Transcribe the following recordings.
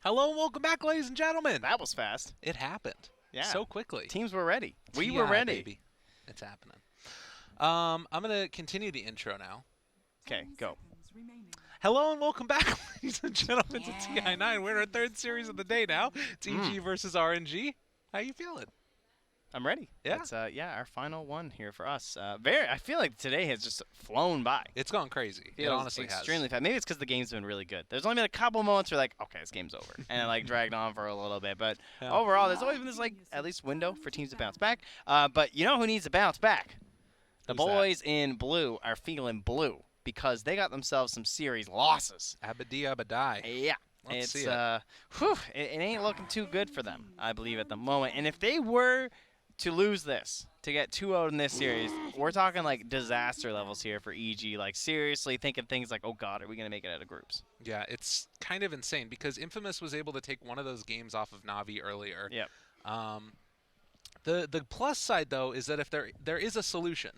Hello and welcome back, ladies and gentlemen. That was fast. It happened. Yeah. So quickly. Teams were ready. We TI, were ready. Baby. It's happening. I'm going to continue the intro now. Okay, go. Hello and welcome back, ladies and gentlemen, to Ti9. We're in our third series of the day now. It's EG versus RNG. How you feeling? I'm ready. Yeah? It's, our final one here for us. I feel like today has just flown by. It's gone crazy. It honestly extremely has. fast. Maybe it's because the game's been really good. There's only been a couple moments where like, okay, this game's over. And it like dragged on for a little bit. But overall, there's always been this like at least window for teams to bounce back. But you know who needs to bounce back? The boys in blue are feeling blue because they got themselves some series losses. Abadi Abadai. Yeah. Let's see It ain't looking too good for them, I believe, at the moment. And if they were to lose this, to get 2-0 in this series, we're talking like disaster levels here for EG. Like seriously thinking things like, oh God, are we going to make it out of groups? Yeah, it's kind of insane because Infamous was able to take one of those games off of Navi earlier. Yep. The plus side, though, is that if there is a solution.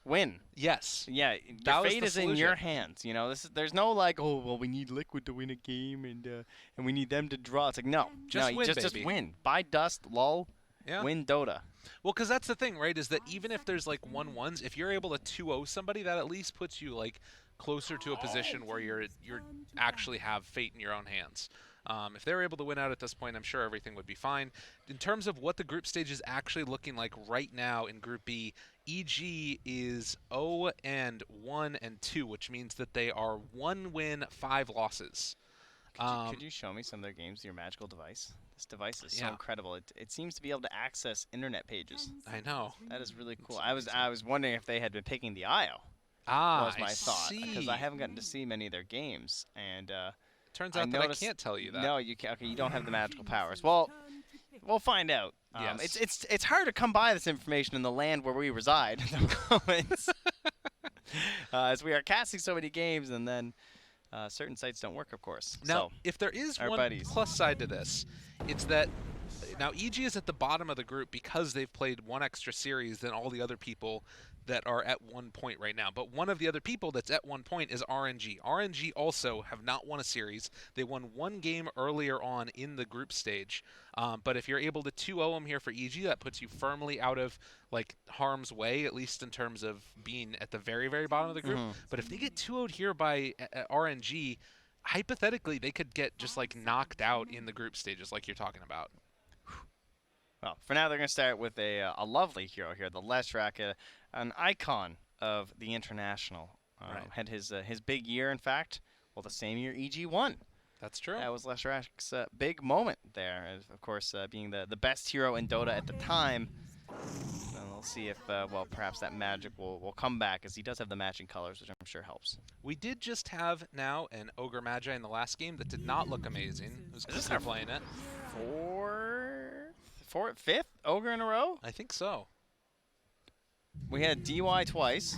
Win. Yes. Yeah, That your was fate the is in solution. your hands. You know, there's no like, oh well, we need Liquid to win a game and we need them to draw. It's like no, Just no, win, just baby. win. Buy dust, lull, win Dota. Well, because that's the thing, right, is that even if there's like 1-1s, if you're able to 2-0 somebody, that at least puts you like closer to a position where you're actually have fate in your own hands. If they were able to win out at this point, I'm sure everything would be fine. In terms of what the group stage is actually looking like right now in Group B, EG is 0-1-2, which means that they are 1 win, 5 losses. Could you show me some of their games with your magical device? This device is so incredible. It seems to be able to access internet pages. I know. That is really cool. I was wondering if they had been picking the IO. Was my thought because I haven't gotten to see many of their games and. Turns out I can't tell you that. No, you can't. Okay, you don't have the magical powers. Well, we'll find out. Yes. It's hard to come by this information in the land where we reside. In the comments. As we are casting so many games, and then certain sites don't work, of course. Now, so, if there is one buddies. plus side to this, it's that now EG is at the bottom of the group because they've played one extra series than all the other people that are at 1 point right now. But one of the other people that's at 1 point is RNG. RNG also have not won a series. They won 1 game earlier on in the group stage. But if you're able to 2-0 them here for EG, that puts you firmly out of like harm's way, at least in terms of being at the very, very bottom of the group. But if they get 2-0'd here by RNG, hypothetically, they could get just like knocked out in the group stages like you're talking about. Well, for now, they're going to start with a lovely hero here, the Leshrac, an icon of the International. Had his big year, in fact. Well, the same year EG won. That's true. That was Leshrac's big moment there, of course, being the best hero in Dota at the time. And we'll see if, perhaps that magic will come back, as he does have the matching colors, which I'm sure helps. We did just have now an Ogre Magi in the last game that did not look amazing. Who's playing it? Fifth Ogre in a row? I think so. We had DY twice,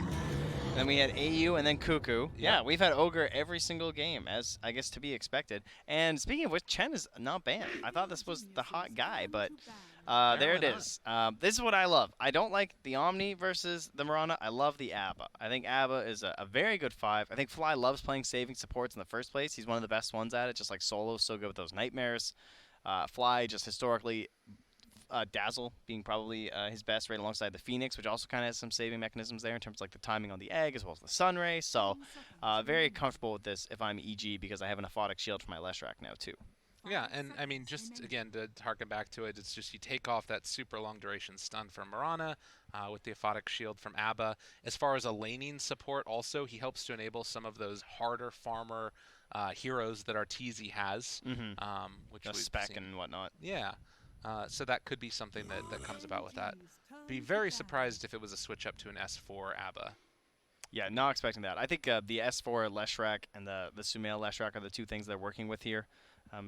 then we had AU, and then Cuckoo. Yeah, we've had Ogre every single game, as I guess to be expected. And speaking of which, Chen is not banned. I thought this was the hot guy, but there it is. This is what I love. I don't like the Omni versus the Mirana. I love the Abba. I think Abba is a very good 5. I think Fly loves playing saving supports in the first place. He's one of the best ones at it, just like Solo's so good with those nightmares. Fly just historically... Dazzle being probably his best right alongside the Phoenix, which also kind of has some saving mechanisms there in terms of like the timing on the egg as well as the sun ray. So very comfortable with this if I'm EG because I have an aphotic shield for my Leshrac now too. Yeah, and I mean, just again to harken back to it, it's just you take off that super long duration stun from Mirana with the aphotic shield from Abba. As far as a laning support, also he helps to enable some of those harder farmer heroes that our TZ has, which we've spec seen. and whatnot. Yeah. So that could be something that comes about with that. Be very surprised if it was a switch up to an S4 Abba. Yeah, not expecting that. I think the S4 Leshrac and the Sumail Leshrac are the 2 things they're working with here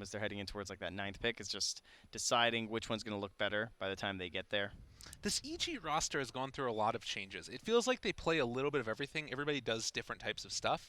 as they're heading in towards like that 9th pick. Is just deciding which one's going to look better by the time they get there. This EG roster has gone through a lot of changes. It feels like they play a little bit of everything. Everybody does different types of stuff.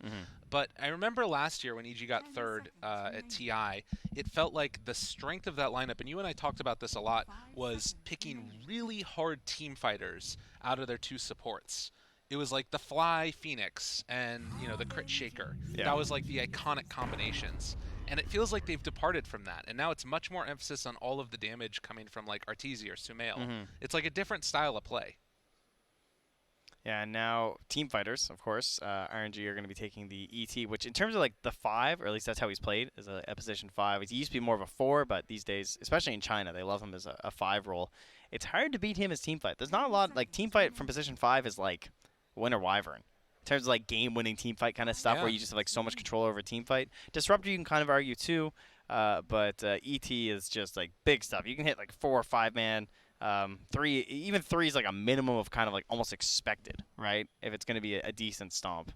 But I remember last year when EG got 3rd at TI, it felt like the strength of that lineup, and you and I talked about this a lot, was picking really hard team fighters out of their 2 supports. It was like the Fly Phoenix and, you know, the Crit Shaker. Yeah. That was like the iconic combinations. And it feels like they've departed from that. And now it's much more emphasis on all of the damage coming from like Arteezy or Sumail. It's like a different style of play. Yeah, and now team fighters, of course, RNG are going to be taking the ET, which in terms of like the 5, or at least that's how he's played, is a position 5. He used to be more of a 4, but these days, especially in China, they love him as a 5 role. It's hard to beat him as team fight. There's not a lot, like team fight from position 5 is like Winter Wyvern. In terms of like game-winning team fight kind of stuff, where you just have like so much control over a team fight. Disruptor you can kind of argue too, but ET is just like big stuff. You can hit like 4 or 5 man. 3, even 3 is like a minimum of kind of like almost expected, right? If it's going to be a decent stomp.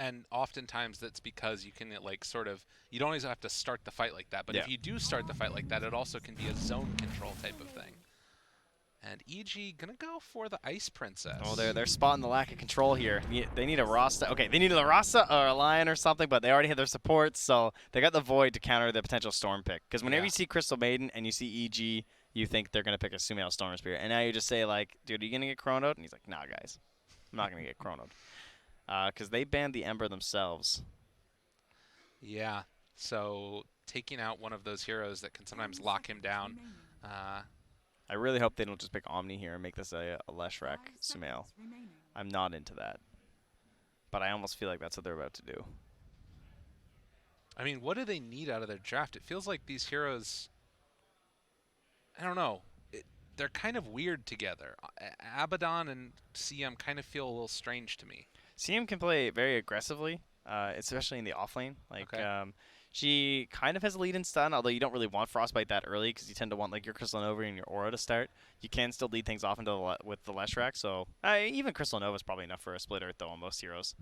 And oftentimes that's because you can like sort of, you don't always have to start the fight like that, but if you do start the fight like that, it also can be a zone control type of thing. And EG gonna go for the Ice Princess. Oh, they're spotting the lack of control here. They need a Rasta. Okay, they need a Rasta or a Lion or something, but they already have their supports, so they got the Void to counter the potential Storm pick. Because whenever you see Crystal Maiden and you see EG, you think they're gonna pick a Sumail Storm Spirit, and now you just say like, "Dude, are you gonna get chronoed?" And he's like, "Nah, guys, I'm not gonna get chronoed," because they banned the Ember themselves. Yeah, so taking out one of those heroes that can sometimes lock him down. I really hope they don't just pick Omni here and make this a Leshrac Sumail. I'm not into that, but I almost feel like that's what they're about to do. I mean, what do they need out of their draft? It feels like these heroes, I don't know, they're kind of weird together. Abaddon and CM kind of feel a little strange to me. CM can play very aggressively, especially in the offlane. Like, she kind of has a lead in stun, although you don't really want Frostbite that early because you tend to want like your Crystal Nova and your Aura to start. You can still lead things off into with the Leshrac, so even Crystal Nova is probably enough for a split earth though on most heroes.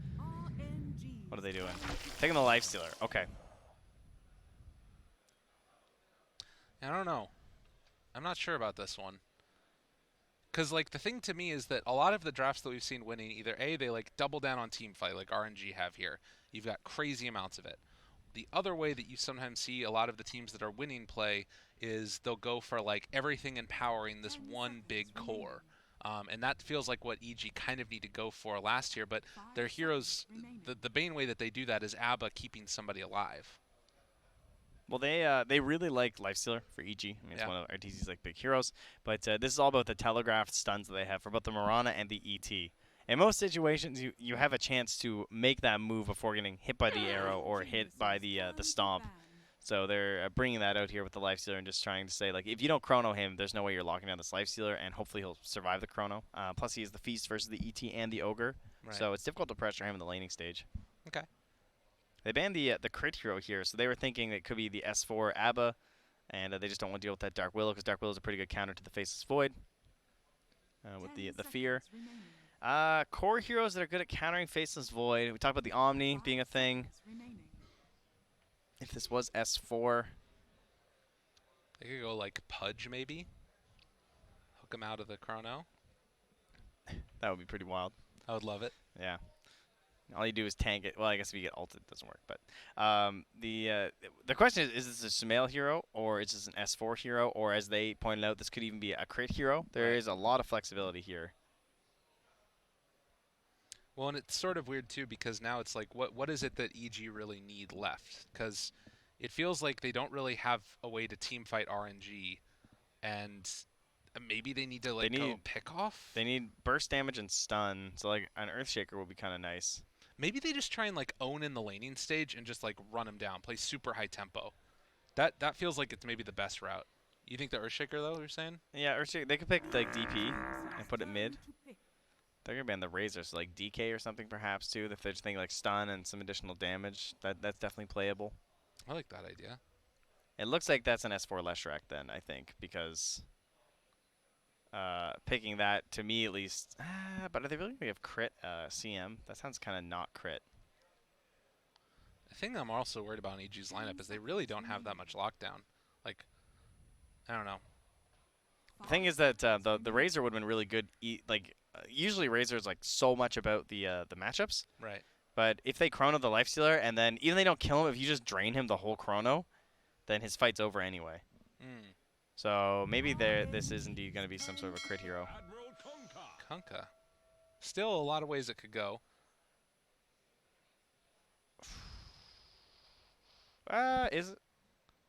What are they doing? Taking the Lifestealer. Okay. I don't know. I'm not sure about this one. Because, like, the thing to me is that a lot of the drafts that we've seen winning, either A, they, like, double down on team fight, like RNG have here. You've got crazy amounts of it. The other way that you sometimes see a lot of the teams that are winning play is they'll go for, like, everything empowering this one big core. And that feels like what EG kind of need to go for last year. But their heroes, the main way that they do that is ABBA keeping somebody alive. Well, they really like Lifestealer for EG. I mean, it's one of Arteezy's like big heroes. But this is all about the telegraphed stuns that they have for both the Mirana and the ET. In most situations, you have a chance to make that move before getting hit by the arrow or hit by the stomp. So they're bringing that out here with the Lifestealer and just trying to say, like, if you don't chrono him, there's no way you're locking down this Lifestealer, and hopefully he'll survive the chrono. Plus, he has the Feast versus the ET and the Ogre. Right. So it's difficult to pressure him in the laning stage. Okay. They banned the crit hero here, so they were thinking it could be the S4 ABBA, and they just don't want to deal with that Dark Willow because Dark Willow is a pretty good counter to the Faceless Void with the Fear. Core heroes that are good at countering Faceless Void. We talked about the Omni being a thing. If this was S4, they could go like Pudge maybe. Hook him out of the chrono. That would be pretty wild. I would love it. Yeah. All you do is tank it. Well, I guess if you get ulted, it doesn't work. But the question is this a Sumail hero, or is this an S4 hero, or as they pointed out, this could even be a crit hero? There is a lot of flexibility here. Well, and it's sort of weird, too, because now it's like, what is it that EG really need left? Because it feels like they don't really have a way to team fight RNG, and maybe they need to, like, go pick off? They need burst damage and stun, so, like, an Earthshaker would be kind of nice. Maybe they just try and, like, own in the laning stage and just, like, run him down, play super high tempo. That feels like it's maybe the best route. You think the Earthshaker, though, you're saying? Yeah, Earthshaker, they could pick, like, DP and put it mid. They're going to ban the Razor, so like DK or something perhaps too. If they're just thinking like stun and some additional damage, that's definitely playable. I like that idea. It looks like that's an S4 Leshrac then, I think, because picking that, to me at least, but are they really going to have crit CM? That sounds kind of not crit. The thing I'm also worried about in EG's lineup is they really don't have that much lockdown. Like, I don't know. The thing is that the Razor would have been really good. Usually Razor is like so much about the matchups. Right. But if they chrono the Lifestealer and then even they don't kill him, if you just drain him the whole chrono, then his fight's over anyway. So maybe this is indeed going to be some sort of a crit hero. Kunkka. Still a lot of ways it could go. Is it?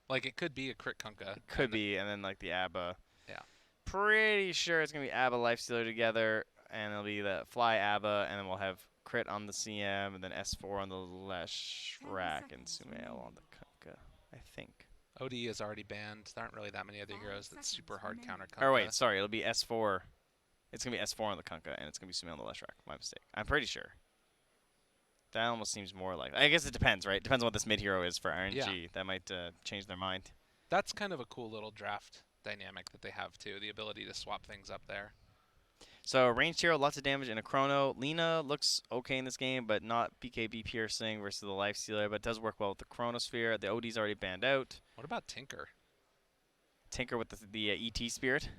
Like, it could be a crit Kunkka. Could be, and then like the ABBA. Yeah. Pretty sure it's gonna be ABBA Lifestealer together, and it'll be the Fly ABBA, and then we'll have crit on the CM, and then S4 on the Leshrac, and Sumail on the Kunkka, I think. OD is already banned. There aren't really that many other heroes that super hard counter Kunkka. Or wait, sorry, it'll be S4. It's gonna be S4 on the Kunkka, and it's gonna be Sumail on the Leshrac. My mistake. I'm pretty sure. That almost seems more like. I guess it depends, right? Depends on what this mid hero is for RNG. Yeah. That might change their mind. That's kind of a cool little draft dynamic that they have too. The ability to swap things up there. So ranged hero, lots of damage in a chrono. Lina looks okay in this game, but not BKB piercing versus the Lifestealer, but does work well with the Chronosphere. The OD's already banned out. What about Tinker? Tinker with the ET Spirit.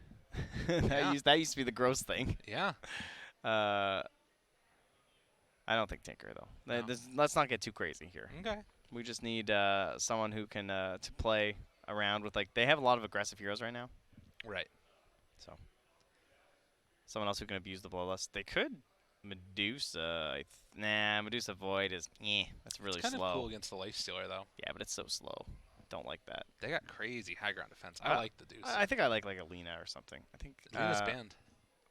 Yeah. that used to be the gross thing. Yeah. I don't think Tinker though. No. Let's not get too crazy here. Okay. We just need someone who can to play around with, like, they have a lot of aggressive heroes right now. Right. So someone else who can abuse the Bloodlust. They could Medusa. Nah, Medusa Void is that's really It's kind slow. of cool against the Lifestealer though. Yeah, but it's so slow. Don't like that. They got crazy high ground defense. I like the Deuce. I think I like a Lina or something. I think Luna's banned.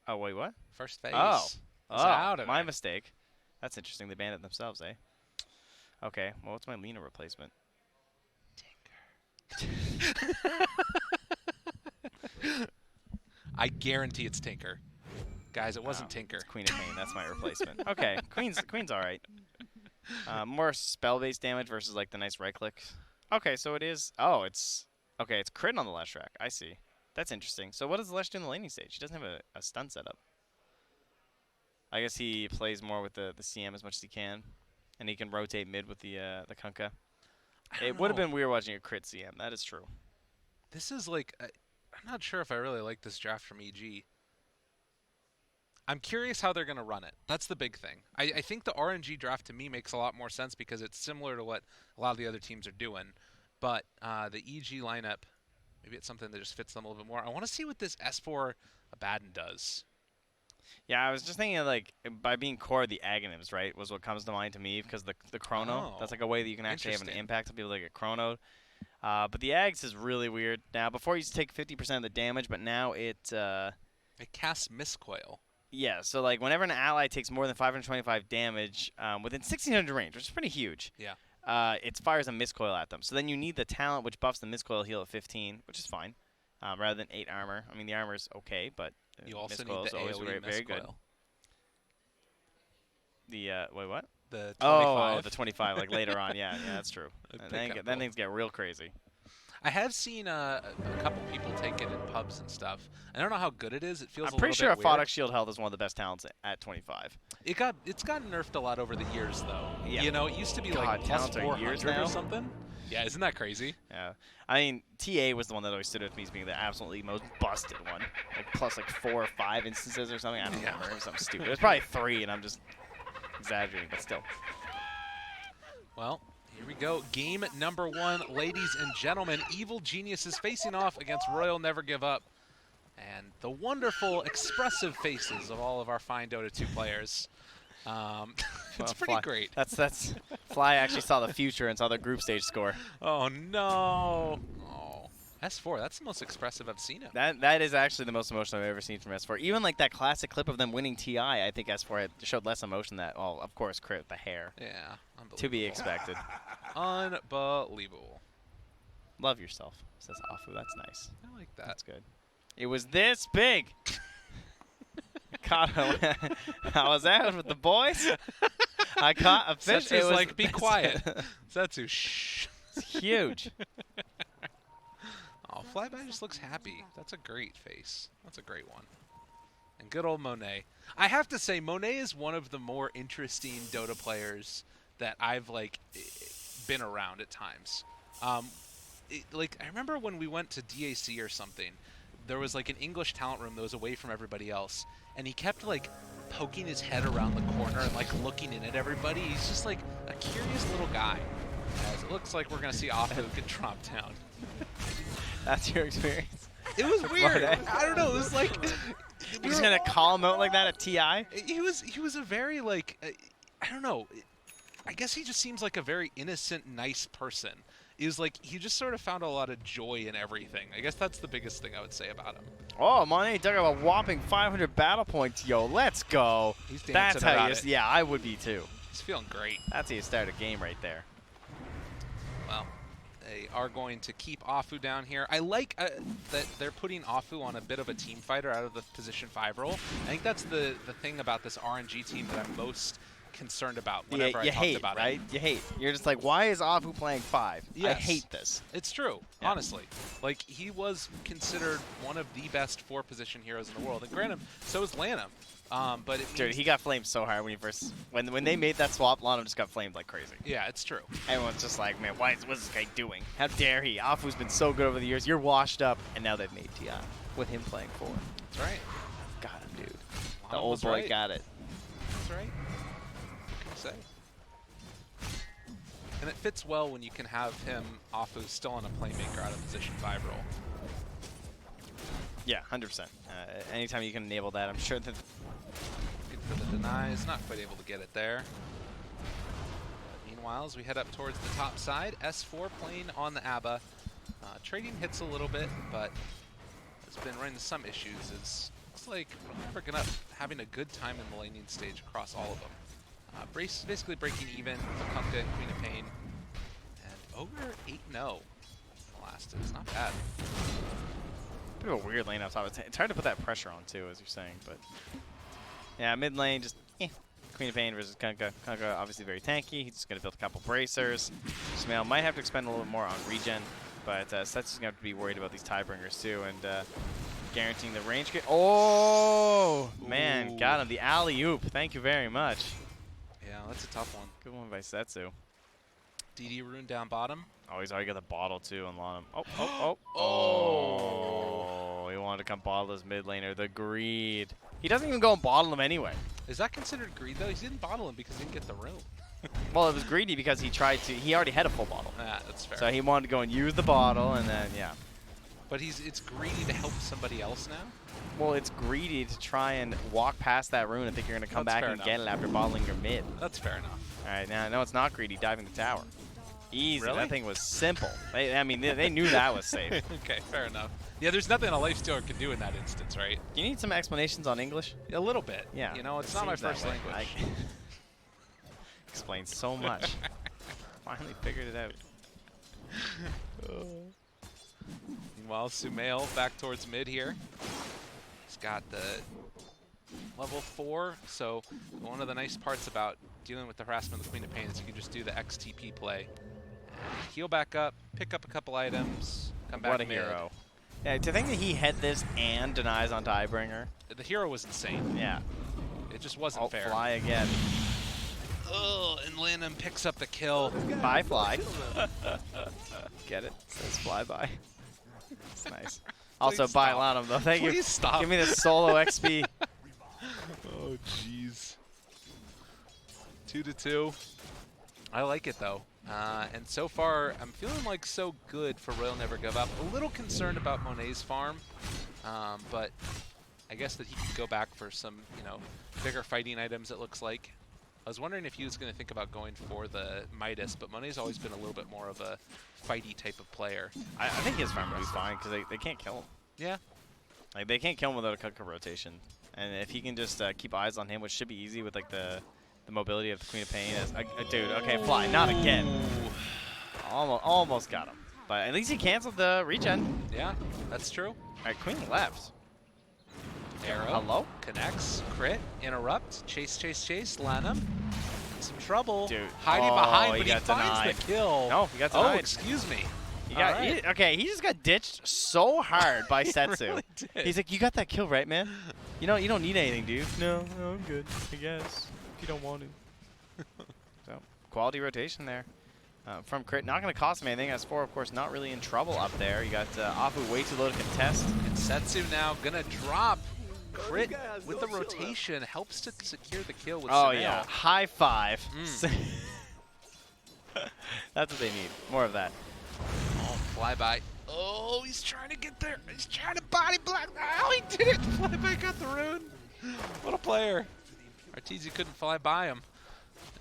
Oh wait, what? First phase. Oh, It's out of my it. mistake. That's interesting. They banned it themselves, eh? Okay. Well, what's my Lina replacement? I guarantee it's Tinker. Guys, it wasn't Tinker. It's Queen of Pain. That's my replacement. Okay, Queen's all right. More spell-based damage versus like the nice right clicks. Okay, so it is. Oh, it's okay. It's crit on the Leshrac. I see. That's interesting. So what does the Lesh do in the laning stage? He doesn't have a stun setup. I guess he plays more with the CM as much as he can, and he can rotate mid with the Kunkka. It would have been weird watching a crit CM. That is true. This is like, I'm not sure if I really like this draft from EG. I'm curious how they're going to run it. That's the big thing. I think the RNG draft to me makes a lot more sense because it's similar to what a lot of the other teams are doing. But the EG lineup, maybe it's something that just fits them a little bit more. I want to see what this S4 Abaddon does. Yeah, I was just thinking, like, by being core of the Aghanims, right, was what comes to mind to me, because the chrono, that's like a way that you can actually have an impact on people that get chronoed. But the Ags is really weird. Now, before it used to take 50% of the damage, but now it casts Miscoil. Yeah, so like whenever an ally takes more than 525 damage within 1600 range, which is pretty huge, it fires a Miscoil at them. So then you need the talent, which buffs the Miscoil heal at 15, which is fine, rather than 8 armor. I mean, the armor is okay, but you also Miscoil need the is always AoE very good. The wait, what? The 25. Oh, the 25, like later on. Yeah, that's true. Then things get real crazy. I have seen a couple people take it in pubs and stuff. I don't know how good it is. It feels. I'm pretty sure a Foddox Shield Health is one of the best talents at 25. It's gotten nerfed a lot over the years, though. Yeah. You know, it used to be like plus 400 or something. Yeah, isn't that crazy? Yeah. I mean, TA was the one that always stood out to me as being the absolutely most busted one. Like plus like 4 or 5 instances or something. I don't remember. It was something stupid. It was probably 3, and I'm just exaggerating, but still. Well, here we go. Game number 1, ladies and gentlemen. Evil Genius is facing off against Royal Never Give Up. And the wonderful, expressive faces of all of our fine Dota 2 players. It's pretty great. That's Fly actually saw the future and saw the group stage score. Oh, no. Oh, S4, that's the most expressive I've seen him. That is actually the most emotion I've ever seen from S4. Even like that classic clip of them winning TI, I think S4 had showed less emotion that, well, of course, crit the hair. Yeah, to be expected. Unbelievable. Love yourself, says Afu. That's nice. I like that. That's good. It was this big. I was out with the boys. I caught a fish. Setsu's like, be quiet. Setsu, shh. It's huge. Oh, Flyby just looks happy. That's a great face. That's a great one. And good old Monet. I have to say, Monet is one of the more interesting Dota players that I've like been around at times. Like I remember when we went to DAC or something, there was like an English talent room that was away from everybody else, and he kept like poking his head around the corner and like looking in at everybody. He's just like a curious little guy. As it looks like we're gonna see Afu get dropped down. That's your experience. It was weird. I don't know. It was like you're just gonna call him out like that at TI. He was a very like I don't know. I guess he just seems like a very innocent, nice person. is like he just sort of found a lot of joy in everything. I guess that's the biggest thing I would say about him. Oh, Monet dug up a whopping 500 battle points. Yo, let's go. He's dancing That's how about you. it. Yeah, I would be too. He's feeling great. That's how you start a game right there. Well, they are going to keep Afu down here. I like that they're putting Afu on a bit of a team fighter out of the position 5 role. I think that's the thing about this RNG team that I'm most concerned about whenever I talk about it. Right? You hate. You're just like, why is Afu playing 5? Yes. I hate this. It's true, Yeah. honestly. Like, he was considered one of the best 4 position heroes in the world. And granted, so is Lanham. But it Dude, he got flamed so hard when he first when they made that swap. Lanham just got flamed like crazy. Yeah, it's true. Everyone's just like, man, what's this guy doing? How dare he? Afu's been so good over the years. You're washed up, and now they've made Ti with him playing 4. That's right. Got him, dude. The Lanham old was boy right. got it. That's right. What can you say? And it fits well when you can have him, Afu, still on a playmaker out of position 5 role. Yeah, 100%. Anytime you can enable that, I'm sure that. Good for the denies, not quite able to get it there. Meanwhile, as we head up towards the top side, S4 playing on the ABBA. Trading hits a little bit, but has been running into some issues. Looks like we're gonna having a good time in the laning stage across all of them. Basically breaking even, Dakota and Queen of Pain. And Ogre 8-0 last. It's not bad. Bit of a weird lane up top. It's hard to put that pressure on too, as you're saying, but yeah, mid lane just Queen of Pain versus Kunkka. Kunkka obviously very tanky. He's just gonna build a couple bracers. Smail might have to expend a little bit more on regen, but Set's just gonna have to be worried about these Tiebringers too, and guaranteeing the range. Oh man, Ooh. got him. The alley oop. Thank you very much. Yeah, that's a tough one. Good one by Setsu. DD Rune down bottom. Oh, he's already got the bottle too on Lanham. Oh, he wanted to come bottle his mid laner. The greed. He doesn't even go and bottle him anyway. Is that considered greed though? He didn't bottle him because he didn't get the rune. Well, it was greedy because he tried to. He already had a full bottle. Ah, that's fair. So he wanted to go and use the bottle, and then yeah. But it's greedy to help somebody else now? Well, it's greedy to try and walk past that rune and think you're going to come That's back fair and enough. get it after bottling your mid. That's fair enough. All right, now no, it's not greedy. Diving the tower. Easy. Really? That thing was simple. I mean, they knew that was safe. Okay, fair enough. Yeah, there's nothing a lifestealer can do in that instance, right? Do you need some explanations on English? A little bit. Yeah. You know, it's it not my seems that first way. language. Explains so much. Finally figured it out. Meanwhile, Sumail back towards mid here. He's got the level 4, so one of the nice parts about dealing with the harassment of the Queen of Pain is you can just do the XTP play. Heal back up, pick up a couple items, come back What a mid. hero. Yeah, to think that he had this and denies on Tiebringer. The hero was insane. Yeah. It just wasn't fair. Fly again. Oh, and Lanham picks up the kill. Bye, fly. Get it? Says fly by. It's nice. Also, Please bye, stop. Lanham, though. Thank you. Please stop. Give me the solo XP. Oh, jeez. 2-2. I like it, though. And so far, I'm feeling like so good for Royal Never Give Up. A little concerned about Monet's farm, but I guess that he could go back for some, bigger fighting items, it looks like. I was wondering if he was going to think about going for the Midas, but Monet's always been a little bit more of a fighty type of player. I think his farm will be fine because they can't kill him. Yeah. Like, they can't kill him without a Kunkka rotation. And if he can just keep eyes on him, which should be easy with, like, the mobility of the Queen of Pain. Dude, okay, fly. Not again. Almost got him. But at least he canceled the regen. Yeah, that's true. All right, Queen left. Arrow. Hello? Connects. Crit. Interrupt. Chase. Lanham. In some trouble. Dude. Hiding Oh, behind, he but he got finds denied. the kill. No, he got Oh, denied. excuse me. He got, All right. he just got ditched so hard by He Setsu. really did. He's like, you got that kill, right, man? You don't need anything, do you? No, I'm good, I guess. If you don't want to. So, quality rotation there. From Crit, not going to cost him anything. S4, of course, not really in trouble up there. You got Afu way too low to contest. And Setsu now gonna drop. Crit with the rotation helps to secure the kill with Oh, Sumail. yeah. High five. Mm. That's what they need. More of that. Oh, flyby. Oh, he's trying to get there. He's trying to body block. Oh, he did it. Flyby got the rune. What a player. Arteezy couldn't fly by him.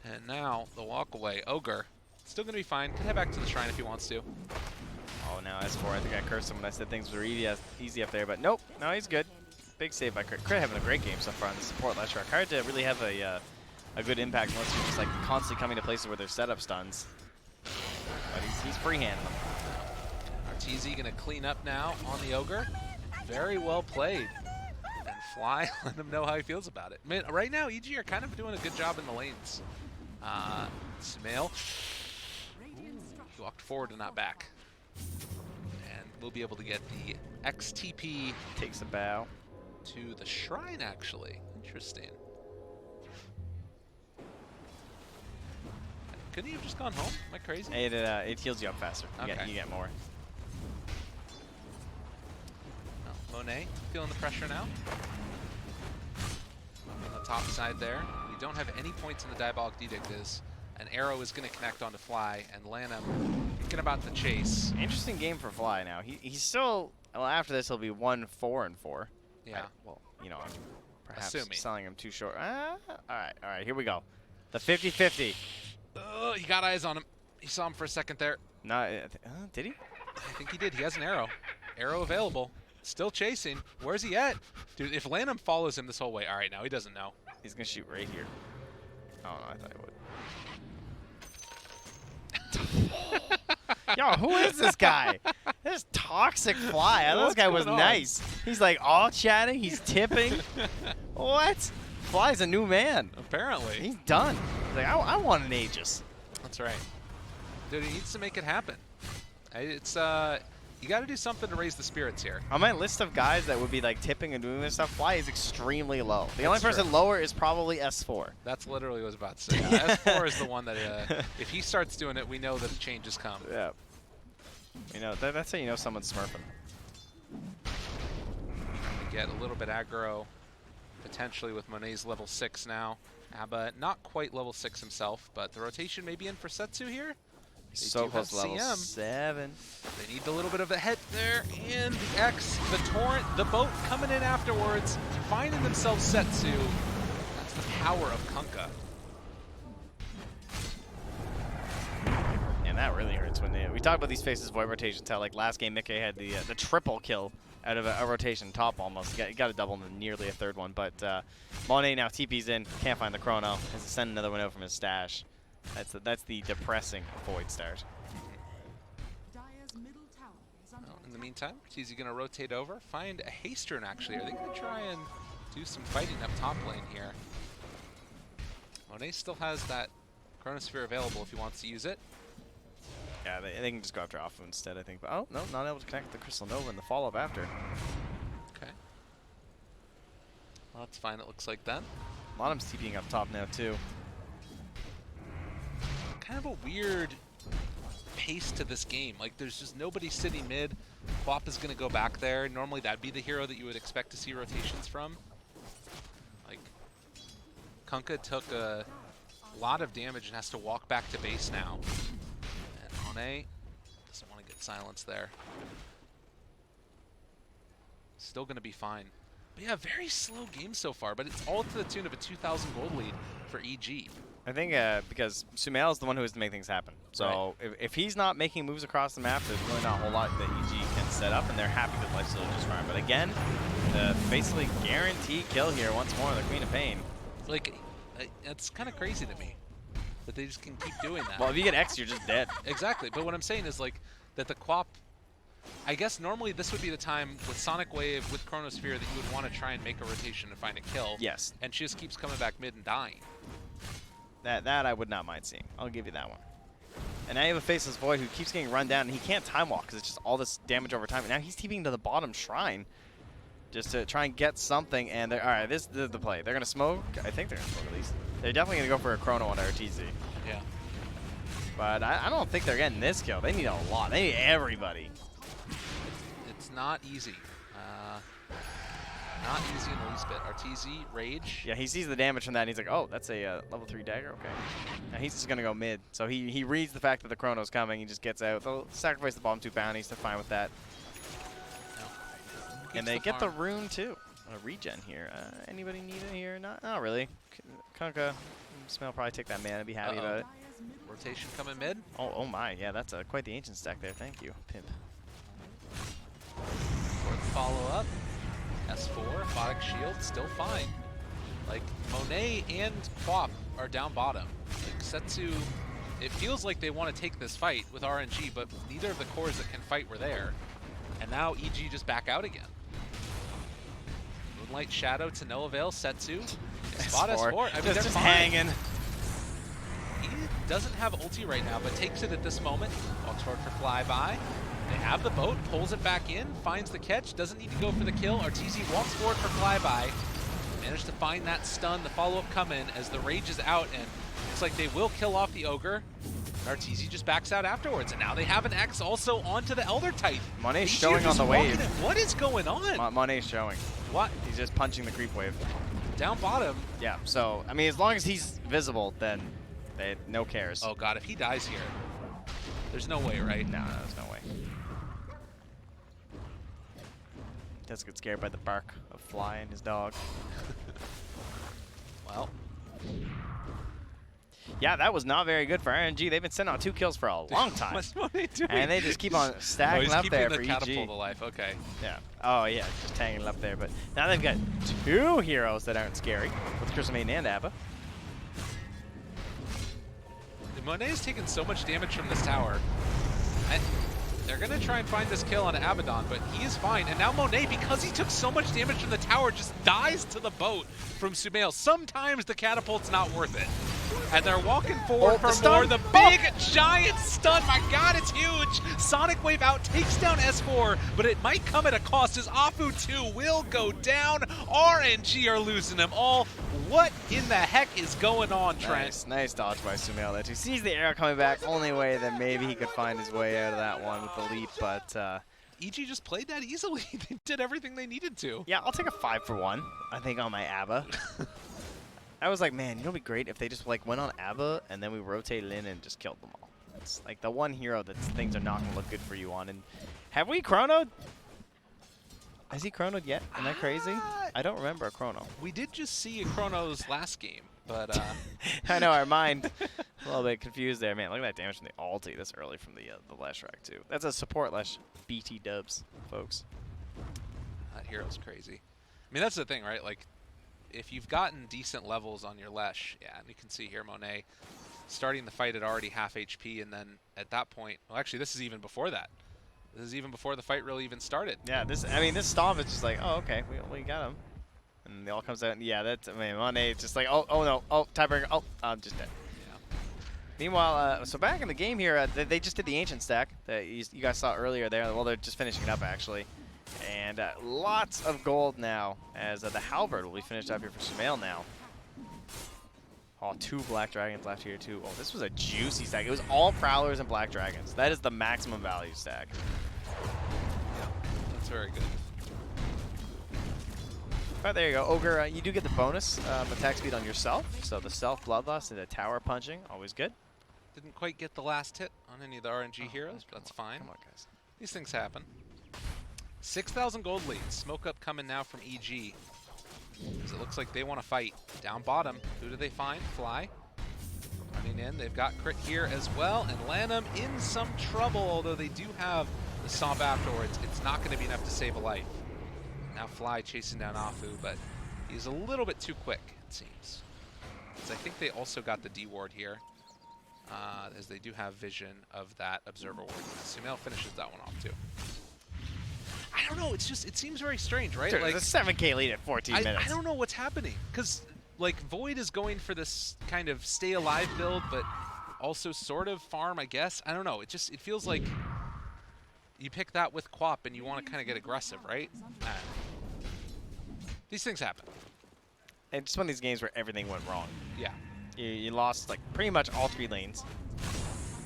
And now the walk away. Ogre Still going to be fine. Can head back to the shrine if he wants to. Oh, now S4. I think I cursed him when I said things were easy up there, but nope. No, he's good. Big save by Crit. Crit having a great game so far on the support last round. Hard to really have a good impact unless you're just like constantly coming to places where there's setup stuns. But he's freehanding them. RTZ going to clean up now on the Ogre. Very well played. And Fly, let him know how he feels about it. Man, right now, EG are kind of doing a good job in the lanes. Smail. He walked forward and not back. And we'll be able to get the XTP. Takes a bow. To the shrine, actually. Interesting. Couldn't you have just gone home? Am I crazy? It heals you up faster. Okay. You get more. Oh, Monet feeling the pressure now. On the top side there. We don't have any points in the Diabolic Edict. An arrow is going to connect onto Fly, and Lanham thinking about the chase. Interesting game for Fly now. He's still, well, after this he'll be 1-4-4. Yeah. Well, you know, I'm perhaps Assuming. selling him too short. All right, here we go. The 50-50. He got eyes on him. He saw him for a second there. No, did he? I think he did. He has an arrow. Arrow available. Still chasing. Where's he at? Dude, if Lanham follows him this whole way. All right, now he doesn't know. He's going to shoot right here. Oh, no, I thought he would. Yo, who is this guy? This toxic Fly. I thought this guy was nice. He's like all chatting. He's tipping. What? Fly's a new man. Apparently. He's done. He's like, I want an Aegis. That's right. Dude, he needs to make it happen. It's you got to do something to raise the spirits here. On my list of guys that would be like tipping and doing this stuff, Fly is extremely low. The only person true. lower is probably S4. That's literally what I was about to say. S4 is the one that, if he starts doing it, we know that a change has come. Yeah. You know, that's how you know someone's smurfing. We get a little bit aggro, potentially with Monet's level 6 now. Abba not quite level 6 himself, but the rotation may be in for Setsu here. So close to level 7. They need a little bit of a hit there, and the X, the Torrent, the boat coming in afterwards, finding themselves Setsu. That's the power of Kunkka. And that really hurts when we talk about these faces void rotations. How like last game Mickey had the triple kill out of a rotation top almost. You got a double and nearly a third one, but Monet now TP's in, can't find the chrono, has to send another one out from his stash. That's the depressing void start. Well, in the meantime, is he going to rotate over, find a haste rune actually? Are they going to try and do some fighting up top lane here? Monet still has that Chronosphere available if he wants to use it. Yeah, they can just go after Afu instead, I think. But oh, no, not able to connect the Crystal Nova in the follow-up after. Okay. Well, that's fine, it looks like then. Monum's TPing up top now, too. Kind of a weird pace to this game. Like, there's just nobody sitting mid. Quap is going to go back there. Normally, that'd be the hero that you would expect to see rotations from. Like, Kunkka took a lot of damage and has to walk back to base now. And Monet doesn't want to get silenced there. Still going to be fine. But yeah, very slow game so far, but it's all to the tune of a 2,000 gold lead for EG. I think because Sumail is the one who has to make things happen. So right. if he's not making moves across the map, there's really not a whole lot that EG can set up, and they're happy with Lifesteal just fine. But again, the basically guaranteed kill here once more, the Queen of Pain. Like, it's kind of crazy to me that they just can keep doing that. Well, if you get X, you're just dead. Exactly, but what I'm saying is like that the Quap, I guess normally this would be the time with Sonic Wave, with Chronosphere, that you would want to try and make a rotation and find a kill. Yes. And she just keeps coming back mid and dying. That I would not mind seeing. I'll give you that one. And now you have a Faceless Void who keeps getting run down, and he can't time walk because it's just all this damage over time. And now he's TPing to the bottom shrine just to try and get something. And all right, this is the play. They're going to smoke. I think they're going to smoke at least. They're definitely going to go for a chrono on RTZ. Yeah. But I don't think they're getting this kill. They need a lot. They need everybody. It's not easy. Not easy in the least bit. RTZ, Rage. Yeah, he sees the damage from that, and he's like, oh, that's a level 3 dagger? Okay. Now he's just going to go mid. So he reads the fact that the chrono's coming. He just gets out. They'll sacrifice the bottom 2 bounties. They're fine with that. No. And they get the rune, too. A regen here. Anybody need it here? Not really. Kunkka, Smell probably take that mana and be happy about it. Rotation coming mid. Oh my, yeah, that's quite the ancient stack there. Thank you, Pimp. Fourth follow-up. S4, Photic Shield, still fine. Like, Monet and Quap are down bottom. Like, Setsu, it feels like they want to take this fight with RNG, but neither of the cores that can fight were there. And now EG just back out again. Moonlight Shadow to no avail. Setsu. Spot S4. I mean, just fine. hanging. He doesn't have ulti right now, but takes it at this moment. Walks forward for flyby. They have the boat, pulls it back in, finds the catch, doesn't need to go for the kill. RTZ walks forward for flyby. Managed to find that stun, the follow-up come in as the rage is out, and looks like they will kill off the Ogre. RTZ just backs out afterwards, and now they have an X also onto the Elder Titan. Monet's showing on the wave. What is going on? Monet's showing. What? He's just punching the creep wave. Down bottom. Yeah, so, I mean, as long as he's visible, then no cares. Oh god, if he dies here, there's no way, right? No, there's no way. Does get scared by the bark of Fly and his dog. Well. Yeah, that was not very good for RNG. They've been sending out 2 kills for a long time. What's Monet doing? And they just keep on stacking up there for the EG. catapult alive. Okay. Yeah. Oh, yeah, just hanging up there. But now they've got 2 heroes that aren't scary with Chrisamaiden and Abba. Monet has taken so much damage from this tower. They're going to try and find this kill on Abaddon, but he is fine. And now Monet, because he took so much damage from the tower, just dies to the boat from Sumail. Sometimes the catapult's not worth it. And they're walking forward for more. The big, giant stun. My god, it's huge. Sonic Wave out, takes down S4, but it might come at a cost as Afu 2 will go down. RNG are losing them all. What in the heck is going on, Trent? Nice dodge by Sumail there. He sees the arrow coming back. Only way that maybe he could find his way out of that one with the leap, but... EG just played that easily. They did everything they needed to. Yeah, I'll take a 5 for 1, I think, on my Abba. I was like, man, you know, it'd be great if they just like went on Abba and then we rotated in and just killed them all. It's like the one hero that things are not going to look good for you on. And have we chronoed? Has he chronoed yet? Am I crazy? I don't remember a chrono. We did just see a chronos last game, but I know our mind a little bit confused there. Man, look at that damage from the ulti this early from the Leshrac too. That's a support Lesh BT dubs, folks. That hero's crazy. I mean, that's the thing, right? Like, if you've gotten decent levels on your Lesh, yeah, and you can see here Monet starting the fight at already half HP, and then at that point, well, actually, this is even before that. This is even before the fight really even started. Yeah, I mean, this Stomp is just like, oh, okay, we got him. And it all comes out, and yeah, that's, I mean, Monet is just like, oh no, oh, tiebreaker, oh, I'm just dead. Yeah. Meanwhile, so back in the game here, they just did the Ancient stack that you guys saw earlier there. Well, they're just finishing it up, actually. And lots of gold now, as the Halberd will be finished up here for Sumail now. Oh, 2 Black Dragons left here, too. Oh, this was a juicy stack. It was all Prowlers and Black Dragons. That is the maximum value stack. Yeah, that's very good. All right, there you go. Ogre, you do get the bonus attack speed on yourself. So the self Bloodlust and the tower punching, always good. Didn't quite get the last hit on any of the RNG heroes, but that's fine. Come on, guys. These things happen. 6,000 gold lead. Smoke up coming now from EG. Because it looks like they want to fight. Down bottom, who do they find? Fly. Running in. They've got Crit here as well. And Lanham in some trouble, although they do have the Stomp afterwards. It's not going to be enough to save a life. Now Fly chasing down Afu, but he's a little bit too quick, it seems. Because I think they also got the D ward here. As they do have vision of that Observer ward. Sumail finishes that one off too. I don't know, it's just, it seems very strange, right? Dude, like a 7K lead at 14 minutes. I don't know what's happening, because like Void is going for this kind of stay alive build, but also sort of farm, I guess. I don't know, it feels like you pick that with Quap and you want to kind of get aggressive, right? These things happen. It's just one of these games where everything went wrong. Yeah. You lost like pretty much all 3 lanes.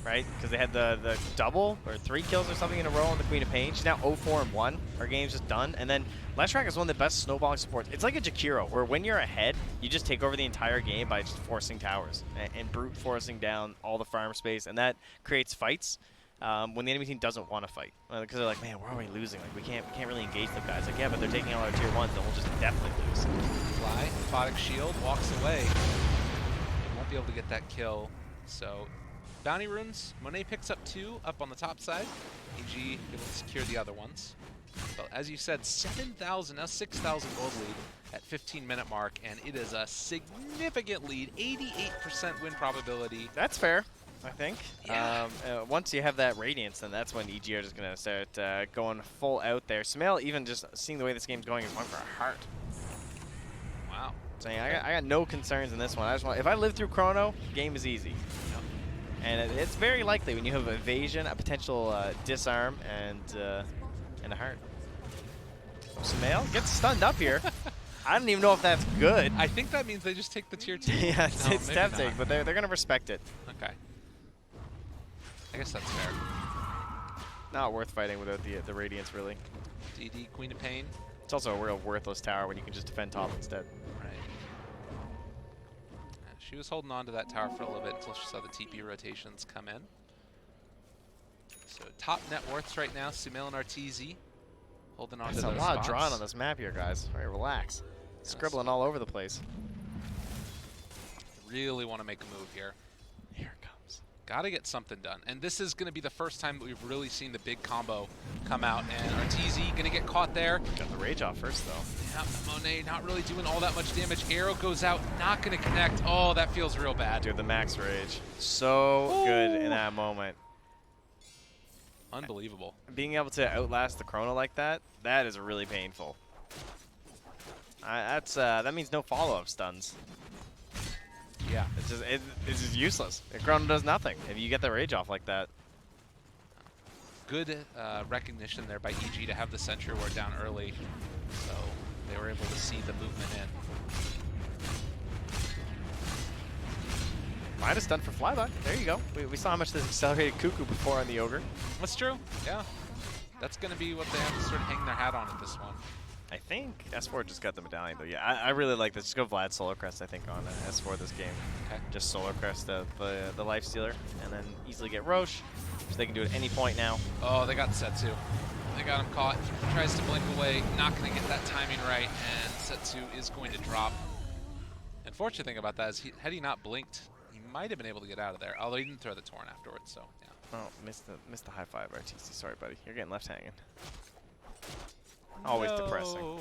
Right? Because they had the double or 3 kills or something in a row on the Queen of Pain. She's now 0-4-1. Her game's just done. And then Leshrac is one of the best snowballing supports. It's like a Jakiro, where when you're ahead, you just take over the entire game by just forcing towers and brute forcing down all the farm space. And that creates fights when the enemy team doesn't want to fight. Because they're like, man, we're already losing. Like we can't really engage them guys. Like, yeah, but they're taking all our tier 1s, then we'll just definitely lose. Fly, Photic Shield, walks away. Won't be able to get that kill. So bounty runes, Monet picks up 2 up on the top side. EG able to secure the other ones. But as you said, 7,000, now 6,000 gold lead at 15-minute mark, and it is a significant lead, 88% win probability. That's fair, I think. Yeah. Once you have that Radiance, then that's when EG are just going to start going full out there. Smail, even just seeing the way this game's going, is going for a heart. Wow. Saying I got no concerns in this one. I just want, if I live through Chrono, game is easy. Yep. And it's very likely when you have evasion, a potential disarm, and a heart. Smail gets stunned up here. I don't even know if that's good. I think that means they just take the tier 2. Yeah, No, it's maybe tempting, not. but they're going to respect it. Okay. I guess that's fair. Not worth fighting without the Radiance, really. DD, Queen of Pain. It's also a real worthless tower when you can just defend top instead. Right. She was holding on to that tower for a little bit until she saw the TP rotations come in. So top net worths right now, Sumail and RTZ holding on to those There's a lot spots. of drawing on this map here, guys. All right, relax. Scribbling all over the place. Really want to make a move here. Here it comes. Got to get something done. And this is going to be the first time that we've really seen the big combo come out. And RTZ going to get caught there. Got the rage off first, though. Yeah, Monet not really doing all that much damage. Arrow goes out, not going to connect. Oh, that feels real bad. Dude, the max rage. So good in that moment. Unbelievable. Being able to outlast the Chrono like that, that is really painful. That means no follow-up stuns. Yeah. It's just useless. The Chrono does nothing if you get the rage off like that. Good recognition there by EG to have the Sentry Ward down early, so they were able to see the movement in. Minus done for Flyby. There you go. We saw how much this accelerated Cuckoo before on the Ogre. That's true. Yeah. That's going to be what they have to sort of hang their hat on at this one. I think S4 just got the medallion, though. Yeah, I really like this. Just go Vlad Solar Crest, I think, on S4 this game. Okay. Just Solar Crest the Lifestealer, and then easily get Roche, so they can do it at any point now. Oh, they got Setsu. They got him caught. Tries to blink away. Not going to get that timing right, and Setsu is going to drop. Unfortunate thing about that is, had he not blinked, he might have been able to get out of there. Although he didn't throw the Torn afterwards, so yeah. Oh, missed the high five, RTC. Sorry, buddy. You're getting left hanging. Always depressing.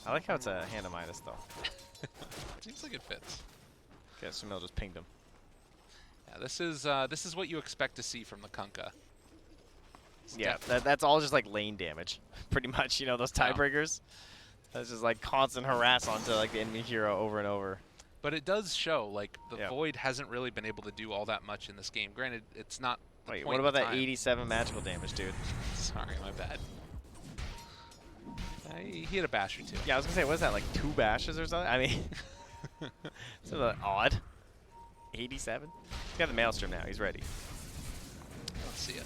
I like how it's a hand of minus, though. Seems like it fits. Okay, Sumail just pinged him. Yeah, this is what you expect to see from the Kunkka. Yeah, that's all just like lane damage, pretty much. You know, those tiebreakers. That's just like constant harass onto like the enemy hero over and over. But it does show like the Yeah. Void hasn't really been able to do all that much in this game. Granted, it's not. The Wait, point what of about the that time. 87 magical damage, dude? Sorry, my bad. He had a bash or two. Yeah, I was gonna say, what is that, like 2 bashes or something? I mean, it's a little odd. 87? He's got the Maelstrom now. He's ready. Let's see it.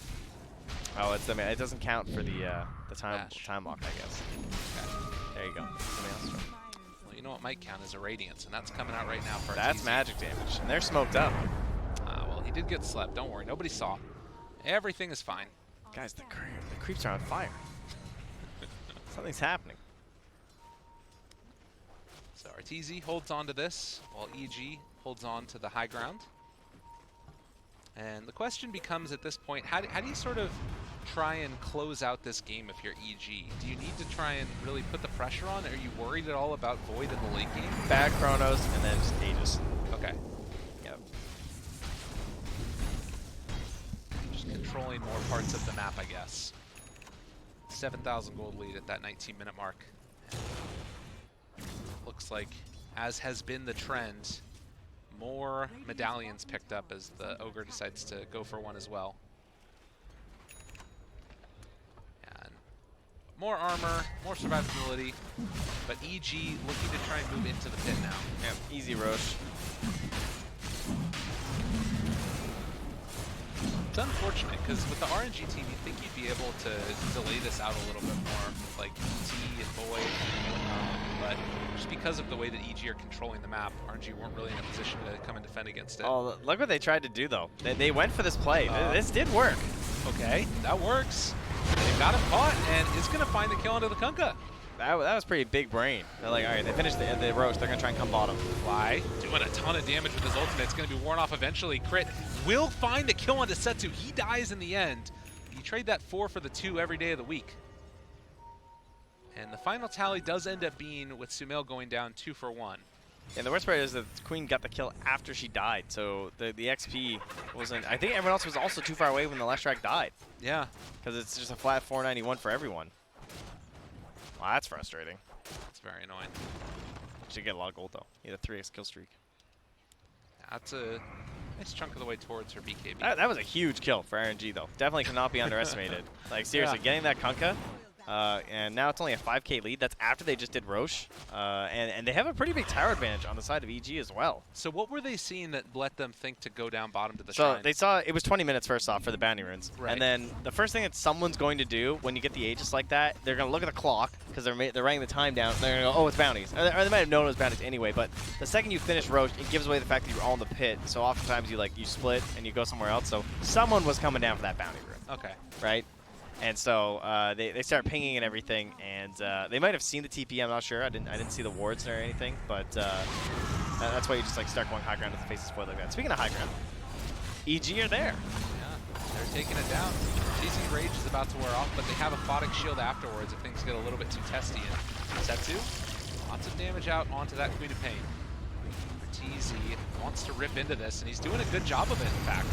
Oh, it doesn't count for the time Bash. time lock, I guess. Okay. There you go. The Maelstrom. Well, you know what might count as a Radiance, and that's coming out right now for That's RTZ. magic damage, and they're smoked up. Well, he did get slept. Don't worry. Nobody saw. Everything is fine. Guys, the creeps are on fire. Something's happening. So RTZ holds on to this, while EG holds on to the high ground. And the question becomes at this point, how do you sort of try and close out this game if you're EG? Do you need to try and really put the pressure on? Are you worried at all about Void in the late game? Bad Chronos, and then just Aegis. Okay. Yep. Just controlling more parts of the map, I guess. 7,000 gold lead at that 19-minute mark. Looks like, as has been the trend, more medallions picked up as the Ogre decides to go for one as well. And more armor, more survivability, but EG looking to try and move into the pit now. Yep. Easy Roche. It's unfortunate, because with the RNG team, you'd think you'd be able to delay this out a little bit more, like T and Void, but just because of the way that EG are controlling the map, RNG weren't really in a position to come and defend against it. Oh, look what they tried to do, though. They went for this play. This did work. Okay, that works. They've got him caught, and is going to find the kill onto the Kunkka. that was pretty big brain. They're like, all right, they finished the roast. They're going to try and come bottom. Fly doing a ton of damage with his ultimate. It's going to be worn off eventually. Crit will find a kill on Setsu. He dies in the end. You trade that 4 for the 2 every day of the week. And the final tally does end up being with Sumail going down 2 for 1. And the worst part is that Queen got the kill after she died, so the XP wasn't. I think everyone else was also too far away when the last track died. Yeah. Because it's just a flat 491 for everyone. Wow, that's frustrating. That's very annoying. Should get a lot of gold though. He had a 3x kill streak. That's a nice chunk of the way towards her BKB. That was a huge kill for RNG though. Definitely cannot be underestimated. Like seriously, getting that Kunkka. And now it's only a 5k lead. That's after they just did Roche. And they have a pretty big tower advantage on the side of EG as well. So what were they seeing that let them think to go down bottom to the So shrine? they saw it was 20 minutes first off for the bounty runes. Right. And then the first thing that someone's going to do when you get the Aegis like that, they're going to look at the clock because they're writing the time down. They're going to go, oh, it's bounties. Or they might have known it was bounties anyway. But the second you finish Roche, it gives away the fact that you're all in the pit. So oftentimes you split and you go somewhere else. So someone was coming down for that bounty rune. Okay. Right? And so they start pinging and everything, and they might have seen the TP. I'm not sure. I didn't see the wards or anything, but that's why you just like start going high ground with the face of spoil like that. Speaking of high ground, EG are there. Yeah, they're taking it down. GZ's rage is about to wear off, but they have a Photic shield afterwards if things get a little bit too testy. And Setsu, lots of damage out onto that Queen of Pain. TZ wants to rip into this, and he's doing a good job of it, in fact.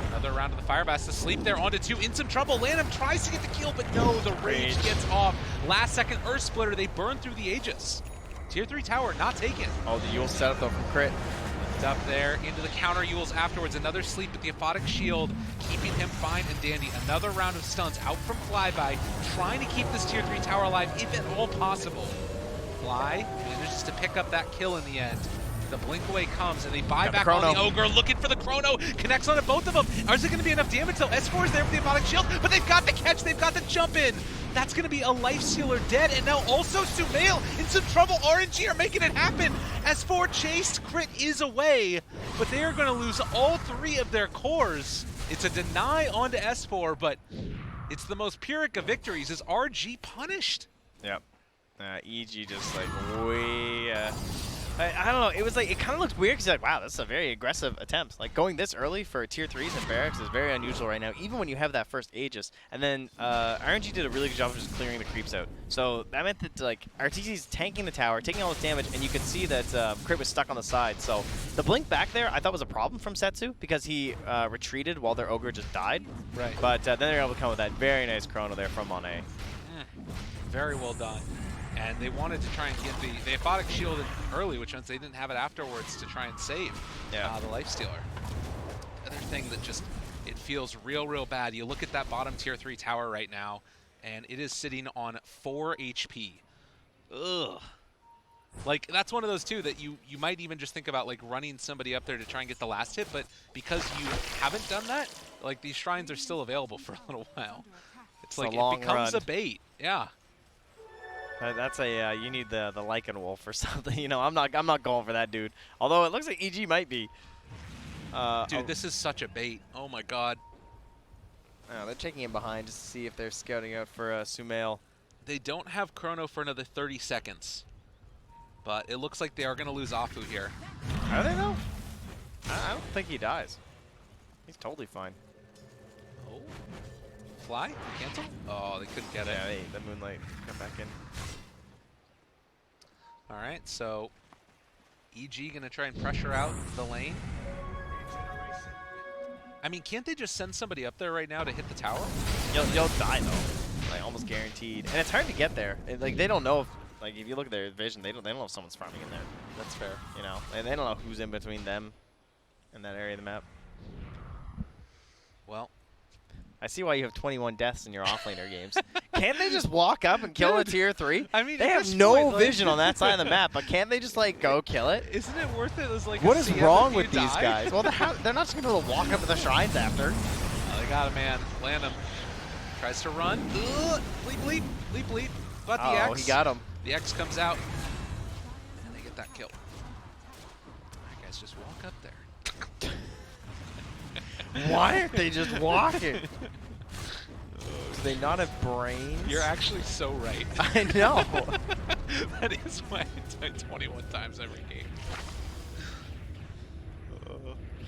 Another round of the Fire Blast to sleep there onto 2. In some trouble. Lanham tries to get the kill, but no, the Rage gets off. Last second Earth Splitter. They burn through the Aegis. Tier 3 tower not taken. Oh, the Yule setup though from Crit. Up there into the counter Yules afterwards. Another sleep with the Aphotic Shield, keeping him fine and dandy. Another round of stuns out from Flyby, trying to keep this Tier 3 tower alive if at all possible. Fly manages to pick up that kill in the end. The blink away comes and they buy back on the Ogre, looking for the Chrono, connects onto both of them. Is it going to be enough damage though? S4 is there for the Aphotic Shield, but they've got the catch, they've got the jump in. That's going to be a Life Stealer dead, and now also Sumail in some trouble. RNG are making it happen. S4 chased, Crit is away, but they are going to lose all 3 of their cores. It's a deny onto S4, but it's the most Pyrrhic of victories. Is RG punished? Yep. EG just like way... I don't know, it was like, it kind of looks weird because like, wow, that's a very aggressive attempt. Like going this early for tier 3s and barracks is very unusual right now, even when you have that first Aegis. And then RNG did a really good job of just clearing the creeps out. So that meant that like RTC's tanking the tower, taking all this damage, and you could see that Crit was stuck on the side. So the blink back there I thought was a problem from Setsu because he retreated while their Ogre just died. Right. But then they were able to come with that very nice Chrono there from Monet. Very well done. And they wanted to try and get the Aphotic Shield early, which means they didn't have it afterwards to try and save the Life Stealer. Other thing that just, it feels real bad. You look at that bottom tier 3 tower right now, and it is sitting on 4 HP. Ugh. Like, that's one of those, too, that you might even just think about, like, running somebody up there to try and get the last hit, but because you haven't done that, like, these shrines are still available for a little while. It's like, it becomes a bait. Yeah. That's a you need the Lycan Wolf or something. You know, I'm not going for that dude. Although it looks like EG might be. Dude, this is such a bait. Oh my god. They're taking him behind just to see if they're scouting out for Sumail. They don't have Chrono for another 30 seconds, but it looks like they are going to lose Afu here. Are they though? I don't think he dies. He's totally fine. Oh. Fly? Cancel? Oh, they couldn't get it. Yeah, the Moonlight come back in. All right, so EG going to try and pressure out the lane. I mean, can't they just send somebody up there right now to hit the tower? You'll die though, like almost guaranteed. And it's hard to get there. Like they don't know if, like if you look at their vision, they don't know if someone's farming in there. That's fair. You know, and they don't know who's in between them and that area of the map. Well, I see why you have 21 deaths in your offlaner games. Can't they just walk up and kill a tier 3? I mean, they have no vision on that side of the map, but can't they just like go kill it? Isn't it worth it as like what is wrong with these guys? Well, they're not just going to be able to walk up to the shrines after. Oh, they got a man. Land him. Tries to run. Ugh. Leap. But the X. Oh, he got him. The X comes out. And they get that kill. Alright, guys, just walk up there. Why aren't they just walking? Do they not have brains? You're actually so right. I know. That is why I died 21 times every game.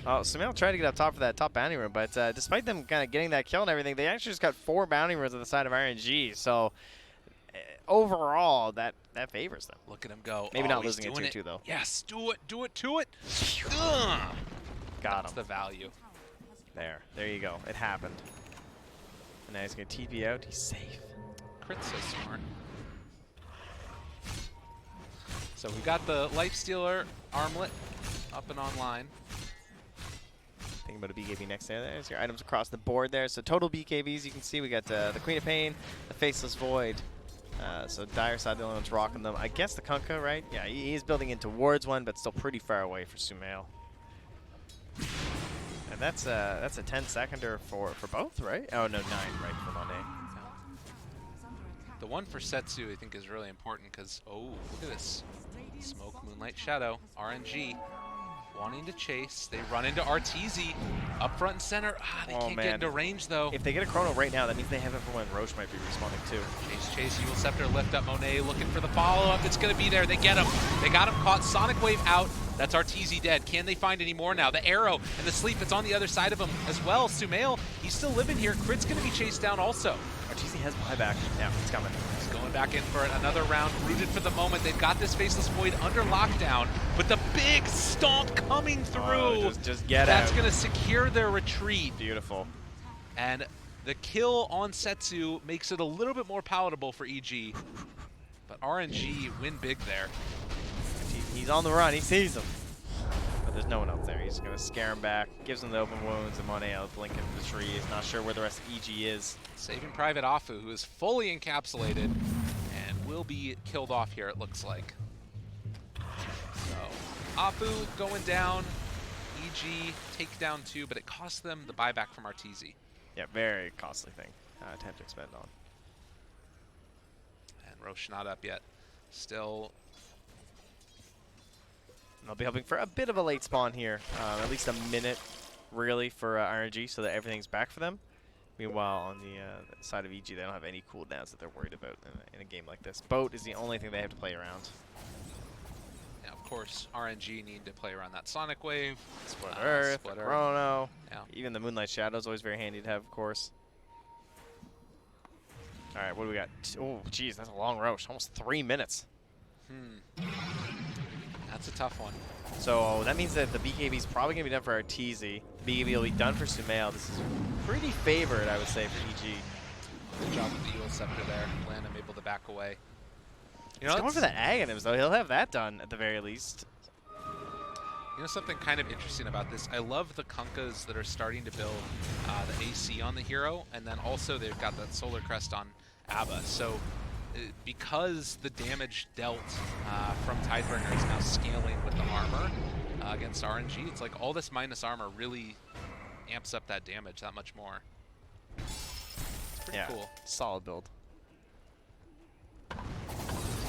Oh, Sumail tried to get up top for that top bounty rune, but despite them kind of getting that kill and everything, they actually just got 4 bounty runes on the side of RNG. So overall, that favors them. Look at him go. Maybe oh, not losing it 2-2 though. Yes, do it to it. Ugh. Got That's him. the value. There you go. It happened. And now he's going to TP out. He's safe. Crit's so smart. So we got the Lifestealer armlet up and online. Thinking about a BKB next there. There's your items across the board there. So total BKBs, you can see we got the Queen of Pain, the Faceless Void. So Dire Side, the only one's rocking them. I guess the Kunkka, right? Yeah, he is building in towards one, but still pretty far away for Sumail. And that's a 10-seconder for both, right? Oh no, 9 right for Monet. The one for Setsu I think is really important because, oh, look at this. Smoke, Moonlight, Shadow, RNG. Wanting to chase. They run into RTZ up front and center. They can't get into range though. If they get a chrono right now, that means they have everyone. Roche might be responding too. Chase, Evil Scepter, lift up Monet, looking for the follow-up. It's going to be there. They get him. They got him caught. Sonic Wave out. That's RTZ dead. Can they find any more now? The arrow and the sleep, it's on the other side of him as well. Sumail, he's still living here. Crit's going to be chased down also. RTZ has buyback. Yeah, it's coming. He's going back in for another round. Rooted for the moment. They've got this Faceless Void under lockdown, but the big stomp coming through. Oh, just get That's out. going to secure their retreat. Beautiful. And the kill on Setsu makes it a little bit more palatable for EG. But RNG win big there. He's on the run. He sees him. But there's no one else there. He's going to scare him back. Gives him the open wounds. And Monet out blinking the tree. Is not sure where the rest of EG is. Saving Private Afu, who is fully encapsulated and will be killed off here, it looks like. So, Afu going down. EG take down 2, but it cost them the buyback from RTZ. Yeah, very costly thing to have to expend on. And Roche not up yet. Still. They'll be hoping for a bit of a late spawn here. At least a minute, really, for RNG so that everything's back for them. Meanwhile, on the side of EG, they don't have any cooldowns that they're worried about in a game like this. Boat is the only thing they have to play around. Yeah, of course, RNG need to play around that Sonic Wave. Split Earth, Split Chrono. Yeah. Even the Moonlight Shadow is always very handy to have, of course. All right, what do we got? Oh, geez, that's a long Roche. Almost 3 minutes. That's a tough one. So that means that the BKB is probably going to be done for RTZ. The BKB will be done for Sumail. This is pretty favored, I would say, for EG. Good job with the Evil Scepter there. Blandham able to back away. He's going for the Aghanims, though. He'll have that done at the very least. You know something kind of interesting about this? I love the Kunkkas that are starting to build the AC on the hero, and then also they've got that Solar Crest on Abba. So because the damage dealt from Tidebringer is now scaling with the armor against RNG, it's like all this minus armor really amps up that damage that much more. It's pretty cool. Solid build.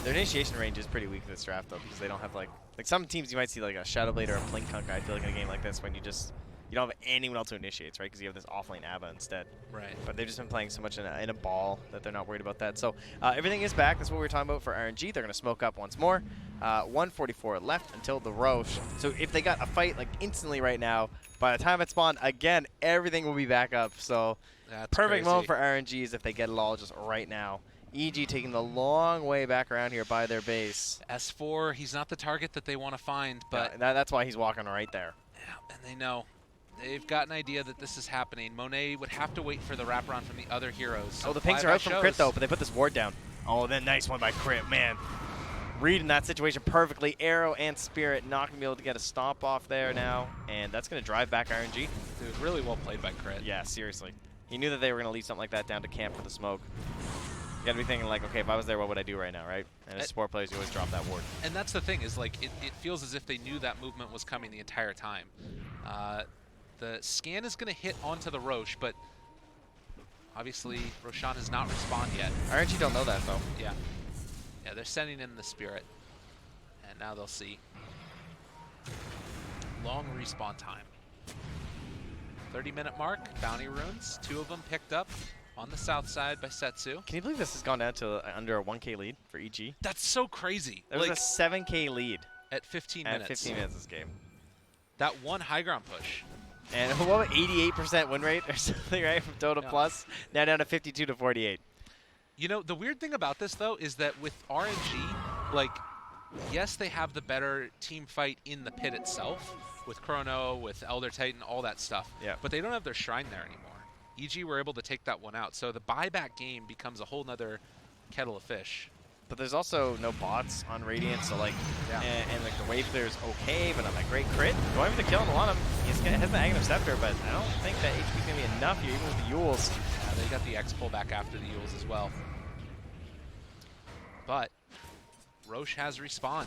Their initiation range is pretty weak in this draft, though, because they don't have, like some teams you might see, like, a Shadowblade or a Blink Kunkka, I feel like, in a game like this, when you don't have anyone else who initiates, right? Because you have this offlane Abba instead. Right. But they've just been playing so much in a ball that they're not worried about that. So everything is back. That's what we were talking about for RNG. They're going to smoke up once more. 144 left until the Roche. So if they got a fight, like, instantly right now, by the time it spawned, again, everything will be back up. So That's perfect crazy. moment for RNG is if they get it all just right now. EG taking the long way back around here by their base. S4, he's not the target that they want to find, but that's why he's walking right there. Yeah, and they know. They've got an idea that this is happening. Monet would have to wait for the wraparound from the other heroes. So the pings are out from Crit, though, but they put this ward down. Oh, then nice one by Crit, man. Reading that situation perfectly. Arrow and Spirit not going to be able to get a stomp off there now, and that's going to drive back RNG. Dude, really well played by Crit. Yeah, seriously. He knew that they were going to leave something like that down to camp for the smoke. You gotta be thinking like, okay, if I was there, what would I do right now, right? And as support players, you always drop that ward. And that's the thing, is like, it feels as if they knew that movement was coming the entire time. The scan is gonna hit onto the Roche, but obviously Roshan has not respawned yet. RNG don't know that though. Yeah. Yeah, they're sending in the Spirit. And now they'll see. Long respawn time. 30-minute mark, bounty runes, 2 of them picked up. On the south side by Setsu. Can you believe this has gone down to under a 1K lead for EG? That's so crazy. There was a 7K lead at 15 minutes. At 15 minutes this game. That one high ground push. And what, 88% win rate or something, right, from Dota Plus? Now down to 52 to 48. You know, the weird thing about this, though, is that with RNG, like, yes, they have the better team fight in the pit itself, with Chrono, with Elder Titan, all that stuff. Yeah. But they don't have their shrine there anymore. EG were able to take that one out, so the buyback game becomes a whole nother kettle of fish. But there's also no bots on Radiant, so like, and like the wave clear is okay, but not that great crit. Going for the kill on a lot of them. He has the Aghanim Scepter, but I don't think that HP is going to be enough here, even with the Yules. Yeah, they got the X pull back after the Yules as well. But Roche has respawned.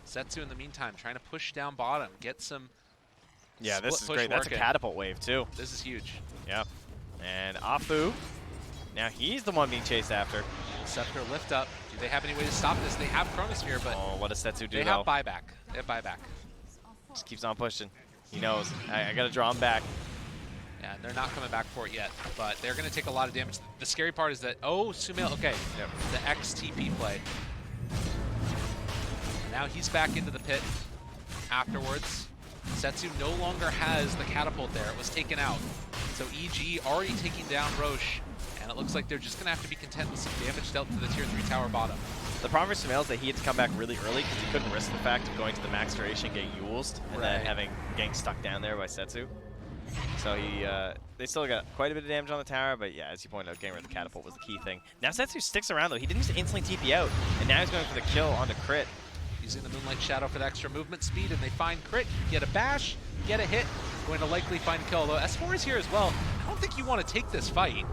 Setsu in the meantime trying to push down bottom, get some. Yeah, this is great. That's a catapult wave too. This is huge. Yep. And Afu, now he's the one being chased after. Scepter lift up. Do they have any way to stop this? They have Chronosphere, but oh, what does Setsu do? They have buyback. They have buyback. Just keeps on pushing. He knows. I got to draw him back. Yeah, they're not coming back for it yet, but they're going to take a lot of damage. The scary part is that, oh, Sumail, okay, the XTP play. Now he's back into the pit afterwards. Setsu no longer has the catapult there. It was taken out. So EG already taking down Roche, and it looks like they're just going to have to be content with some damage dealt to the tier 3 tower bottom. The problem for Sumail is that he had to come back really early because he couldn't risk the fact of going to the max duration, getting Yulesed, and then getting stuck down there by Setsu. So they still got quite a bit of damage on the tower, but yeah, as you pointed out, getting rid of the catapult was the key thing. Now Setsu sticks around though. He didn't just instantly TP out, and now he's going for the kill onto Crit. Using the Moonlight Shadow for the extra movement speed, and they find Crit, get a bash, get a hit, going to likely find a kill. Although S4 is here as well. I don't think you want to take this fight.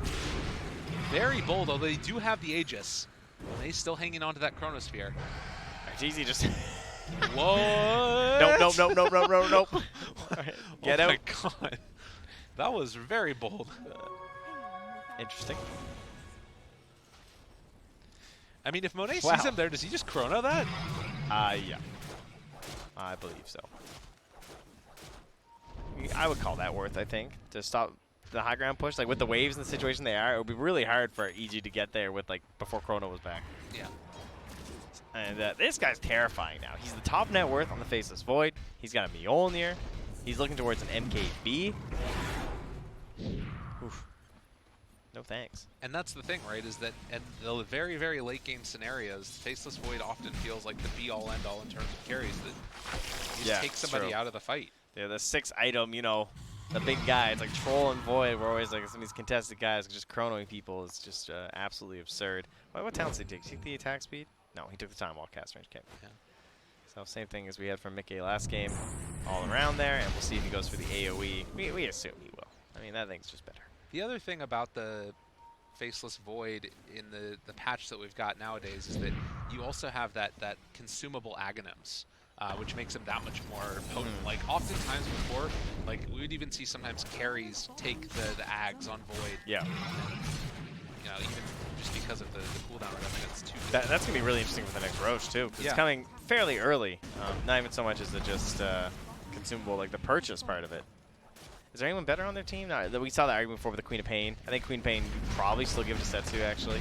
Very bold, although they do have the Aegis. And they still hanging on to that Chronosphere. Easy just... What? Nope. Right, get out. Oh my god. That was very bold. Interesting. I mean, if Monet sees him there, does he just Chrono that? Yeah. I believe so. I would call that worth, I think, to stop the high ground push. Like, with the waves and the situation they are, it would be really hard for EG to get there with, like, before Chrono was back. Yeah. And this guy's terrifying now. He's the top net worth on the Faceless Void. He's got a Mjolnir. He's looking towards an MKB. Oof. No thanks. And that's the thing, right, is that in the very, very late game scenarios, Faceless Void often feels like the be-all, end-all in terms of carries, that you just take somebody out of the fight. Yeah, the 6 item, you know, the big guy. It's like Troll and Void. We're always like some of these contested guys just chronoing people. It's just absolutely absurd. What talents did he take? Did he take the attack speed? No, he took the time while cast range came. Yeah. So same thing as we had from Mickey last game. All around there, and we'll see if he goes for the AoE. We assume he will. I mean, that thing's just better. The other thing about the Faceless Void in the patch that we've got nowadays is that you also have that consumable Aghanims, which makes them that much more potent. Like, oftentimes before, like, we would even see sometimes carries take the Ags on Void. Yeah. And, you know, even just because of the cooldown, I don't think it's too good. That's going to be really interesting for the next Roche, too. Because it's coming fairly early. Not even so much as the just consumable, like the purchase part of it. Is there anyone better on their team? No, we saw that argument before with the Queen of Pain. I think Queen of Pain would probably still give it to Setsu, actually.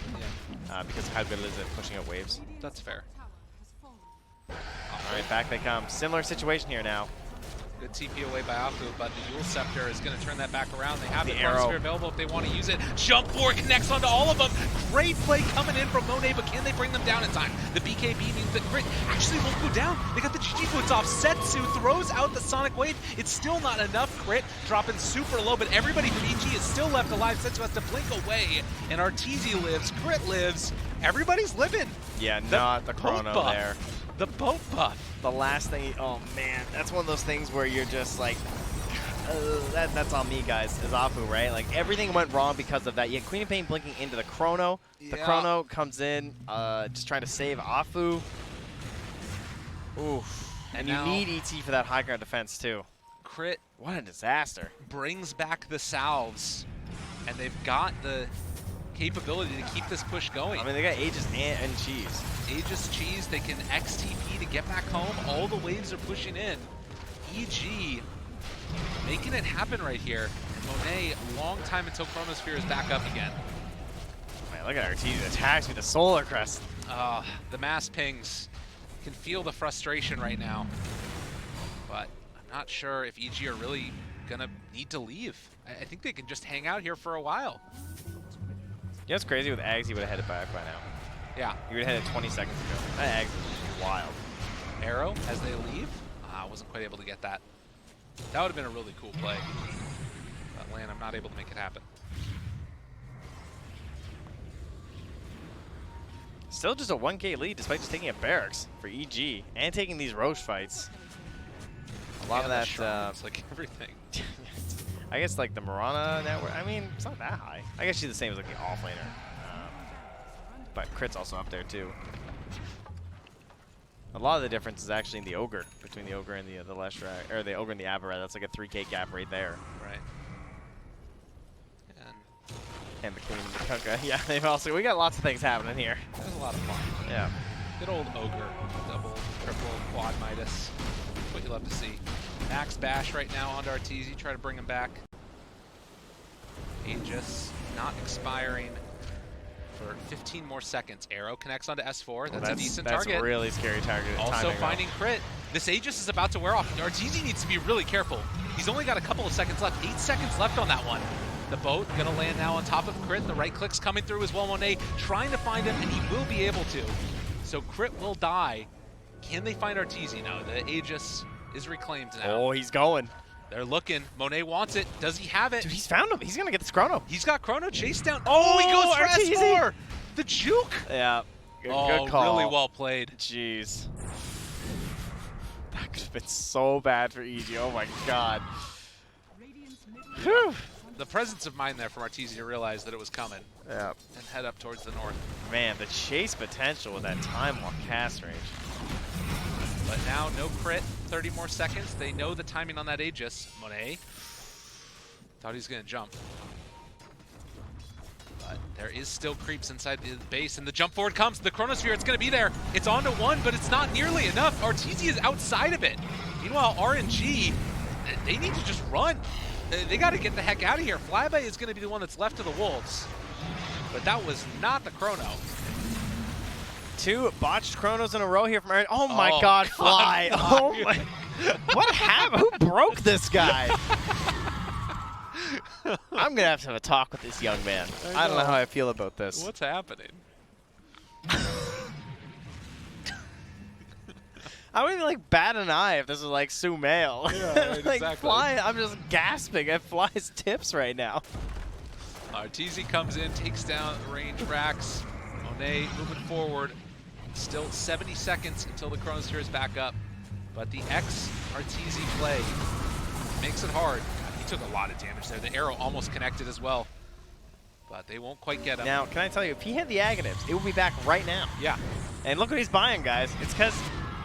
Yeah. Because of how good it is at pushing up waves. That's fair. All right, back they come. Similar situation here now. Good TP away by Afu, but the Yule Scepter is going to turn that back around. They have the arrow Chronosphere available if they want to use it. Jump forward, connects onto all of them. Great play coming in from Monet, but can they bring them down in time? The BKB means that Crit actually won't go down. They got the GG boots off. Setsu throws out the Sonic Wave. It's still not enough. Crit dropping super low, but everybody from EG is still left alive. Setsu has to blink away, and Arteezy lives. Crit lives. Everybody's living. Yeah, not the Chrono there. The boat buff. The last thing, oh man, that's one of those things where you're just like, that's on me, guys, is Afu, right? Like, everything went wrong because of that. You had Queen of Pain blinking into the Chrono. The Chrono comes in, just trying to save Afu. Oof. And you need ET for that high ground defense, too. Crit. What a disaster. Brings back the salves, and they've got the capability to keep this push going. I mean, they got Aegis and Cheese. Aegis, Cheese, they can XTP to get back home. All the waves are pushing in. EG making it happen right here. Monet, long time until Chronosphere is back up again. Man, look at RT. The attacks with the Solar Crest. The mass pings. Can feel the frustration right now. But I'm not sure if EG are really going to need to leave. I think they can just hang out here for a while. You know what's crazy? With Ags, he would have headed back by now. Yeah. He would have headed 20 seconds ago. That Ags is wild. Arrow as they leave. I wasn't quite able to get that. That would have been a really cool play. But Lan, I'm not able to make it happen. Still just a 1K lead despite just taking a barracks for EG and taking these Roche fights. A lot of that. It's like everything. I guess like the Mirana network. I mean, it's not that high. I guess she's the same as like the offlaner. But Crit's also up there too. A lot of the difference is actually in the Ogre, between the Ogre and the Leshrac, or the Ogre and the Aberrat. That's like a 3K gap right there. Right. And the Queen and the Kunkka. Yeah, they've also, we got lots of things happening here. There's a lot of fun. Yeah. Good old Ogre, double, triple, quad Midas. What you love to see. Max bash right now onto Arteezy, try to bring him back. Aegis not expiring for 15 more seconds. Arrow connects onto S4. That's a decent target. That's a really scary target. Also finding crit. This Aegis is about to wear off. Arteezy needs to be really careful. He's only got a couple of seconds left. 8 seconds left on that one. The boat gonna land now on top of Crit. The right click's coming through as well. Monet trying to find him, and he will be able to. So Crit will die. Can they find Arteezy? No, the Aegis is reclaimed now. Oh, he's going. They're looking. Monet wants it. Does he have it? Dude, he's found him. He's gonna get this Chrono. He's got Chrono chased down. Oh, he goes for S4. The juke. Yeah. Good call. Really well played. Jeez. That could have been so bad for EG. Oh my god. Whew. The presence of mind there from Arteezy to realize that it was coming. Yeah. And head up towards the north. Man, the chase potential with that time while cast range. But now no crit, 30 more seconds. They know the timing on that Aegis. Monet thought he was going to jump. But there is still creeps inside the base, and the jump forward comes. The Chronosphere, it's going to be there. It's on to one, but it's not nearly enough. Arteezy is outside of it. Meanwhile, RNG, they need to just run. They got to get the heck out of here. Flyby is going to be the one that's left to the Wolves. But that was not the Chrono. 2 botched Chronos in a row here from RNG. Oh my god, Fly. Oh my. What happened? Who broke this guy? I'm going to have a talk with this young man. I don't know how I feel about this. What's happening? I wouldn't even like bat an eye if this was like Sumail. Yeah, right, like exactly. Fly, I'm just gasping at Fly's tips right now. Arteezy comes in, takes down range racks. Monet moving forward. Still 70 seconds until the Chronosphere is back up. But the Arteezy play makes it hard. He took a lot of damage there. The arrow almost connected as well. But they won't quite get him. Now, can I tell you, if he had the Agonibs, it would be back right now. Yeah. And look what he's buying, guys. It's because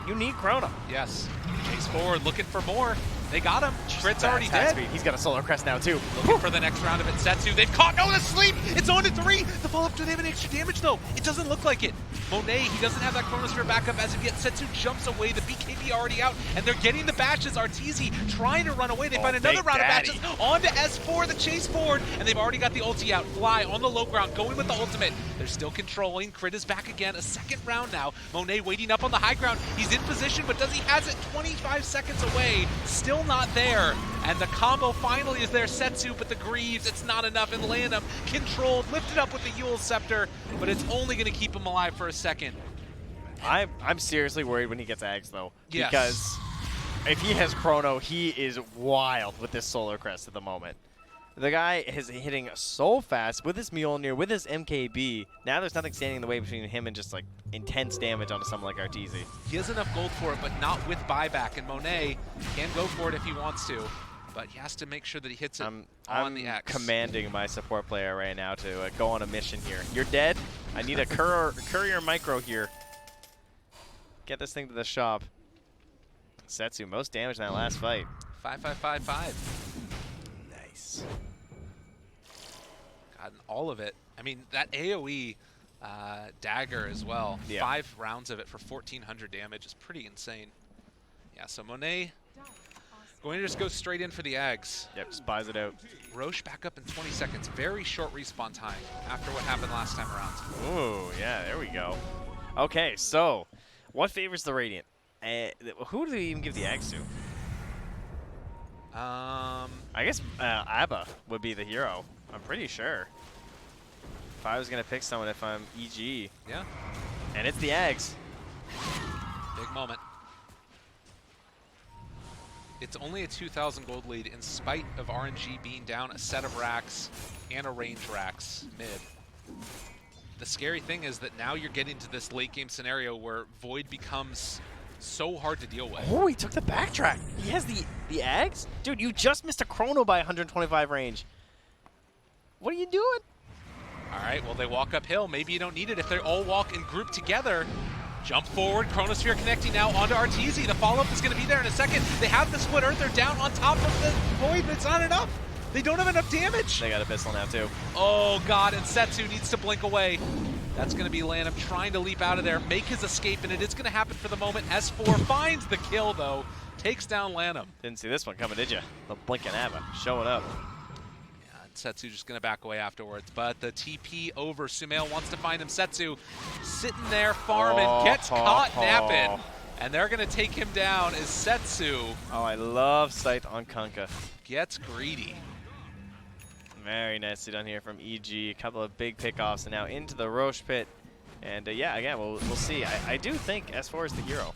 you need Chrono. Yes. Chase forward, looking for more. They got him. Crit's already dead. Speed. He's got a Solar Crest now, too. Looking for the next round of it. Setsu, they've caught. No, the sleep. It's on to 3. The follow-up, do they have any extra damage, though? It doesn't look like it. Monet, he doesn't have that Chronosphere backup as of yet. Setsu jumps away. The BKB already out, and they're getting the bashes. Arteezy trying to run away. They find another round of bashes. On to S4, the chase forward, and they've already got the ulti out. Fly on the low ground, going with the ultimate. They're still controlling. Crit is back again. A second round now. Monet waiting up on the high ground. He's in position, but does he has it 25 seconds away? Still not there. And the combo finally is there. Setsu, but the Greaves, it's not enough. And Lanham controlled, lifted up with the Yule Scepter, but it's only going to keep him alive for a second. I'm seriously worried when he gets Ags, though. Yes. Because if he has Chrono, he is wild with this Solar Crest at the moment. The guy is hitting so fast with his Mjolnir, with his MKB. Now there's nothing standing in the way between him and just like intense damage onto someone like Arteezy. He has enough gold for it, but not with buyback. And Monet can go for it if he wants to, but he has to make sure that he hits it on the X. I'm commanding my support player right now to go on a mission here. You're dead. I need a courier micro here. Get this thing to the shop. Setsu, most damage in that last fight. 5-5-5-5. Nice. Gotten all of it. I mean, that AoE dagger as well. Yeah. 5 rounds of it for 1,400 damage is pretty insane. Yeah, so Monet Going to just go straight in for the Ags. Yep, just buys it out. Roche back up in 20 seconds. Very short respawn time after what happened last time around. Ooh, yeah, there we go. Okay, so what favors the Radiant? Who do we even give the Ags to? I guess Abba would be the hero. I'm pretty sure. If I was going to pick someone, if I'm EG. Yeah. And it's the Ags. Big moment. It's only a 2,000 gold lead in spite of RNG being down a set of racks and a range racks mid. The scary thing is that now you're getting to this late game scenario where Void becomes so hard to deal with. Oh, he took the backtrack. He has the Ags? Dude, you just missed a chrono by 125 range. What are you doing? All right, well, they walk uphill. Maybe you don't need it if they all walk in group together. Jump forward, Chronosphere connecting now onto RTZ. The follow-up is going to be there in a second. They have the split earth. They're down on top of the Void, but it's not enough. They don't have enough damage. They got a pistol now, too. Oh, God, and Setsu needs to blink away. That's going to be Lanham trying to leap out of there, make his escape, and it is going to happen for the moment. S4 finds the kill, though. Takes down Lanham. Didn't see this one coming, did you? The blinking Abba showing up. Setsu just going to back away afterwards, but the TP over. Sumail wants to find him. Setsu sitting there farming, gets caught napping, and they're going to take him down as Setsu. Oh, I love sight on Kunkka. Gets greedy. Very nicely done here from EG. A couple of big pickoffs, and now into the Roche pit. And yeah, again, we'll see. I do think S4 is the hero.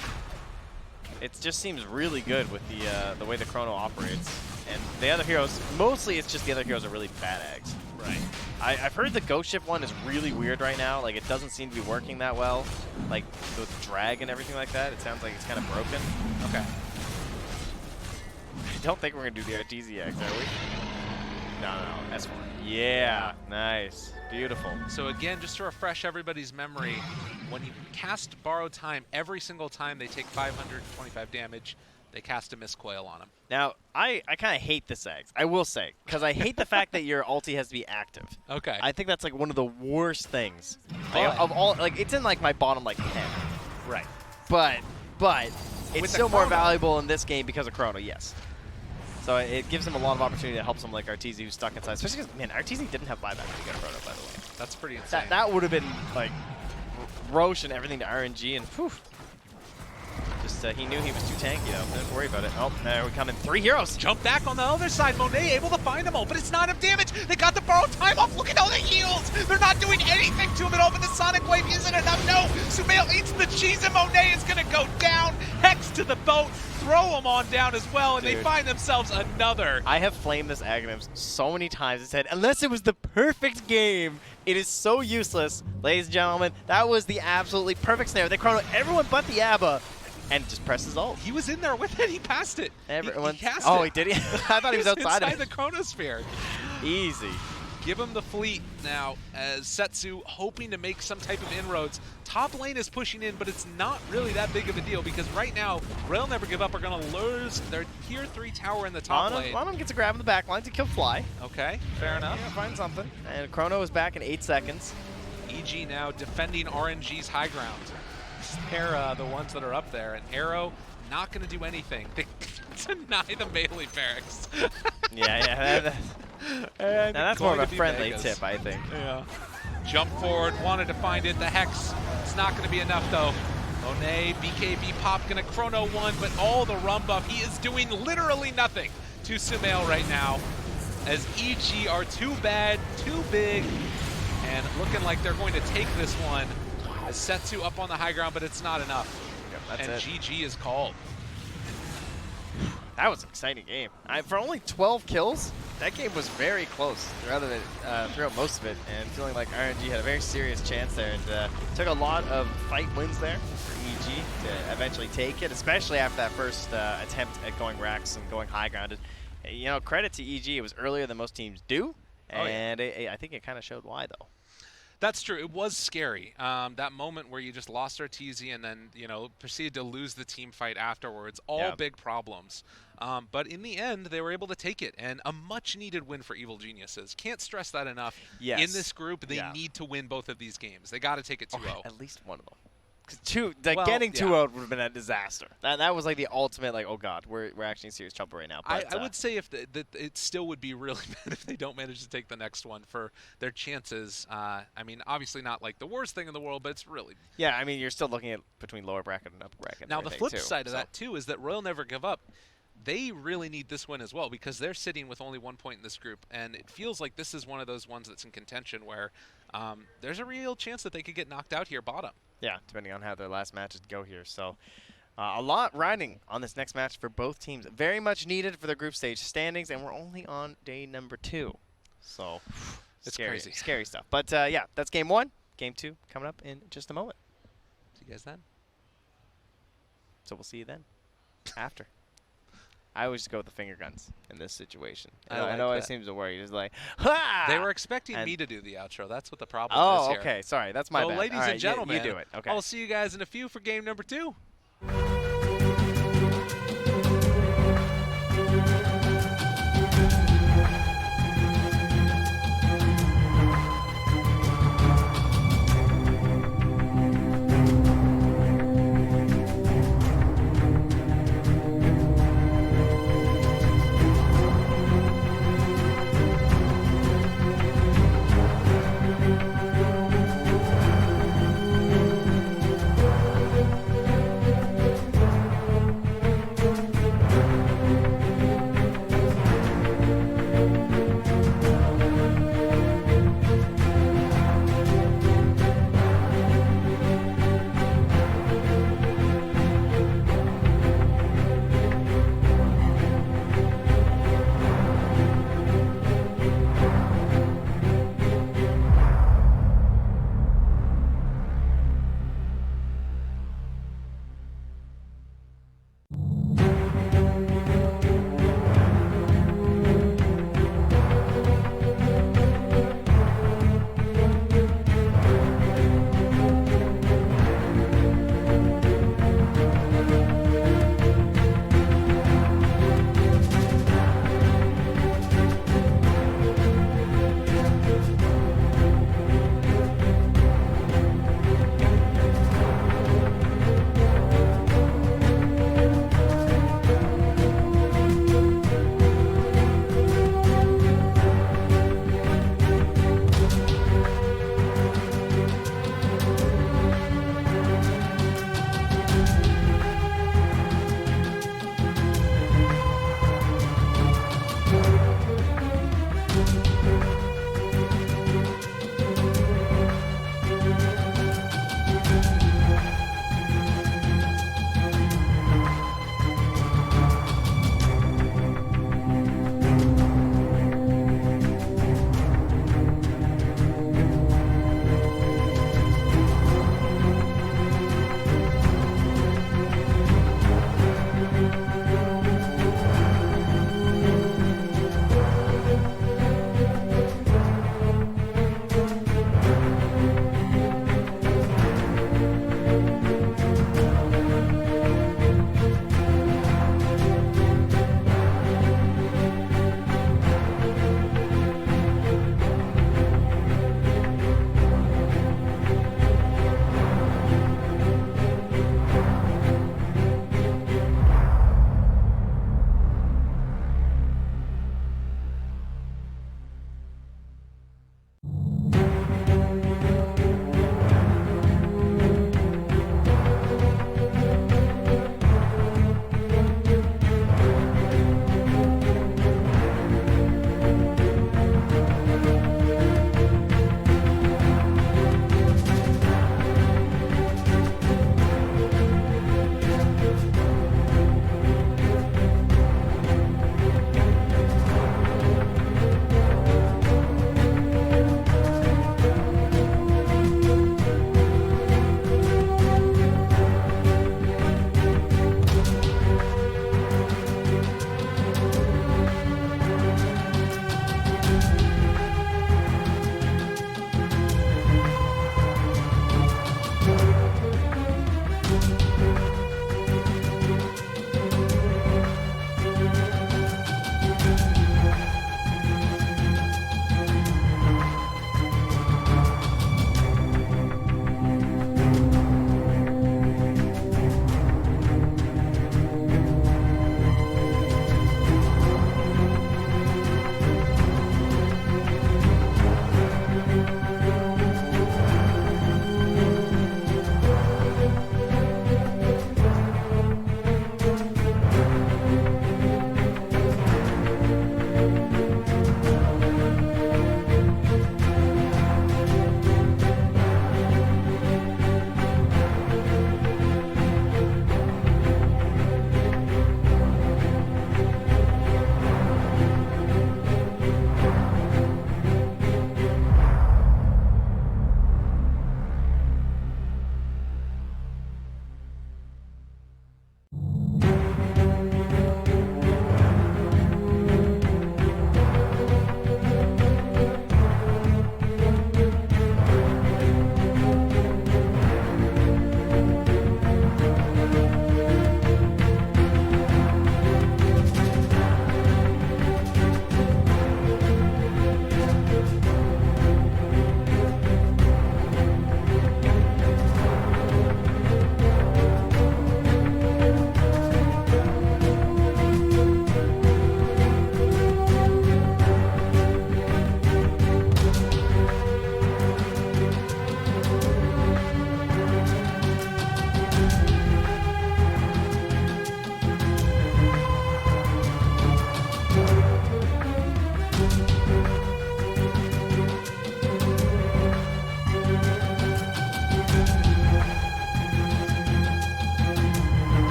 It just seems really good with the way the chrono operates. And the other heroes, mostly it's just the other heroes are really bad Ags. Right. I've heard the Ghost Ship one is really weird right now. Like, it doesn't seem to be working that well. Like, with drag and everything like that, it sounds like it's kind of broken. Okay. I don't think we're going to do the RTZ Ags, are we? No, S4. Yeah, nice. Beautiful. So again, just to refresh everybody's memory, when you cast Borrowed Time, every single time they take 525 damage, they cast a Miscoil on them. Now, I kind of hate this Ags, I will say, because I hate the fact that your ulti has to be active. Okay. I think that's like one of the worst things. Like, of all, like, it's in like my bottom like 10. Right. But it's With still the more chrono. valuable in this game because of Chrono, yes. So it gives him a lot of opportunity to help someone like RTZ who's stuck inside. Especially because, man, RTZ didn't have buyback to get Chrono, by the way. That's pretty insane. That would have been like Roche and everything to RNG, and whew. Just he knew he was too tanky, though. Didn't worry about it. Oh, there we come in. 3 heroes. Jump back on the other side. Monet able to find them all, but it's not enough damage. They got the Borrowed Time off. Look at all the heals. They're not doing anything to him at all, but the Sonic Wave isn't enough. No, Sumail eats the cheese, and Monet is going to go down. Hex to the boat. Throw them on down as well, and Dude. they find themselves another. I have flamed this Aghanims so many times and said, unless it was the perfect game, it is so useless. Ladies and gentlemen, that was the absolutely perfect snare. They chrono everyone but the Abba, and just presses ult. He was in there with it. He passed it. Everyone. He cast oh, it. he did. I thought he was outside of inside it. the Chronosphere. Easy. Give him the fleet now as Setsu hoping to make some type of inroads. Top lane is pushing in, but it's not really that big of a deal because right now, Rail Never Give Up are going to lose their tier 3 tower in the top lane. One of them gets a grab in the back line to kill Fly. Okay, fair enough. Yeah, find something. And Chrono is back in 8 seconds. EG now defending RNG's high ground. They're the ones that are up there, and Arrow not going to do anything. They deny the melee barracks. Yeah. Now that's more of a friendly tip, I think. Yeah. Jump forward, wanted to find it. The Hex, it's not going to be enough though. Monet, BKB Pop going to chrono one, but all the rum buff. He is doing literally nothing to Sumail right now as EG are too bad, too big, and looking like they're going to take this one. As Setsu up on the high ground, but it's not enough. Yep, and that's it. GG is called. That was an exciting game. For only 12 kills, that game was very close throughout most of it, and feeling like RNG had a very serious chance there, and took a lot of fight wins there for EG to eventually take it, especially after that first attempt at going racks and going high grounded. You know, credit to EG, it was earlier than most teams do, and I think it kind of showed why, though. That's true. It was scary. That moment where you just lost RTZ and then, proceeded to lose the team fight afterwards. All big problems. But in the end, they were able to take it. And a much-needed win for Evil Geniuses. Can't stress that enough. Yes. In this group, they need to win both of these games. They got to take it 2-0. At least one of them. Getting yeah. 2-0 would have been a disaster. That was like the ultimate, like, oh god, we're actually in serious trouble right now. But, I would say if that it still would be really bad if they don't manage to take the next one for their chances. I mean, obviously not like the worst thing in the world, but it's really. Yeah, I mean, you're still looking at between lower bracket and upper bracket. Now the flip side of that too is that Royal Never Give Up. They really need this win as well because they're sitting with only 1 point in this group, and it feels like this is one of those ones that's in contention where there's a real chance that they could get knocked out here bottom. Yeah, depending on how their last matches go here. So a lot riding on this next match for both teams. Very much needed for the group stage standings, and we're only on day number 2. So it's scary, crazy. Scary stuff. But yeah, that's game 1. Game 2 coming up in just a moment. See you guys then. So we'll see you then. After. I always just go with the finger guns in this situation. I know it seems to worry. Just like, ha! They were expecting me to do the outro. That's what the problem is here. Oh, okay. Sorry. That's my bad. Ladies All right, and gentlemen, you do it. Okay. I'll see you guys in a few for game number 2.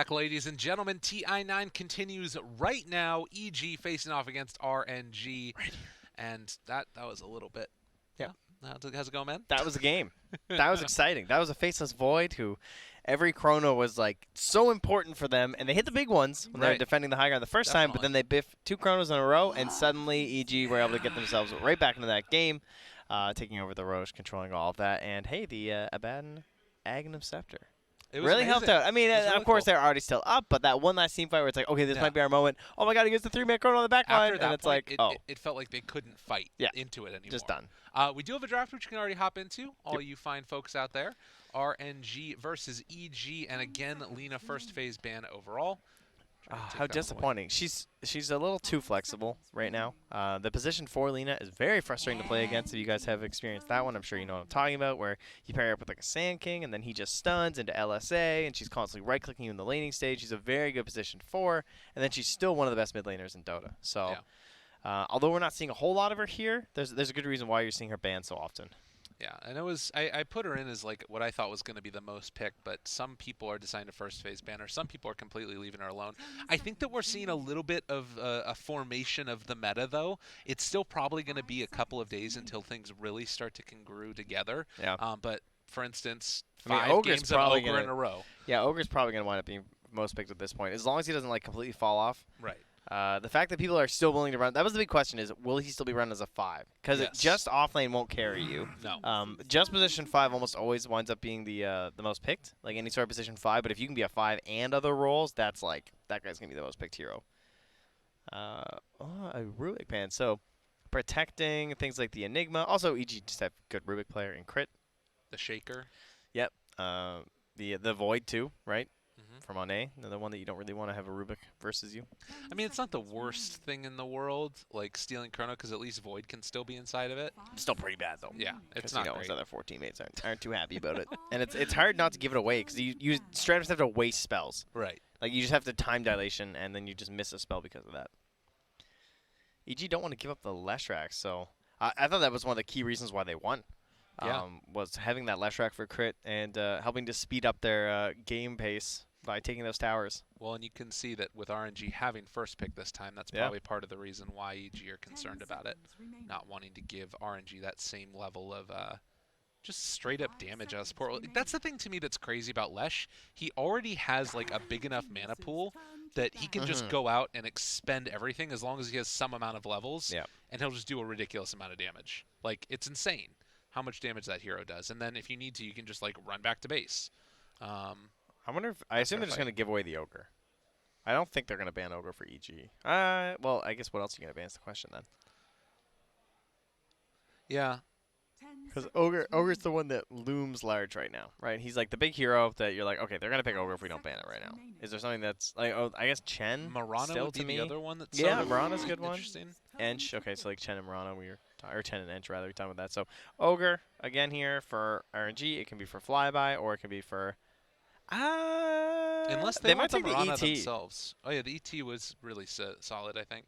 back, ladies and gentlemen. Ti9 continues right now. EG facing off against RNG. And that was a little bit. Yeah. How's it going, man? That was a game. That was exciting. That was a Faceless Void who every chrono was like so important for them. And they hit the big ones when they were defending the high ground the first time. But then they biffed 2 chronos in a row. And suddenly EG were able to get themselves right back into that game. Taking over the Roche, controlling all of that. And hey, the Abaddon Aghanim Scepter. It really helped out. I mean, of course, they're already still up, but that one last team fight where it's like, okay, this might be our moment. Oh my god, he gets the 3-man chrono on the back line, and it's like, it felt like they couldn't fight into it anymore. Just done. We do have a draft which you can already hop into, all you fine folks out there. RNG versus EG, and again, Lena first phase ban overall. How disappointing. She's a little too flexible right now. The position for Lena is very frustrating to play against. If you guys have experienced that one, I'm sure you know what I'm talking about, where you pair her up with like a Sand King, and then he just stuns into LSA, and she's constantly right-clicking you in the laning stage. She's a very good position for, and then she's still one of the best mid laners in Dota. So, although we're not seeing a whole lot of her here, there's a good reason why you're seeing her banned so often. Yeah, and I put her in as like what I thought was going to be the most picked, but some people are deciding to first phase ban her. Some people are completely leaving her alone. I think that we're seeing a little bit of a formation of the meta, though. It's still probably going to be a couple of days until things really start to congrue together. Yeah. But for instance, Ogre's games of Ogre in a row. Yeah, Ogre's probably going to wind up being most picked at this point, as long as he doesn't like completely fall off. Right. The fact that people are still willing to run, that was the big question, is will he still be run as a 5? Because just off lane won't carry you. No. Just position 5 almost always winds up being the most picked, like any sort of position 5. But if you can be a 5 and other roles, that's like, that guy's going to be the most picked hero. A Rubik Pan. So protecting things like the Enigma. Also, EG just have good Rubik player in crit. The Shaker. Yep. The Void too, right? From Monet, another one that you don't really want to have a Rubik versus you. I mean, it's not the worst thing in the world, like stealing Chrono, because at least Void can still be inside of it. Still pretty bad, though. Yeah, it's not great. His other 4 teammates aren't too happy about it. And it's hard not to give it away, because you straight up just have to waste spells. Right. Like, you just have to time dilation, and then you just miss a spell because of that. EG don't want to give up the Leshrac, so I thought that was one of the key reasons why they won. Was having that Leshrac for crit and helping to speed up their game pace by taking those towers. Well, and you can see that with RNG having first pick this time, that's probably part of the reason why EG are concerned about it, not wanting to give RNG that same level of just straight up damage as support. That's the thing to me that's crazy about Lesh. He already has like a big enough mana pool that he can just go out and expend everything as long as he has some amount of levels, and he'll just do a ridiculous amount of damage. Like, it's insane how much damage that hero does. And then if you need to, you can just like run back to base. I wonder if I assume they're just going to give away the Ogre. I don't think they're going to ban Ogre for EG. Well, I guess what else are you going to ban is the question then. Yeah. Because Ogre's the one that looms large right now, right? He's like the big hero that you're like, okay, they're going to pick Ogre if we don't ban it right now. Is there something that's like, I guess Chen? Marana would be the other one that's Marana's a good one. Interesting. Ench, okay, so like Chen and Marana, or Chen and Ench rather, we're talking about that. So Ogre, again here for RNG, it can be for Flyby, or it can be for... Unless they might take the ET themselves. Oh yeah, the ET was really solid, I think.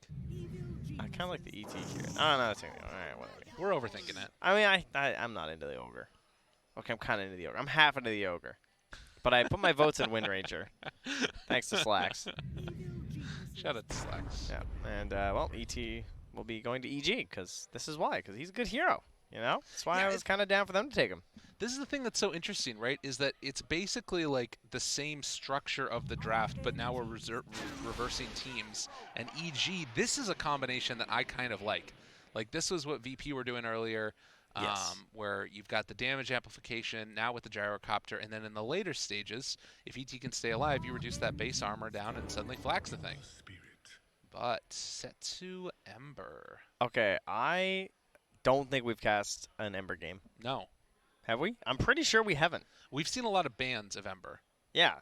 I kind of like the ET here. Oh no, that's all right. Whatever. We're overthinking it. I mean, I'm not into the Ogre. Okay, I'm kind of into the Ogre. I'm half into the Ogre, but I put my votes in Wind Ranger, thanks to Slacks. Shout out to Slacks. Yeah, and well, ET will be going to EG because this is why. Because he's a good hero. You know, that's why I was kind of down for them to take him. This is the thing that's so interesting, right? Is that it's basically like the same structure of the draft, but now we're reversing teams. And EG, this is a combination that I kind of like. Like, this was what VP were doing earlier, where you've got the damage amplification, now with the gyrocopter, and then in the later stages, if ET can stay alive, you reduce that base armor down and suddenly flax the thing. But set to Ember. Okay, I don't think we've cast an Ember game. No. Have we? I'm pretty sure we haven't. We've seen a lot of bans of Ember. Yeah,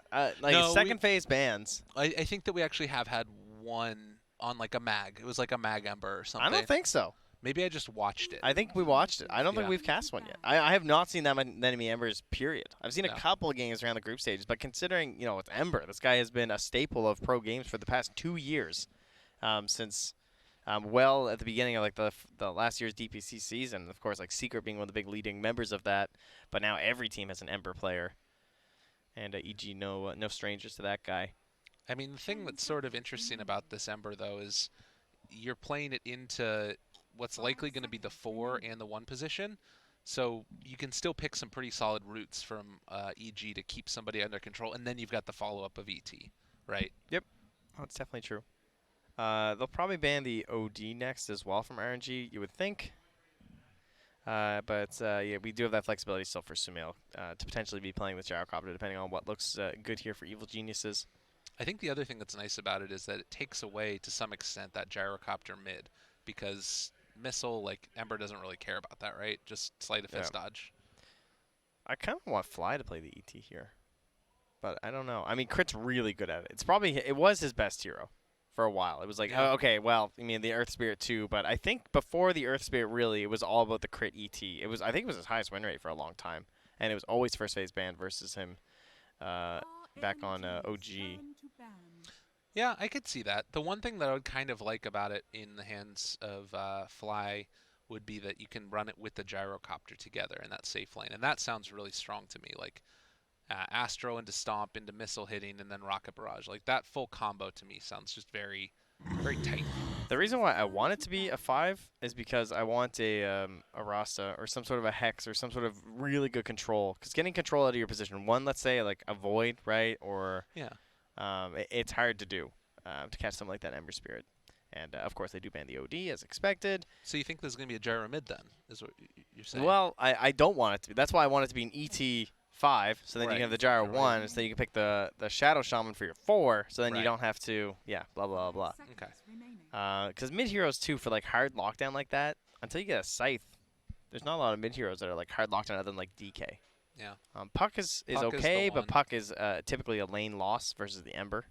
like second phase bans. I think that we actually have had one on like a mag. It was like a mag Ember or something. I don't think so. Maybe I just watched it. I think we watched it. I don't think we've cast one yet. I have not seen that many Embers, period. I've seen a couple of games around the group stages, but considering, you know, it's Ember, this guy has been a staple of pro games for the past 2 years, since... well, at the beginning of like the last year's DPC season, of course, like Secret being one of the big leading members of that, but now every team has an Ember player, and EG no strangers to that guy. I mean, the thing that's sort of interesting about this Ember, though, is you're playing it into what's likely going to be the 4 and the 1 position. So you can still pick some pretty solid routes from EG to keep somebody under control, and then you've got the follow-up of ET, right? Yep. Oh, it's definitely true. They'll probably ban the OD next as well from RNG, you would think. But yeah, we do have that flexibility still for Sumail to potentially be playing with Gyrocopter, depending on what looks good here for Evil Geniuses. I think the other thing that's nice about it is that it takes away, to some extent, that gyrocopter mid, because missile, like, Ember doesn't really care about that, right? Just sleight of fist dodge. I kind of want Fly to play the ET here, but I don't know. I mean, Crit's really good at it. It was his best hero for a while. It was like, oh, okay, well, I mean, the Earth Spirit too, but I think before the Earth Spirit, really, it was all about the Crit ET. I think it was his highest win rate for a long time, and it was always first phase ban versus him back on OG. Yeah, I could see that. The one thing that I would kind of like about it in the hands of Fly would be that you can run it with the gyrocopter together in that safe lane, and that sounds really strong to me. Like Astro into Stomp into missile hitting, and then Rocket Barrage. Like that full combo to me sounds just very, very tight. The reason why I want it to be a 5 is because I want a Rasta or some sort of a Hex or some sort of really good control. Because getting control out of your position, one, let's say like a Void, right, or it's hard to do to catch something like that Ember Spirit. And of course they do ban the OD as expected. So you think there's going to be a gyro mid then? Is what you're saying? Well, I don't want it to be. That's why I want it to be an ET 5, so then you can have the gyro 1, so then you can pick the Shadow Shaman for your 4, so then you don't have to, blah, blah, blah. Okay. Because mid-heroes, too, for, like, hard lockdown like that, until you get a Scythe, there's not a lot of mid-heroes that are, like, hard lockdown other than, like, DK. Yeah. Puck is okay, but Puck is typically a lane loss versus the Ember.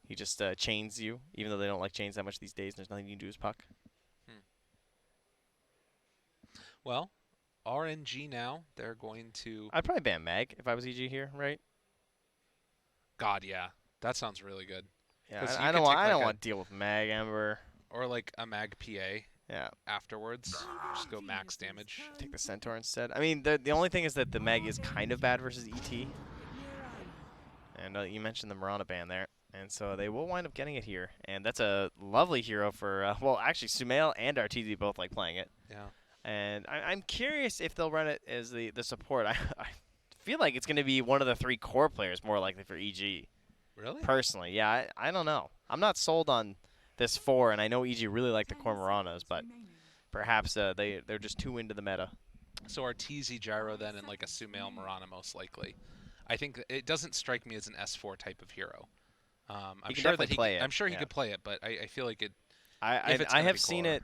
He just chains you, even though they don't like chains that much these days, and there's nothing you can do with Puck. Well, RNG now, they're going to... I'd probably ban Mag if I was EG here, right? God, yeah. That sounds really good. Yeah, I don't want to deal with Mag Ember. Or like a Mag PA afterwards. Just go max damage. Take the Centaur instead. I mean, the only thing is that the Mag is kind of bad versus ET. And you mentioned the Mirana ban there. And so they will wind up getting it here. And that's a lovely hero for, well, actually, Sumail and RTZ both like playing it. Yeah. And I'm curious if they'll run it as the support. I feel like it's going to be one of the 3 core players more likely for EG. Really? Personally, yeah. I don't know. I'm not sold on this 4, and I know EG really like the core Muranas, but perhaps they're just too into the meta. So RTZ Gyro then and like a Sumail Mirana most likely. I think it doesn't strike me as an S4 type of hero. I'm sure that I'm sure he could play it, but I feel like it. I have seen it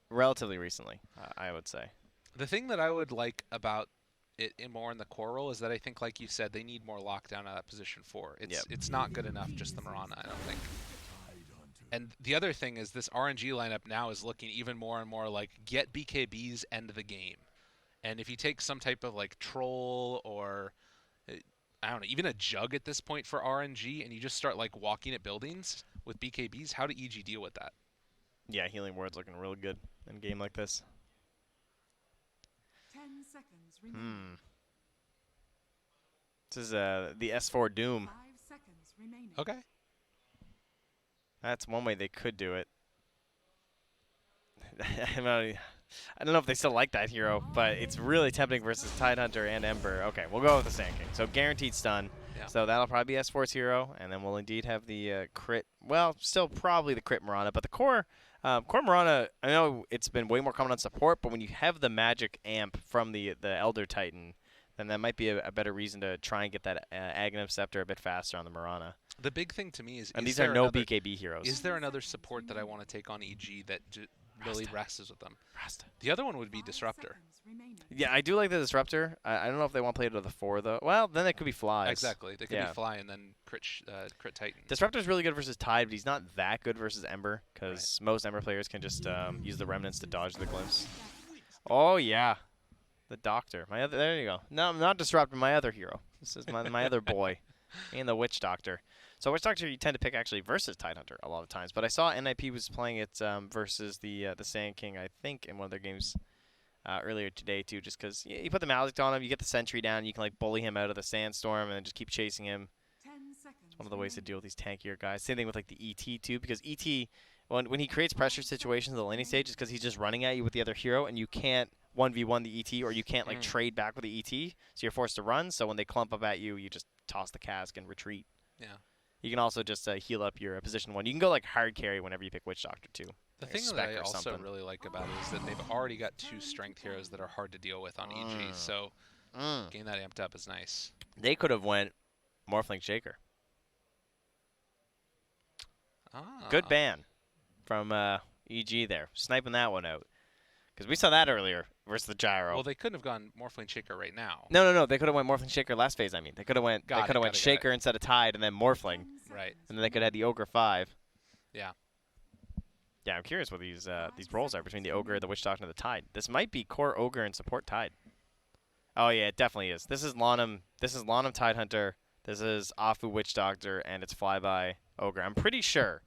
relatively recently, I would say. The thing that I would like about it more in the core role is that I think, like you said, they need more lockdown at that position 4. It's not good enough just the Mirana, I don't think. And the other thing is this RNG lineup now is looking even more and more like get BKBs, end the game. And if you take some type of like troll or I don't know, even a jug at this point for RNG, and you just start like walking at buildings with BKBs, how do EG deal with that? Yeah, Healing Word's looking really good in a game like this. 10 seconds remaining. This is the S4 Doom. 5 seconds remaining. Okay. That's one way they could do it. I don't know if they still like that hero, but it's really tempting versus Tidehunter and Ember. Okay, we'll go with the Sand King. So guaranteed stun. Yeah. So that'll probably be S4's hero, and then we'll indeed have the crit. Well, still probably the crit Mirana, but the core Mirana, I know it's been way more common on support, but when you have the magic amp from the Elder Titan, then that might be a better reason to try and get that Aghanim Scepter a bit faster on the Mirana. The big thing to me is... And these are no BKB heroes. Is there another support that I want to take on EG that really rests with them? Rasta. The other one would be Disruptor. Yeah, I do like the Disruptor. I don't know if they want to play it with the 4, though. Well, then it could be Flies. Exactly. They could be Fly and then crit Titan. Disruptor's really good versus Tide, but he's not that good versus Ember, because most Ember players can just use the Remnants to dodge the Glimpse. Oh, yeah. The Doctor. There you go. No, not Disruptor, my other hero. This is my other boy. And the Witch Doctor. So Witch Doctor you tend to pick actually versus Tidehunter a lot of times. But I saw NIP was playing it versus the Sand King, I think, in one of their games earlier today, too. Just because you put the Maledict on him, you get the Sentry down, you can like bully him out of the Sandstorm and then just keep chasing him. 10 seconds One of the ways to deal with these tankier guys. Same thing with like the ET too, because ET, when he creates pressure situations in the laning stage, it's because he's just running at you with the other hero, and you can't 1v1 the ET, or you can't like trade back with the ET, so you're forced to run. So when they clump up at you, you just toss the cask and retreat. Yeah. You can also just heal up your position 1. You can go like hard carry whenever you pick Witch Doctor too. The Like thing that Spec I or also something. really like about it is that they've already got 2 strength heroes that are hard to deal with on EG. So getting that amped up is nice. They could have went Morphling Shaker. Good ban from EG there, sniping that one out. Because we saw that earlier versus the Gyro. Well, they couldn't have gone Morphling Shaker right now. No. They could have went Morphling Shaker last phase. I mean, they could have went. Got They could have went it. Shaker instead of Tide, and then Morphling, Right. and then they could have had the Ogre 5. Yeah. Yeah, I'm curious what these roles are between the Ogre, the Witch Doctor, and the Tide. This might be core Ogre and support Tide. Oh yeah, it definitely is. This is Lonum. This is Lonum Tide Hunter. This is Afu Witch Doctor, and it's Flyby Ogre. I'm pretty sure,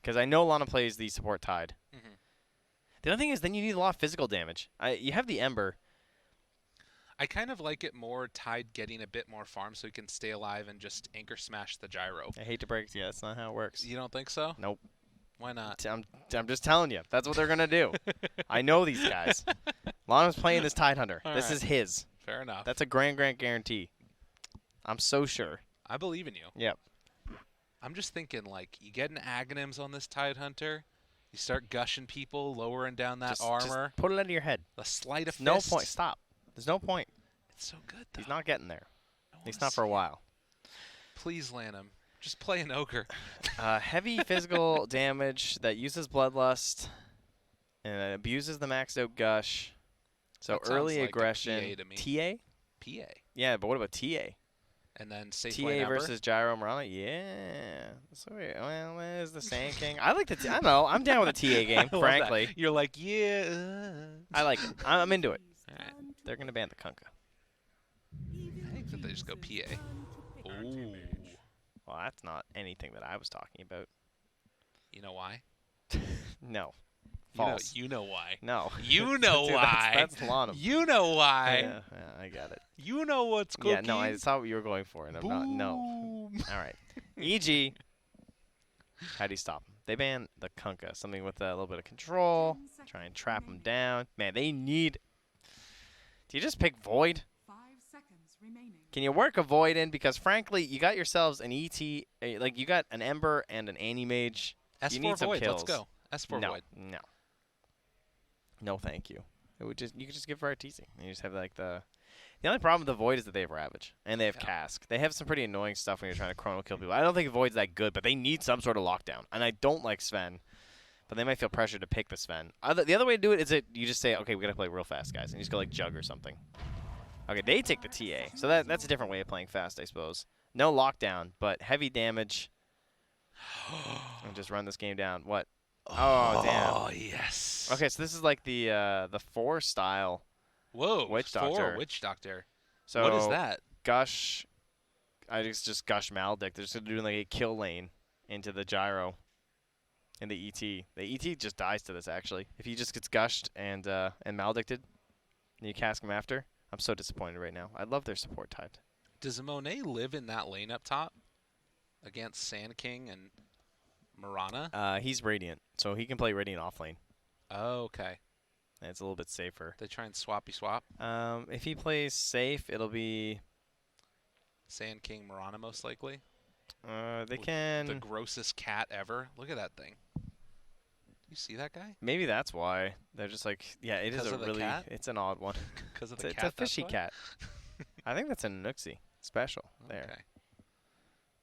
because I know Lonum plays the support Tide. The other thing is, then you need a lot of physical damage. You have the Ember. I kind of like it more Tide getting a bit more farm so he can stay alive and just anchor smash the Gyro. I hate to break it to you, that's not how it works. You don't think so? Nope. Why not? I'm just telling you. That's what they're going to do. I know these guys. Lonum's playing this Tide Hunter. All this right. is his. Fair enough. That's a GrandGrant guarantee. I'm so sure. I believe in you. Yep. I'm just thinking, like, you get an Aghanims on this Tide Hunter, you start gushing people, lowering down that armor. Just put it out of your head. A sleight of fist. No point. Stop. There's no point. It's so good, though. He's not getting there. I At least wanna not for a see it. while. Please land him. Just play an Ogre. Heavy physical damage that uses Bloodlust and abuses the maxed out Gush. So That sounds early like a aggression. PA to me. TA? PA. Yeah, but what about TA? And then safe TA lane Ember. versus Gyro Marana? Yeah. So, well, there's the Sand King. I like the I don't know. I'm down with the TA game, I love frankly. that. You're like, yeah. I like it. I'm into it. All right. They're going to ban the Kunkka. I think that they just go PA. Ooh. Well, that's not anything that I was talking about. You know why? No. False. You know why. No. You know Dude, why. That's Lonum. You know why. Yeah, I got it. You know what's cooking. Yeah, no, I saw what you were going for, and I'm not. No. Boom. All right. EG. How do you stop them? They ban the Kunkka, something with a little bit of control. Try and trap them down. Man, they need. Do you just pick Void? 5 seconds remaining. Can you work a Void in? Because frankly, you got yourselves an ET, like you got an Ember and an Anti-Mage. S4 You need some Void. kills. Let's go. S4 No, Void. no. No, thank you. It would just you could just give Arteezy. You just have like the only problem with the Void is that they have Ravage and they have Cask. They have some pretty annoying stuff when you're trying to chrono kill people. I don't think Void's that good, but they need some sort of lockdown. And I don't like Sven, but they might feel pressured to pick the Sven. The other way to do it is that you just say, okay, we gotta play real fast, guys, and you just go like Jug or something. Okay, they take the TA, so that's a different way of playing fast, I suppose. No lockdown, but heavy damage. And just run this game down. What? Oh, damn. Oh, yes. Okay, so this is like the 4 style. Whoa. Witch 4 Doctor. Witch Doctor. So What is that? Gush. I just Gush Maldic. They're just doing like a kill lane into the Gyro and the ET. The ET just dies to this actually. If he just gets gushed and Maldicted, and you cast him after. I'm so disappointed right now. I love their support Tide. Does Monet live in that lane up top against Sand King and Marana? He's Radiant, so he can play Radiant off lane. Oh, okay. And it's a little bit safer. They try and swappy swap. If he plays safe, it'll be Sand King Marana most likely. they With can. The grossest cat ever. Look at that thing. You see that guy? Maybe that's why they're just like, yeah, it is Because a of the really. cat? It's an odd one. Because of It's the a, cat. it's a fishy that's why? cat. I think that's a Nooksy special there. Okay.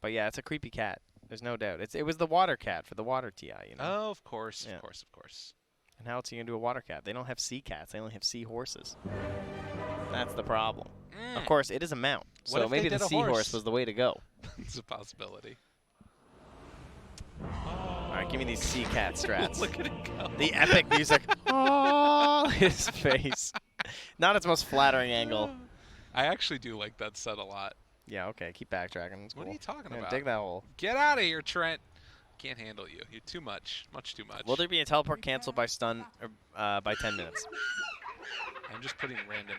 But yeah, it's a creepy cat. There's no doubt. It was the water cat for the water TI, you know. Oh, of course, Yeah. of course, of course. And how else are you gonna do a water cat? They don't have sea cats. They only have sea horses. That's the problem. Of course, it is a mount, What so if they maybe the did a seahorse horse? was the way to go. It's a possibility. All right, give me these sea cat strats. Look at it go. The epic music. Oh, his face. Not its most flattering angle. I actually do like that set a lot. Yeah, okay. Keep backtracking. It's What cool. are you talking Yeah, about? dig that hole. Get out of here, Trent. Can't handle you. You're too much. Much too much. Will there be a teleport canceled by stun or, by 10 minutes? I'm just putting random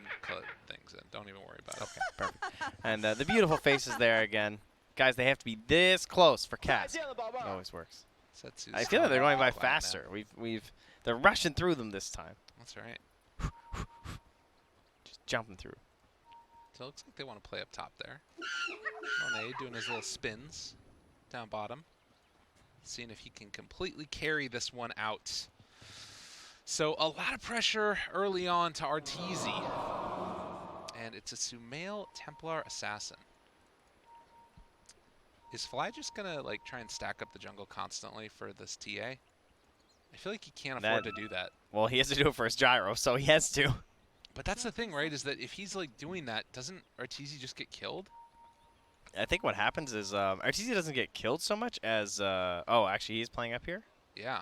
things in. Don't even worry about it. Okay, perfect. And the beautiful faces there again. Guys, they have to be this close for cast. It always works. Setsu's I feel like they're going by quiet now. faster. They're rushing through them this time. That's right. Just jumping through. So it looks like they want to play up top there. Monet doing his little spins down bottom. Seeing if he can completely carry this one out. So a lot of pressure early on to Arteezy. And it's a Sumail Templar Assassin. Is Fly just gonna like try and stack up the jungle constantly for this TA? I feel like he can't afford to do that. Well, he has to do it for his gyro, so he has to. But that's the thing, right? Is that if he's like doing that, doesn't Arteezy just get killed? I think what happens is Arteezy doesn't get killed so much as oh, actually he's playing up here. Yeah.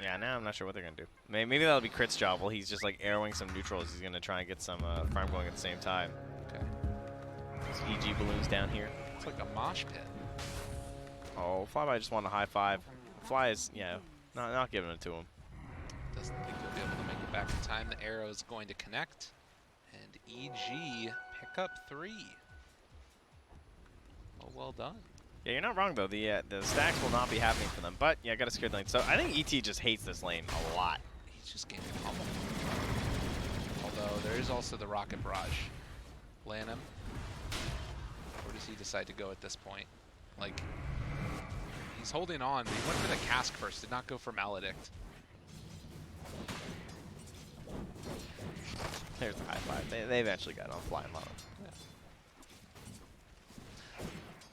Yeah, now I'm not sure what they're gonna do. Maybe that'll be Crit's job. While he's just like arrowing some neutrals, he's gonna try and get some farm going at the same time. Okay. Some EG balloons down here. It's like a mosh pit. Oh, Flyby just wanted a high five. Fly is, yeah, not giving it to him. Doesn't think he'll be able to make it back in time. The arrow is going to connect. And EG pick up 3. Oh, well done. Yeah, you're not wrong though. The stacks will not be happening for them. But yeah, got a scared lane. So I think ET just hates this lane a lot. He's just getting pummeled. Although there is also the rocket barrage. Land him. Where does he decide to go at this point? Like, he's holding on, but he went for the cask first, did not go for Maledict. There's the high five. They eventually got on flying low. Yeah.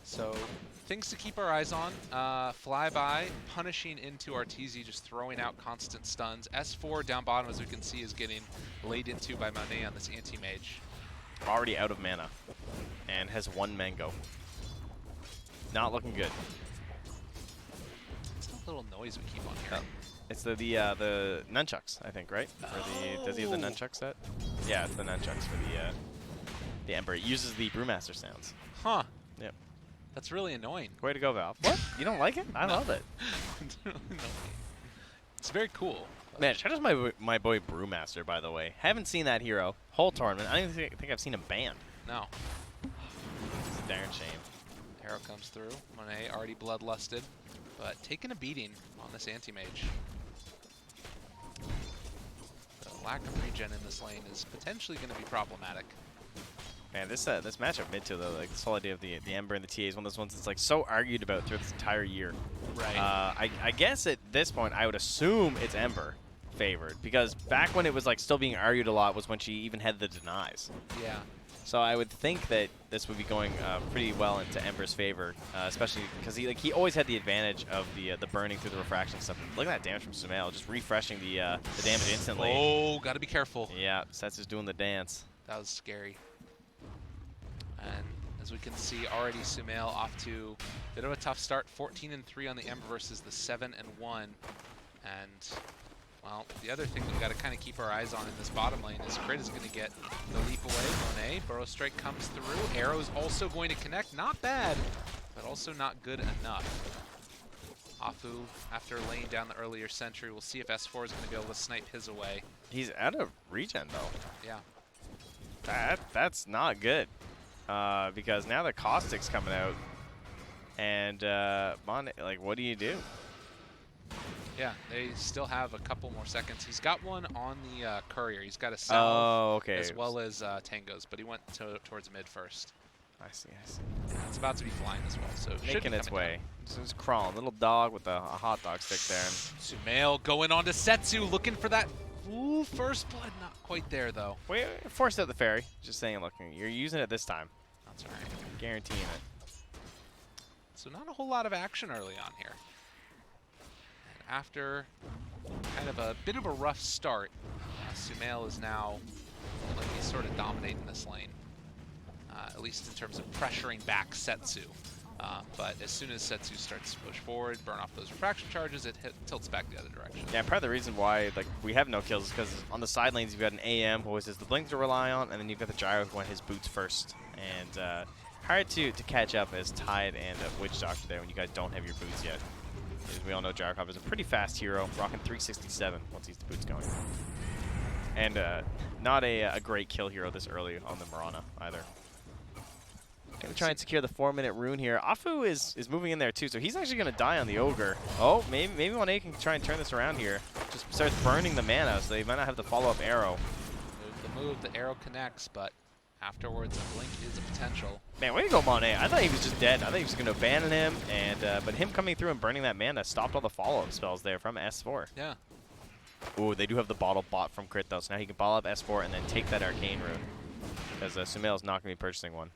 So, things to keep our eyes on. Flyby punishing into Arteezy, just throwing out constant stuns. S4 down bottom, as we can see, is getting laid into by Monet on this anti-mage. Already out of mana. And has 1 mango. Not looking good. What's that little noise we keep on hearing? It's the nunchucks, I think, right? Or does he have the nunchuck set? Yeah, it's the nunchucks for the Ember. It uses the Brewmaster sounds. Huh. Yep. That's really annoying. Way to go, Valve. What? You don't like it? I love it. It's really annoying. It's very cool. Man, shout out to my boy Brewmaster, by the way. Haven't seen that hero whole tournament. I don't even think I've seen him banned. No. It's a darn shame. Arrow comes through. Monet already bloodlusted, but taking a beating on this anti-mage. The lack of regen in this lane is potentially going to be problematic. Man, this matchup mid to like this whole idea of the Ember and the TA is one of those ones that's like so argued about throughout this entire year. Right. I guess at this point I would assume it's Ember favored because back when it was like still being argued a lot was when she even had the denies. Yeah. So I would think that this would be going pretty well into Ember's favor, especially because he always had the advantage of the burning through the refraction stuff. Look at that damage from Sumail, just refreshing the damage instantly. Oh, got to be careful. Yeah, Setsu's doing the dance. That was scary. And as we can see, already Sumail off to a bit of a tough start. 14-3 on the Ember versus the 7-1. And, well, the other thing we've got to kind of keep our eyes on in this bottom lane is Crit is going to get the leap away. Monet, Burrow Strike comes through. Arrow's also going to connect. Not bad, but also not good enough. Afu, after laying down the earlier sentry, we'll see if S4 is going to be able to snipe his away. He's out of regen, though. Yeah. That's not good. Because now the Caustic's coming out, and like, what do you do? Yeah, they still have a couple more seconds. He's got one on the Courier. He's got a salve as well as Tango's, but he went towards mid first. I see. Yeah, it's about to be flying as well, so it should making be its coming way. Just crawling, little dog with a hot dog stick there. Sumail going on to Setsu, looking for that first blood. Not quite there though. Wait, forced out the fairy. Just saying, look, you're using it this time. That's all right. Guaranteeing it. So not a whole lot of action early on here. And after kind of a bit of a rough start, Sumail is now like he's sort of dominating this lane, at least in terms of pressuring back Setsu. But as soon as Setsu starts to push forward, burn off those refraction charges, it tilts back the other direction. Yeah, part of the reason why like we have no kills is because on the side lanes you've got an AM who always has the blink to rely on, and then you've got the gyro who went his boots first. And hard to catch up as Tide and Witch Doctor there when you guys don't have your boots yet. As we all know, Gyrocop is a pretty fast hero, rocking 367 once he's the boots going. And not a great kill hero this early on the Mirana either. Gonna try and secure the 4-minute rune here. Afu is moving in there too, so he's actually gonna die on the Ogre. Oh, maybe 1A can try and turn this around here. Just starts burning the mana, so they might not have the follow-up arrow. The arrow connects, but afterwards a blink is a potential. Man, way to go, Monet. I thought he was just dead. I thought he was gonna abandon him, and but him coming through and burning that mana stopped all the follow-up spells there from S4. Yeah. Ooh, they do have the bottle bot from Crit though, so now he can bottle up S4 and then take that Arcane Rune. Because Sumail's not gonna be purchasing one.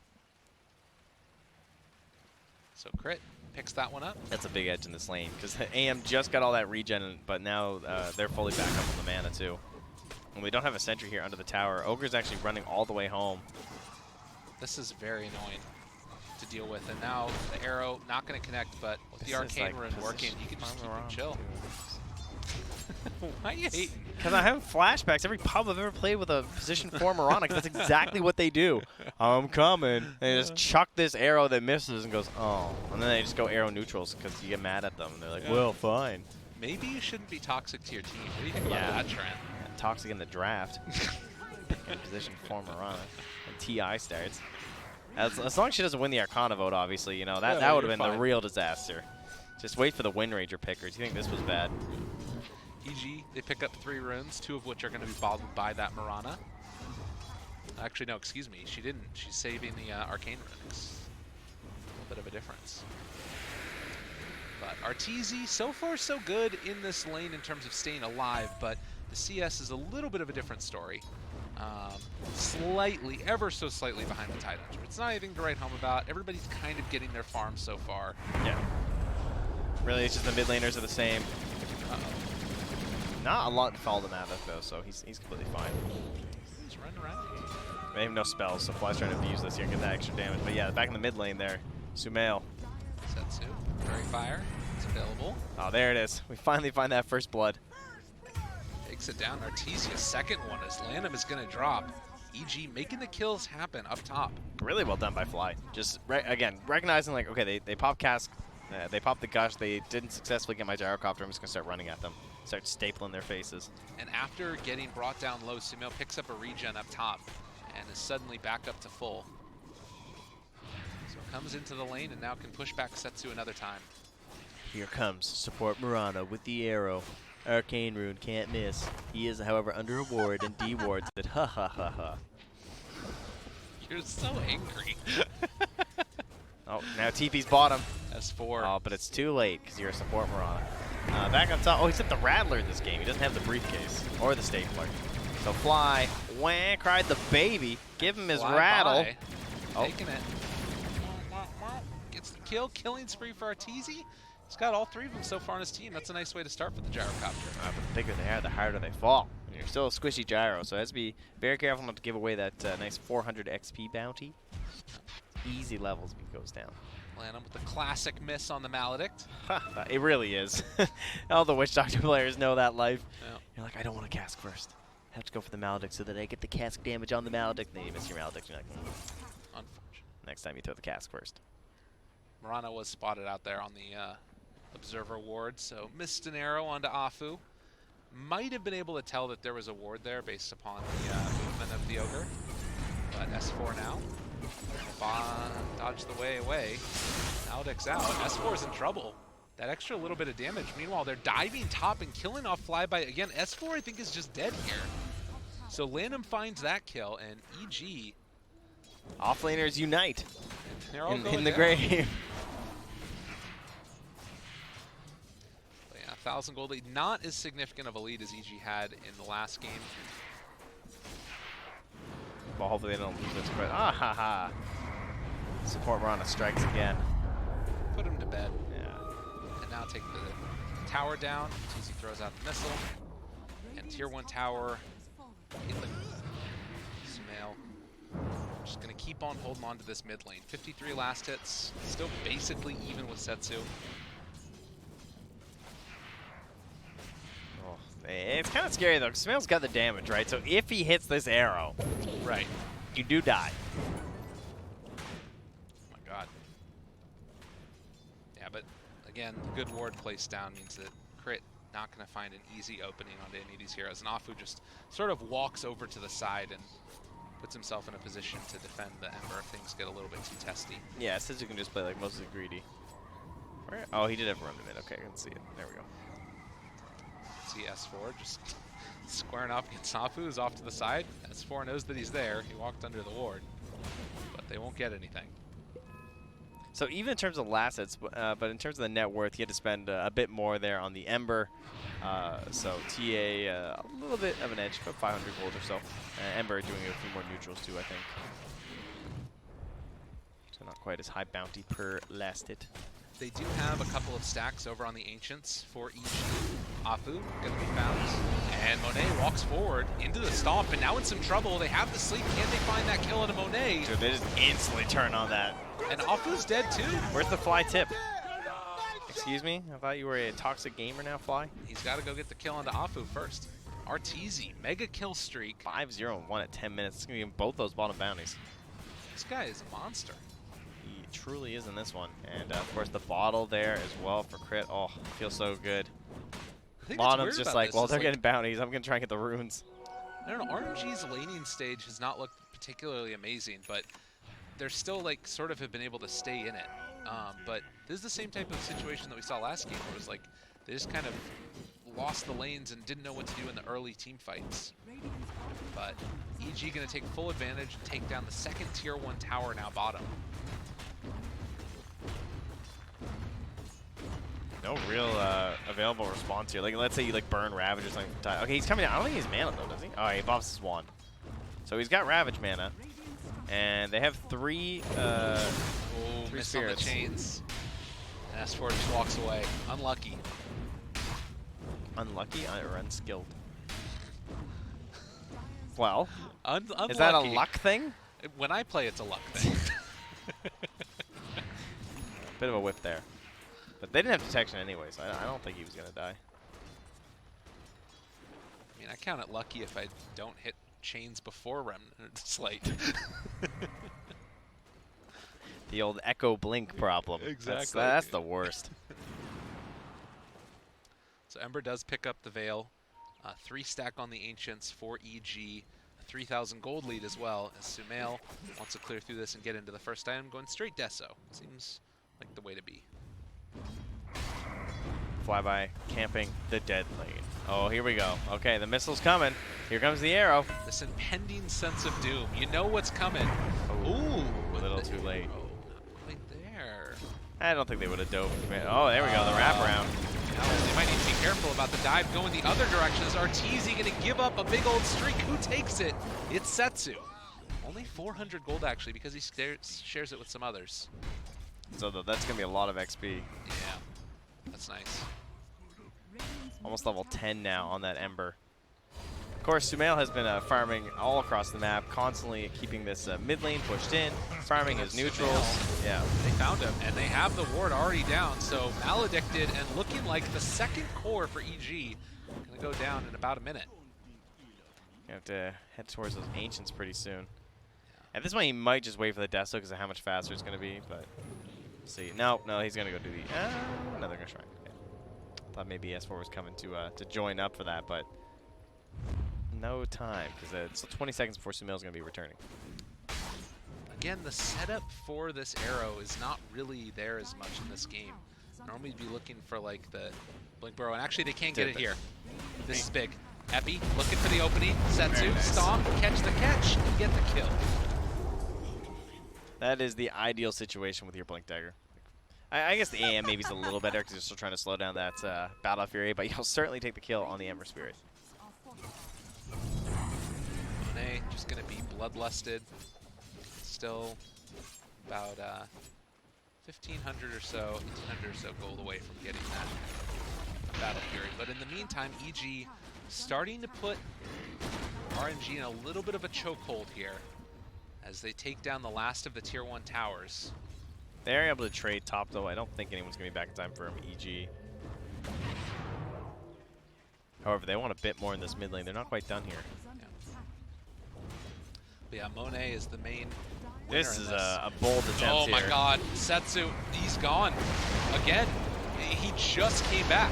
So Crit picks that one up. That's a big edge in this lane, because AM just got all that regen, but now they're fully back up on the mana too. And we don't have a sentry here under the tower. Ogre's actually running all the way home. This is very annoying to deal with. And now the arrow not going to connect, but with the Arcane Rune working, you can just keep him chill. Why are you hating? Because I have flashbacks every pub I've ever played with a position 4 Mirana, 'cause that's exactly what they do. I'm coming. And they just chuck this arrow that misses and goes, oh. And then they just go arrow neutrals because you get mad at them. And they're like, well, fine. Maybe you shouldn't be toxic to your team. What do you think about that, Trent? Toxic in the draft. In position 4 Mirana. And Ti starts. As long as she doesn't win the Arcana vote, obviously, you know, that would have been the real disaster. Just wait for the Wind Ranger pickers. You think this was bad? EG, they pick up 3 runes, 2 of which are going to be bottled by that Mirana. Actually, no, excuse me. She didn't. She's saving the Arcane runes. A little bit of a difference. But Arteezy, so far so good in this lane in terms of staying alive, but the CS is a little bit of a different story. Slightly, ever so slightly behind the Ti9, but it's not anything to write home about. Everybody's kind of getting their farm so far. Yeah. Really, it's just the mid laners are the same. Not a lot to follow them out of, though, so he's completely fine. He's running around. They have no spells, so Fly's trying to abuse this here and get that extra damage. But yeah, back in the mid lane there, Sumail. Setsu, Fairy Fire, it's available. Oh, there it is. We finally find that first blood. Takes it down. Arteezy's second one as Landham is going to drop. EG making the kills happen up top. Really well done by Fly. Just, again, recognizing, like, okay, they pop Cask, they pop the Gush, they didn't successfully get my Gyrocopter, I'm just going to start running at them. Start stapling their faces. And after getting brought down low, Sumail picks up a regen up top and is suddenly back up to full. So comes into the lane and now can push back Setsu another time. Here comes support Mirana with the arrow. Arcane Rune can't miss. He is, however, under a ward and D-wards it. Ha ha ha ha. You're so angry. Oh, now TP's bottom. S4. Oh, but it's too late because you're a support Mirana. Back on top. Oh, he's hit the Rattler in this game. He doesn't have the briefcase or the stapler. So Fly, wah, cried the baby. Give him his Fly rattle. by. Taking it. Gets the kill. Killing spree for Arteezy. He's got all 3 of them so far on his team. That's a nice way to start for the Gyrocopter. But the bigger they are, the harder they fall. And you're still a squishy gyro, so it has to be very careful not to give away that nice 400 XP bounty. Easy levels if he goes down. Lanham with the classic miss on the Maledict. It really is. All the Witch Doctor players know that life. Yeah. You're like, I don't want to cask first. I have to go for the Maledict so that I get the cask damage on the Maledict. Then you miss your Maledict. You're like, Unfortunate. Next time you throw the cask first. Mirana was spotted out there on the Observer ward, so missed an arrow onto Afu. Might have been able to tell that there was a ward there based upon the movement of the Ogre. But S4 now. Dodge the way away. Aldic's out. S4 is in trouble. That extra little bit of damage. Meanwhile, they're diving top and killing off Flyby. Again, S4 I think is just dead here. So Landham finds that kill, and EG... Offlaners unite They're all in the grave. But yeah, 1,000 gold lead. Not as significant of a lead as EG had in the last game. Well, hopefully they don't lose this, but ha ha. Support Mirana strikes again. Put him to bed. Yeah. And now take the tower down. Easy throws out the missile. And tier 1 tower in the Sumail. Just going to keep on holding on to this mid lane. 53 last hits. Still basically even with Setsu. Oh, it's kind of scary though, because Sumail's got the damage, right? So if he hits this arrow, right, you do die. Oh my god. Yeah, but again, good ward placed down means that Crit not going to find an easy opening onto any of these heroes. And Afu just sort of walks over to the side and puts himself in a position to defend the Ember if things get a little bit too testy. Yeah, Setsu can just play like mostly greedy. Where? Oh, he did have run in it. Okay, I can see it. There we go. See S4 just squaring off against Afu, who's off to the side. S4 knows that he's there. He walked under the ward, but they won't get anything. So even in terms of assets, but in terms of the net worth, he had to spend a bit more there on the Ember. So TA a little bit of an edge, about 500 gold or so. Ember doing a few more neutrals too, I think. So not quite as high bounty per last hit. They do have a couple of stacks over on the Ancients for each. Afu gonna be found. And Monet walks forward into the stomp, and now in some trouble. They have the sleep. Can they find that kill on Monet? Dude, they just instantly turn on that. And Afu's dead too. Where's the fly tip? Excuse me? I thought you were a toxic gamer now, Fly. He's got to go get the kill onto Afu first. Arteezy, mega kill streak. 5-0 and 1 at 10 minutes. It's going to give both those bottom bounties. This guy is a monster. He truly is in this one. And, of course, the bottle there as well for crit. Oh, feels so good. Bottom's just like, well, they're getting bounties. I'm going to try and get the runes. I don't know. RNG's laning stage has not looked particularly amazing, but they're still, like, sort of have been able to stay in it. But this is the same type of situation that we saw last game, where it was like they just kind of lost the lanes and didn't know what to do in the early team fights. But EG going to take full advantage and take down the second tier 1 tower now bottom. No real available response here. Like, let's say you like burn Ravage or something. Okay, he's coming down. I don't think he's mana though, does he? Oh, he buffs his wand. So he's got Ravage mana. And they have three Miss on the chains. And S4 just walks away. Unlucky. Unlucky or unskilled? Well, Unlucky. Is that a luck thing? When I play, it's a luck thing. Bit of a whip there. But they didn't have detection anyway, so I don't think he was going to die. I mean, I count it lucky if I don't hit chains before Remnant Slate. The old echo blink problem. Exactly. That's the worst. So Ember does pick up the Veil. 3 stack on the Ancients for EG. A 3,000 gold lead as well, as Sumail wants to clear through this and get into the first item, going straight Deso. Seems like the way to be. Flyby camping the dead lane. Oh, here we go. Okay, the missile's coming. Here comes the arrow. This impending sense of doom. You know what's coming. Ooh. A little too late. Oh, not quite there. I don't think they would have dove. Oh, there we go. The wraparound. Now they might need to be careful about the dive going the other direction. Is Arteezy going to give up a big old streak? Who takes it? It's Setsu. Only 400 gold, actually, because he shares it with some others. So that's going to be a lot of XP. Yeah, that's nice. Almost level 10 now on that Ember. Of course, Sumail has been farming all across the map, constantly keeping this mid lane pushed in, farming his neutrals. Yeah. They found him, and they have the ward already down, so Maledicted and looking like the second core for EG. Gonna go down in about a minute. You have to head towards those Ancients pretty soon. At this point, he might just wait for the Deso because of how much faster it's going to be, but we'll see. No, he's going to go do the... no, they're going to shrine. Okay. Thought maybe S4 was coming to join up for that, but no time because it's 20 seconds before Sumail's going to be returning. Again, the setup for this arrow is not really there as much in this game. Normally you'd be looking for like the Blink Burrow, and actually they can't get it here. This is big. Epi looking for the opening. Setsu, nice. Stomp, catch the catch, and get the kill. That is the ideal situation with your Blink Dagger. I guess the AM maybe is a little better because you're still trying to slow down that Battle Fury, but you'll certainly take the kill on the Ember Spirit. Monet just going to be bloodlusted. Still about 1,500 or so, 1,800 or so gold away from getting that Battle Fury. But in the meantime, EG starting to put RNG in a little bit of a chokehold here as they take down the last of the Tier 1 towers. They're able to trade top, though. I don't think anyone's going to be back in time for him, EG. However, they want a bit more in this mid lane. They're not quite done here. Yeah, Monet is the main winner. This is a bold attempt here. Oh my god, Setsu, he's gone. Again, he just came back.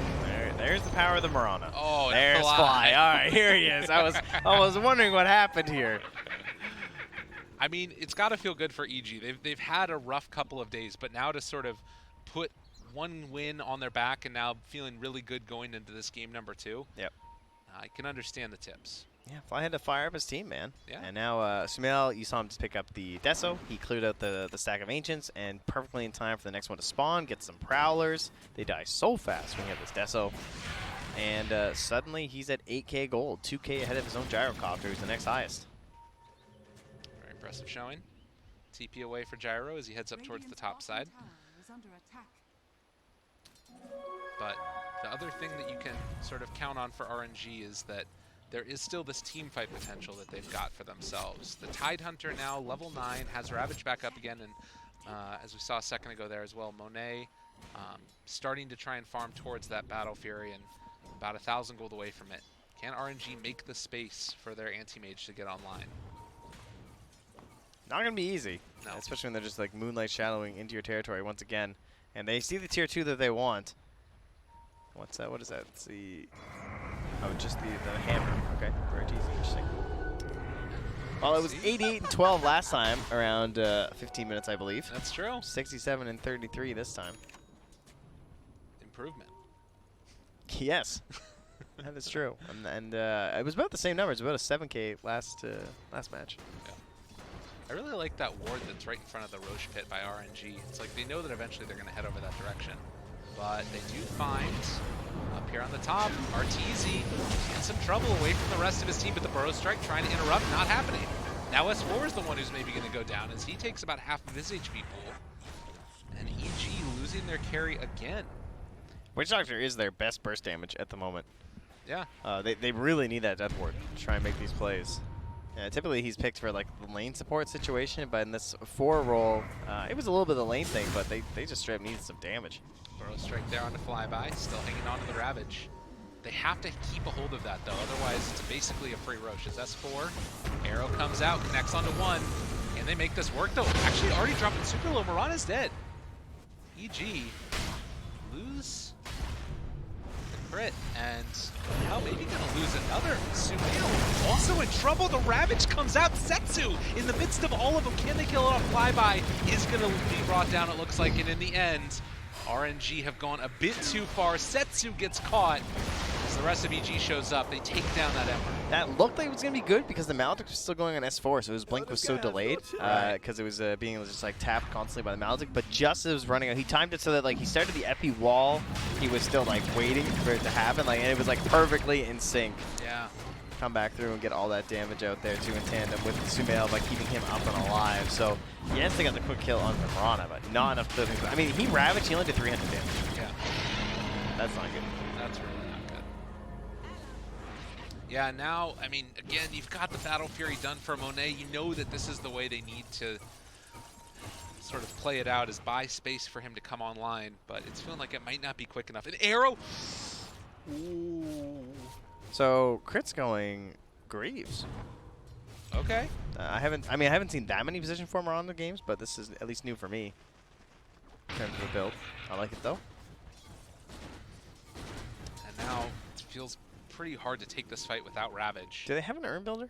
There's the power of the Marana. Oh, and there's Fly. All right, here he is. I was wondering what happened here. I mean, it's got to feel good for EG. They've had a rough couple of days, but now to sort of put one win on their back and now feeling really good going into this game number 2. Yep. I can understand the tips. Yeah, Fly had to fire up his team, man. Yeah. And now Sumail, you saw him just pick up the Deso. He cleared out the stack of Ancients and perfectly in time for the next one to spawn, get some Prowlers. They die so fast when you have this Deso. And suddenly he's at 8K gold, 2K ahead of his own Gyrocopter, who's the next highest. Very impressive showing. TP away for Gyro as he heads up towards the top side. But the other thing that you can sort of count on for RNG is that there is still this team fight potential that they've got for themselves. The Tidehunter now, level 9, has Ravage back up again, and as we saw a second ago there as well, Monet starting to try and farm towards that Battle Fury and about 1,000 gold away from it. Can RNG make the space for their anti-mage to get online? Not going to be easy, No. especially when they're just like moonlight shadowing into your territory once again. And they see the tier 2 that they want. What's that? What is that? It's the... Oh, just the hammer. Okay, very easy. Interesting. Well, it was 88 and 12 last time, around 15 minutes, I believe. That's true. 67 and 33 this time. Improvement. Yes, that is true. And it was about the same numbers, about a 7K last match. Yeah. I really like that ward that's right in front of the Roche pit by RNG. It's like they know that eventually they're going to head over that direction. But they do find, up here on the top, RTZ in some trouble away from the rest of his team, but the Burrow Strike trying to interrupt, not happening. Now S4 is the one who's maybe going to go down as he takes about half of his HP pool. And EG losing their carry again. Witch Doctor is their best burst damage at the moment. Yeah. They really need that Death Ward to try and make these plays. Typically he's picked for like the lane support situation, but in this 4 role, it was a little bit of the lane thing, but they just straight up needed some damage. Burrow Strike there on the flyby, still hanging on to the Ravage. They have to keep a hold of that though, otherwise it's basically a free Roche. As S4, arrow comes out, connects onto 1. Can they make this work though? Actually already dropping super low, Mirana's dead. EG lose the crit, and hell, maybe gonna lose another. Sumail also in trouble, the Ravage comes out, Setsu in the midst of all of them. Can they kill it off? Flyby is gonna be brought down, it looks like, and in the end, RNG have gone a bit too far. Setsu gets caught. As the rest of EG shows up, they take down that Ember. That looked like it was going to be good because the Maledict was still going on S4, so his blink was so delayed because it was being just like tapped constantly by the Maledict. But just as it was running out, he timed it so that like he started the epi wall, he was still like waiting for it to happen, like, and it was like perfectly in sync. Yeah. Come back through and get all that damage out there too in tandem with Sumail by keeping him up and alive. So yes, they got the quick kill on the Mirana, but not enough to. I mean, he ravaged, he only did 300 damage. Yeah. That's not good. That's really not good. Yeah, now, I mean, again, you've got the Battle Fury done for Monet. You know that this is the way they need to sort of play it out, is buy space for him to come online, but it's feeling like it might not be quick enough. An arrow! Ooh. So crit's going Greaves. Okay. I haven't seen that many position former on the games, but this is at least new for me in terms of the build. I like it though. And now it feels pretty hard to take this fight without Ravage. Do they have an urn builder?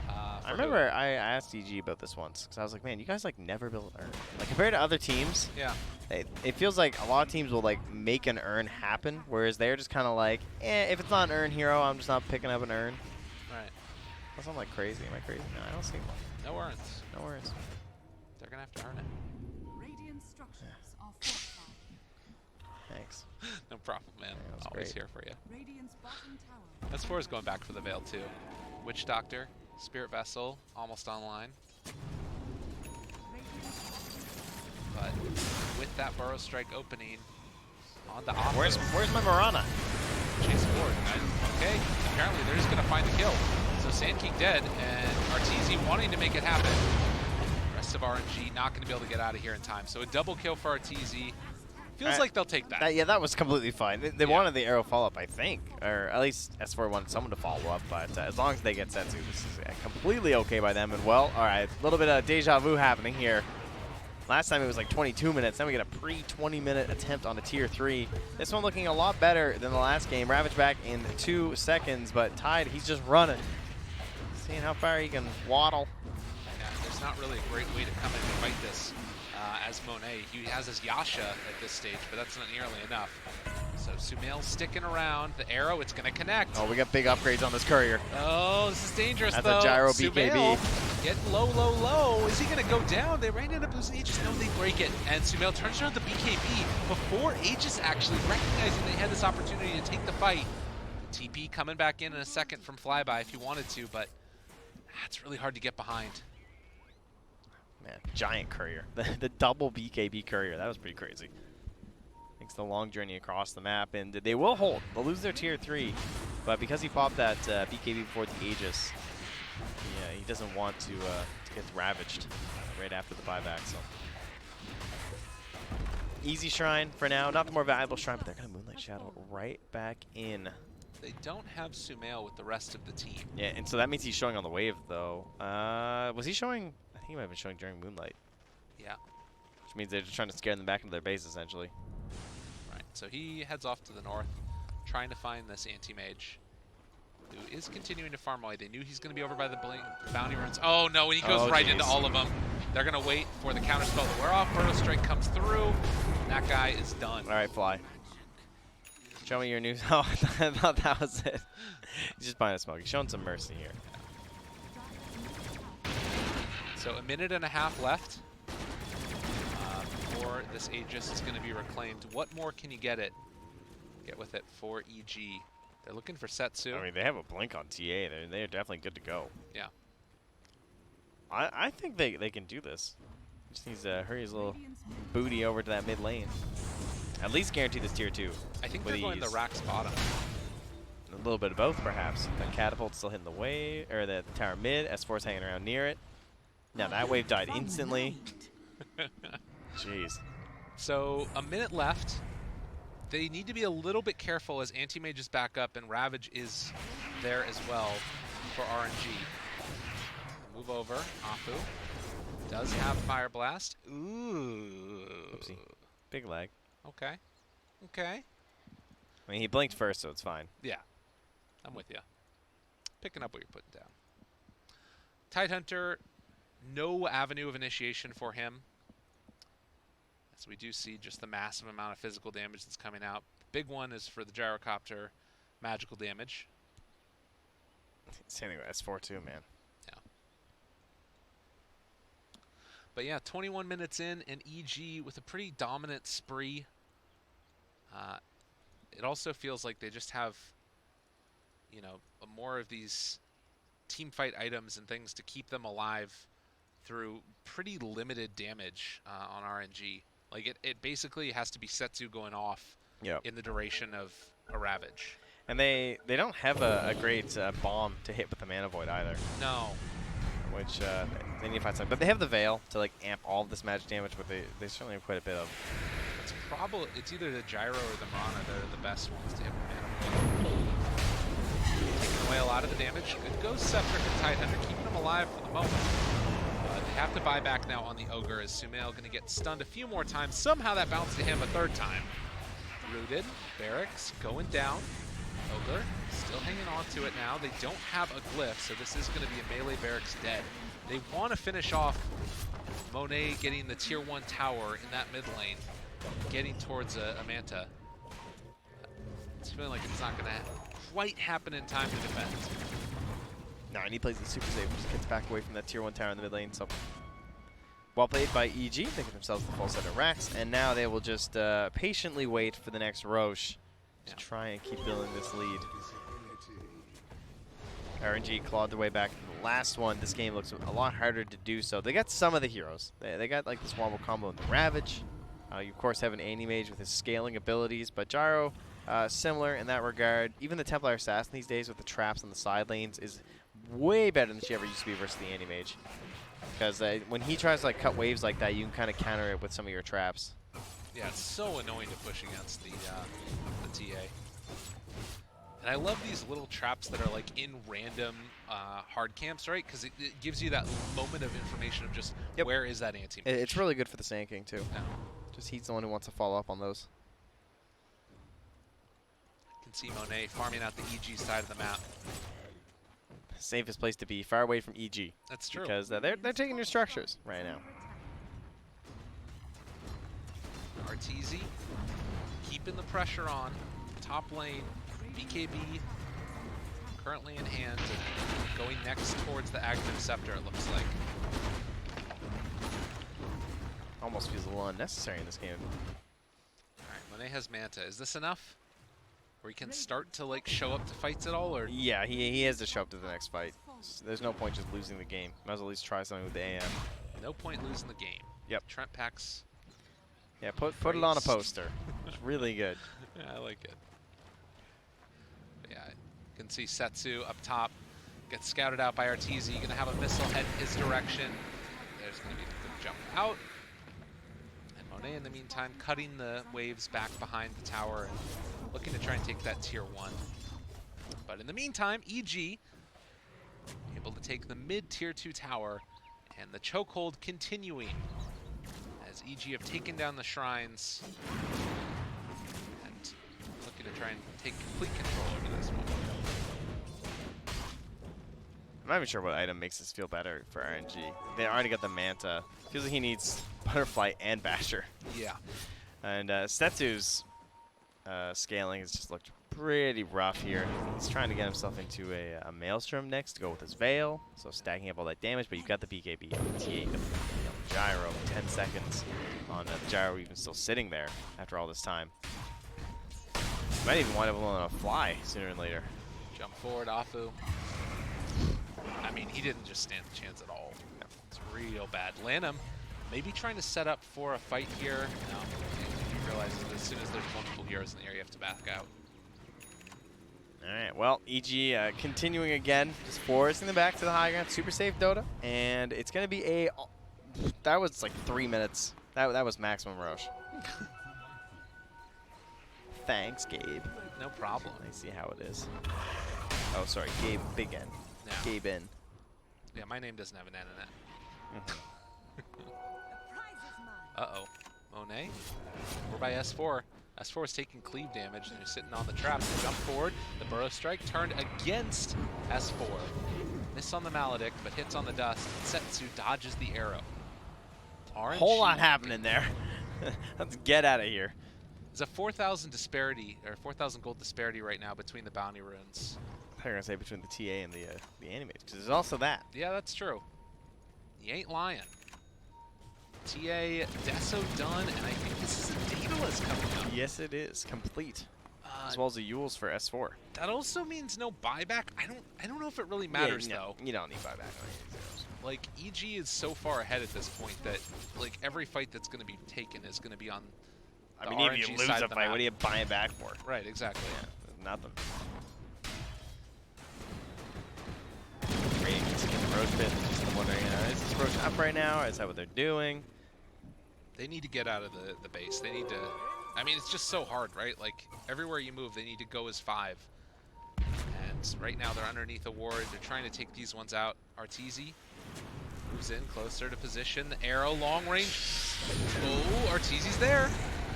I For remember I asked EG about this once because I was like, man, you guys like never build an urn. Like compared to other teams, yeah. It feels like a lot of teams will like make an urn happen, whereas they're just kind of like, if it's not an urn hero, I'm just not picking up an urn. Right. Unless I'm like crazy. Am I crazy? No, I don't see one. No urns. No urns. They're going to have to earn it. Radiant structures are fortified. Thanks. No problem, man. Yeah, that was Always great. here for you. Radiant's bottom tower. S4 is going back for the Veil too. Witch Doctor, Spirit Vessel, almost online. But with that Burrow Strike opening on the op. Where's my Mirana? Chase forward. Okay, apparently they're just going to find the kill. So Sandking dead, and RTZ wanting to make it happen. Rest of RNG not going to be able to get out of here in time. So a double kill for RTZ. Feels like they'll take that. Yeah, that was completely fine. They wanted the arrow follow-up, I think. Or at least S4 wanted someone to follow up. But as long as they get Setsu, this is completely okay by them. And well, all right, a little bit of deja vu happening here. Last time it was like 22 minutes. Then we get a pre-20-minute attempt on a tier 3. This one looking a lot better than the last game. Ravage back in 2 seconds, but Tide, he's just running. Seeing how far he can waddle. Yeah, there's not really a great way to come in and fight this as Monet. He has his Yasha at this stage, but that's not nearly enough. So Sumail's sticking around. The arrow, it's going to connect. Oh, we got big upgrades on this courier. Oh, this is dangerous, That's though. a gyro Sumail BKB. getting low, low, low. Is he going to go down? They ran into boost. Aegis. No, they break it. And Sumail turns around the BKB before Aegis actually recognizing they had this opportunity to take the fight. TP coming back in a second from Flyby if he wanted to, but it's really hard to get behind. Man, giant courier. The double BKB courier. That was pretty crazy. Makes the long journey across the map, and they will hold. They'll lose their tier 3, but because he popped that BKB before the Aegis, yeah, he doesn't want to get ravaged right after the buyback. So easy shrine for now, not the more valuable shrine, but they're gonna Moonlight Shadow right back in. They don't have Sumail with the rest of the team. Yeah, and so that means he's showing on the wave though. Was he showing? I think he might have been showing during Moonlight. Yeah. Which means they're just trying to scare them back into their base essentially. Right, so he heads off to the north, trying to find this anti-mage, who is continuing to farm away. They knew he's going to be over by the bounty runes. Oh no, and he goes right into all of them. They're going to wait for the counterspell to wear off. Burrow Strike comes through. That guy is done. All right, Fly. Show me your news. Oh, I thought that was it. He's just buying a smoke. He's showing some mercy here. So a minute and a half left before this Aegis is going to be reclaimed. What more can you get with it for EG? They're looking for Setsu. I mean, they have a blink on TA. They're definitely good to go. Yeah. I think they can do this. Just needs to hurry his little booty over to that mid lane. At least guarantee this tier 2. I think they're going the Rax bottom. A little bit of both, perhaps. The catapult's still hitting the wave, or the tower mid. S4's hanging around near it. Now that wave died instantly. Jeez. So a minute left. They need to be a little bit careful as Anti-Mage is back up and Ravage is there as well for RNG. Move over. Afu does have Fire Blast. Ooh. Oopsie. Big lag. Okay. Okay. I mean, he blinked first, so it's fine. Yeah. I'm with you. Picking up what you're putting down. Tidehunter, no avenue of initiation for him. As we do see just the massive amount of physical damage that's coming out. Big one is for the gyrocopter magical damage. Same thing with S4 too, man. Yeah. But yeah, 21 minutes in, and EG with a pretty dominant spree. It also feels like they just have, you know, more of these team fight items and things to keep them alive through pretty limited damage on RNG. Like it basically has to be Setsu going off in the duration of a Ravage. And they don't have a great bomb to hit with the Mana Void either. No. Which they need to find something. But they have the Veil to like amp all of this magic damage, but they certainly have quite a bit of. It's either the Gyro or the Mana that are the best ones to hit with Mana Void. Taking away a lot of the damage. Good goes Scepter and Tidehunter, keeping them alive for the moment. They have to buy back now on the Ogre as Sumail going to get stunned a few more times. Somehow that bounced to him a third time. Rooted. Barracks going down. Ogre still hanging on to it now. They don't have a glyph, so this is going to be a melee Barracks dead. They want to finish off Monet getting the tier 1 tower in that mid lane, getting towards a Manta. It's feeling like it's not going to quite happen in time to defend. No, and he plays the super save, just gets back away from that tier 1 tower in the mid lane. So well played by EG. They get themselves the full set of racks, and now they will just patiently wait for the next Roche to try and keep building this lead. RNG clawed their way back to the last one. This game looks a lot harder to do so. They got some of the heroes. They got like this wobble combo in the Ravage. You of course have an Anti-Mage with his scaling abilities, but Gyro similar in that regard. Even the Templar Assassin these days with the traps on the side lanes is way better than she ever used to be versus the Anti-Mage. Because when he tries to like cut waves like that, you can kind of counter it with some of your traps. Yeah, it's so annoying to push against the TA. And I love these little traps that are like in random hard camps, right? Because it gives you that moment of information of just where is that anti-mage. It's really good for the Sand King, too. Yeah. Just he's the one who wants to follow up on those. You can see Monet farming out the EG side of the map. Safest place to be, far away from EG. That's true. Because they're taking your structures right now. RTZ keeping the pressure on. Top lane, BKB currently in hand, and going next towards the Aghanim Scepter, it looks like. Almost feels a little unnecessary in this game. Alright, Monet has Manta. Is this enough? Where he can start to like show up to fights at all, or? Yeah, he has to show up to the next fight. There's no point just losing the game. Might as well at least try something with the AM. No point losing the game. Yep. TrentPax. Yeah, put it on a poster. It's really good. Yeah, I like it. But yeah, you can see Setsu up top. Gets scouted out by RTZ. Gonna have a missile head his direction. There's gonna be a quick jump out. And Monet in the meantime cutting the waves back behind the tower and looking to try and take that tier 1. But in the meantime, EG able to take the mid tier 2 tower, and the chokehold continuing as EG have taken down the shrines and looking to try and take complete control over this one. I'm not even sure what item makes this feel better for RNG. They already got the Manta. Feels like he needs Butterfly and Basher. Yeah. And Setsu's scaling has just looked pretty rough here. He's trying to get himself into a Maelstrom next to go with his Veil, so stacking up all that damage, but you've got the BKB on the T8, the Gyro, 10 seconds on the Gyro even still sitting there after all this time. Might even wind up on a fly sooner than later. Jump forward, Afu. I mean, he didn't just stand a chance at all. No. It's real bad. Lanham maybe trying to set up for a fight here. No, he realizes that as soon as there's multiple heroes in the area, you have to back out. All right, well, EG continuing again, just forcing them back to the high ground. Super safe Dota, and it's going to be a... That was like 3 minutes. That was maximum Roche. Thanks, Gabe. No problem. I see how it is. Oh, sorry, Gabe Big N. Yeah. Gabe N. Yeah, my name doesn't have an N in it. Mm-hmm. Uh-oh. Monet? We're by S4. S4 is taking cleave damage, and he's sitting on the trap. Jump forward. The Burrow Strike turned against S4. Miss on the Maledict, but hits on the dust. Setsu dodges the arrow. RNG Whole lot happening there. Let's get out of here. There's a 4,000 disparity, or 4,000 gold disparity right now between the bounty runes. I thought you were going to say between the TA and the animates, because there's also that. Yeah, that's true. You ain't lying. TA, Deso done, and I think this is a Daedalus coming up. Yes, it is. Complete. As well as the Yules for S4. That also means no buyback. I don't know if it really matters, though. You don't need buyback on any of these. Like, EG is so far ahead at this point that, like, every fight that's going to be taken is going to be on the I mean, RNG if you lose side a of the fight, map. what are you buying back for? Right, exactly. Yeah, nothing. Rating keeps getting the Roach pit. Just wondering, is this Roach up right now, or is that what they're doing? They need to get out of the base. They need to... I mean, it's just so hard, right? Like, everywhere you move, they need to go as 5. And right now, they're underneath a ward. They're trying to take these ones out. Arteezy moves in closer to position. The arrow, long range. Oh, Arteezy's there.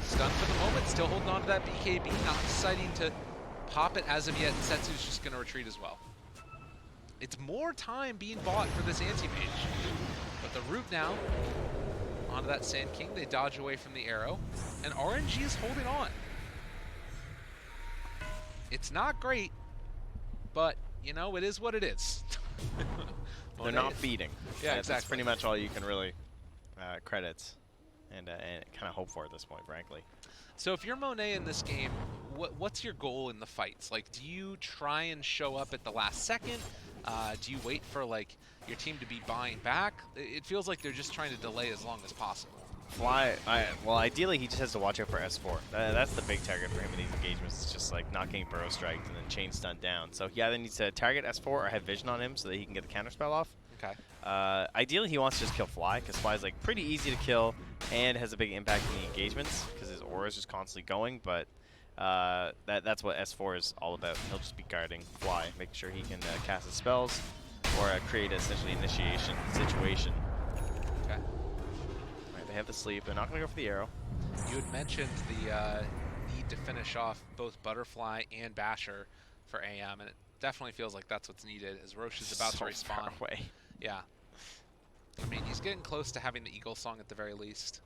Stunned for the moment. Still holding on to that BKB. Not deciding to pop it as of yet. Setsu's just going to retreat as well. It's more time being bought for this anti-mage. But the root now... onto that Sand King, they dodge away from the arrow, and RNG is holding on. It's not great, but, you know, it is what it is. They're not feeding. Yeah, That's exactly. pretty much all you can really credit and kind of hope for at this point, frankly. So if you're Monet in this game, what's your goal in the fights? Like, do you try and show up at the last second? Do you wait for, like, your team to be buying back? It feels like they're just trying to delay as long as possible. Well, ideally, he just has to watch out for S4. That's the big target for him in these engagements. It's just, like, not getting Burrow Striked and then chain stunned down. So he either needs to target S4 or have vision on him so that he can get the counterspell off. Okay. Ideally, he wants to just kill Fly, because Fly's, like, pretty easy to kill and has a big impact in the engagements because his aura is just constantly going. But That's what S4 is all about. He'll just be guarding Fly, making sure he can cast his spells or create essentially initiation situation. Okay. All right, they have the sleep. They're not going to go for the arrow. You had mentioned the need to finish off both Butterfly and Basher for AM, and it definitely feels like that's what's needed as Roche is about to respawn. Far away. Yeah. I mean, he's getting close to having the Eagle Song at the very least.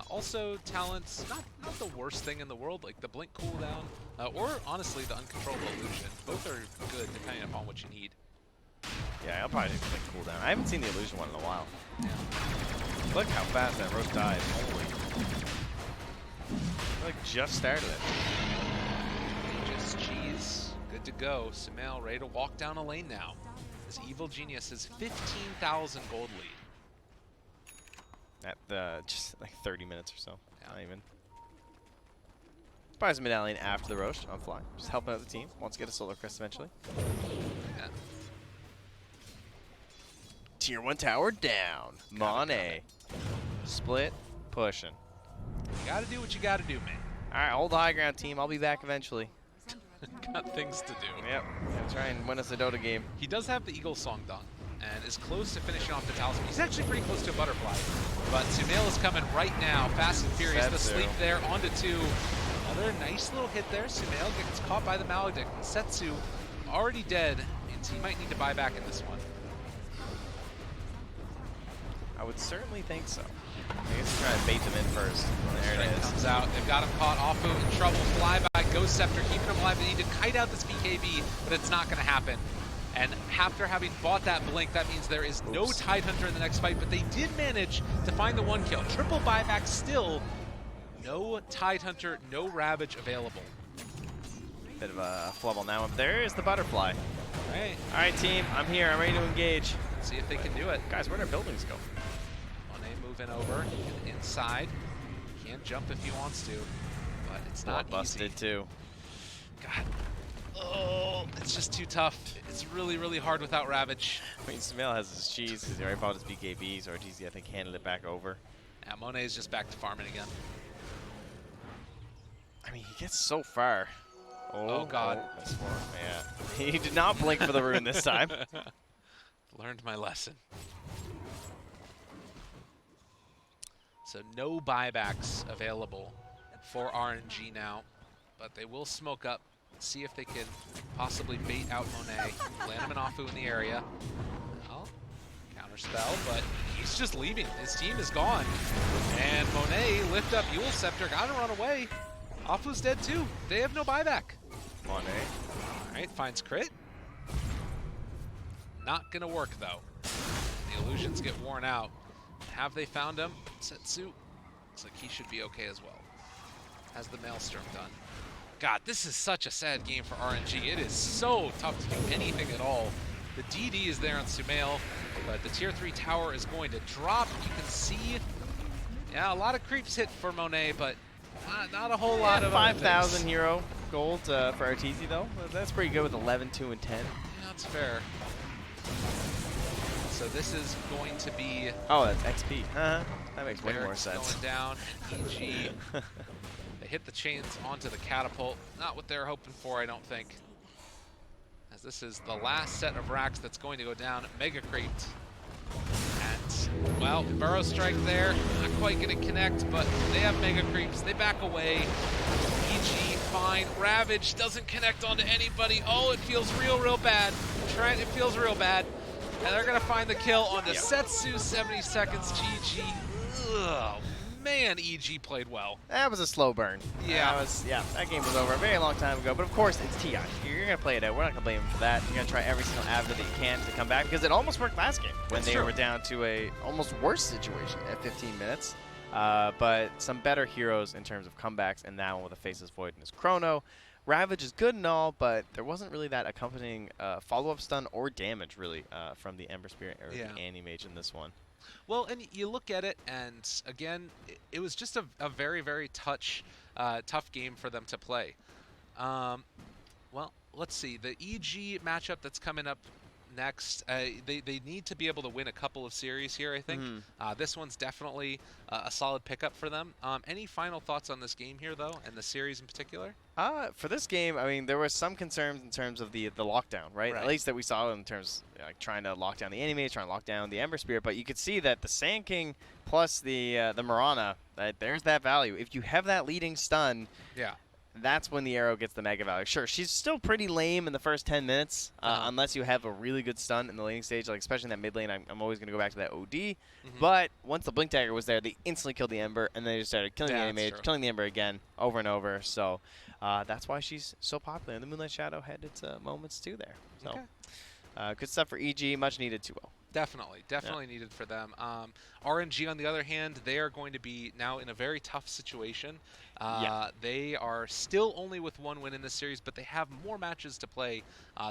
Also, talents, not the worst thing in the world, like the Blink cooldown, or honestly the Uncontrollable Illusion. Both are good depending upon what you need. Yeah, I'll probably take Blink cooldown. I haven't seen the Illusion one in a while. Yeah. Look how fast that Roche died. Holy. Like just started it. Just cheese. Good to go. Sumail ready to walk down a lane now. This Evil Genius has 15,000 gold lead. At just like 30 minutes or so. Yeah. Not even. Buys a medallion after the Roche on Fly. Just helping out the team. Wants to get a Solar Crest eventually. Yeah. Tier 1 tower down. Monet. Split. Pushing. You gotta do what you gotta do, man. Alright, hold the high ground, team. I'll be back eventually. Got things to do. Yep. Gonna try and win us a Dota game. He does have the Eagle Song done and is close to finishing off the talisman. He's actually pretty close to a Butterfly. But Sumail is coming right now. Fast and furious. The sleep there onto 2. Another nice little hit there. Sumail gets caught by the Maledict. And Setsu already dead. And he might need to buy back in this one. I would certainly think so. I guess try to bait them in first. There Strike it is. comes out. They've got him caught. Afu in trouble. Flyby. Ghost Scepter keeping him alive. They need to kite out this BKB, but it's not going to happen. And after having bought that blink, that means there is no Tidehunter in the next fight, but they did manage to find the 1 kill. Triple buyback still. No Tidehunter, no Ravage available. Bit of a flubble now. There is the Butterfly. Right. All right, team. I'm here. I'm ready to engage. See if they can do it. Guys, where'd our buildings go? Monet moving over inside. Can jump if he wants to, but it's not busted easy. too. God. Oh, it's just too tough. It's really, really hard without Ravage. I mean, Sumail has his cheese because he already bought his BKBs, or GZ, I think, handed it back over. Yeah, Monet's just back to farming again. I mean, he gets so far. Oh God. Oh, that's more. Yeah. He did not blink for the rune this time. Learned my lesson. So no buybacks available for RNG now, but they will smoke up, see if they can possibly bait out Monet, land him an Afu in the area. Well, counter spell, but he's just leaving. His team is gone. And Monet lift up Yule Scepter, gotta run away. Afu's dead too. They have no buyback. Monet. All right, finds crit. Not gonna work though. The illusions get worn out. Have they found him? Setsu looks like he should be okay as well. Has the Maelstrom done. God, this is such a sad game for RNG. It is so tough to do anything at all. The DD is there on Sumail, but the tier 3 tower is going to drop. You can see, yeah, a lot of creeps hit for Monet, but not a whole lot of 5,000 hero gold for RTZ though. That's pretty good with 11, 2, and 10. Yeah, that's fair. So this is going to be... Oh, that's XP. That makes way more Barrett's sense. going down, and EG. They hit the chains onto the catapult. Not what they're hoping for, I don't think. As this is the last set of racks that's going to go down. Mega Creeped. And, well, Burrow Strike there. Not quite going to connect, but they have Mega Creeps. They back away. EG, fine. Ravage doesn't connect onto anybody. Oh, it feels real bad. Trent, it feels real bad. And they're going to find the kill onto Setsu, 70 seconds, GG. Ugh, man, EG played well. That was a slow burn. Yeah. That game was over a very long time ago. But of course, it's Ti. You're going to play it out. We're not going to blame him for that. You're going to try every single avenue that you can to come back, because it almost worked last game when they were down to a almost worse situation at 15 minutes. But some better heroes in terms of comebacks, and that one with a Faceless Void and his Chrono. Ravage is good and all, but there wasn't really that accompanying follow-up stun or damage, really, from the Ember Spirit or the Anti-Mage in this one. Well, and you look at it, and again, it was just a very tough game for them to play. Well, let's see. The EG matchup that's coming up next. They need to be able to win a couple of series here, I think. This one's definitely a solid pickup for them. Any final thoughts on this game here, though, and the series in particular? For this game, I mean, there was some concerns in terms of the lockdown, right? At least that we saw in terms like trying to lock down the enemies, trying to lock down the Ember Spirit. But you could see that the Sand King plus the Mirana, there's that value. If you have that leading stun, yeah, that's when the arrow gets the mega value. Sure, she's still pretty lame in the first 10 minutes, unless you have a really good stun in the laning stage, like especially in that mid lane. I'm always going to go back to that OD. But once the Blink Dagger was there, they instantly killed the Ember, and they just started killing the Animage, killing the Ember again, over and over. So that's why she's so popular. And the Moonlight Shadow had its moments too there. So good stuff for EG, much needed 2-0. Definitely needed for them. RNG, on the other hand, they are going to be now in a very tough situation. They are still only with 1 win in this series, but they have more matches to play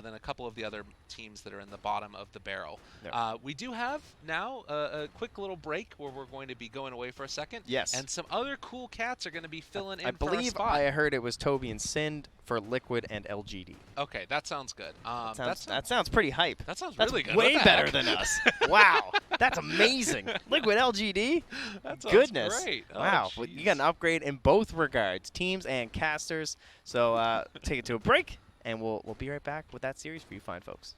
than a couple of the other teams that are in the bottom of the barrel. We do have now a quick little break where we're going to be going away for a second. Yes. And some other cool cats are going to be filling in I for our believe spot. I heard it was Toby and Sind for Liquid and LGD. Okay, that sounds good. That sounds pretty hype. That sounds That's really good. way better than us. Wow, that's amazing. Liquid LGD? That sounds Goodness. great. Wow, well, you got an upgrade in both regards, teams and casters. So take it to a break, and we'll be right back with that series for you fine folks.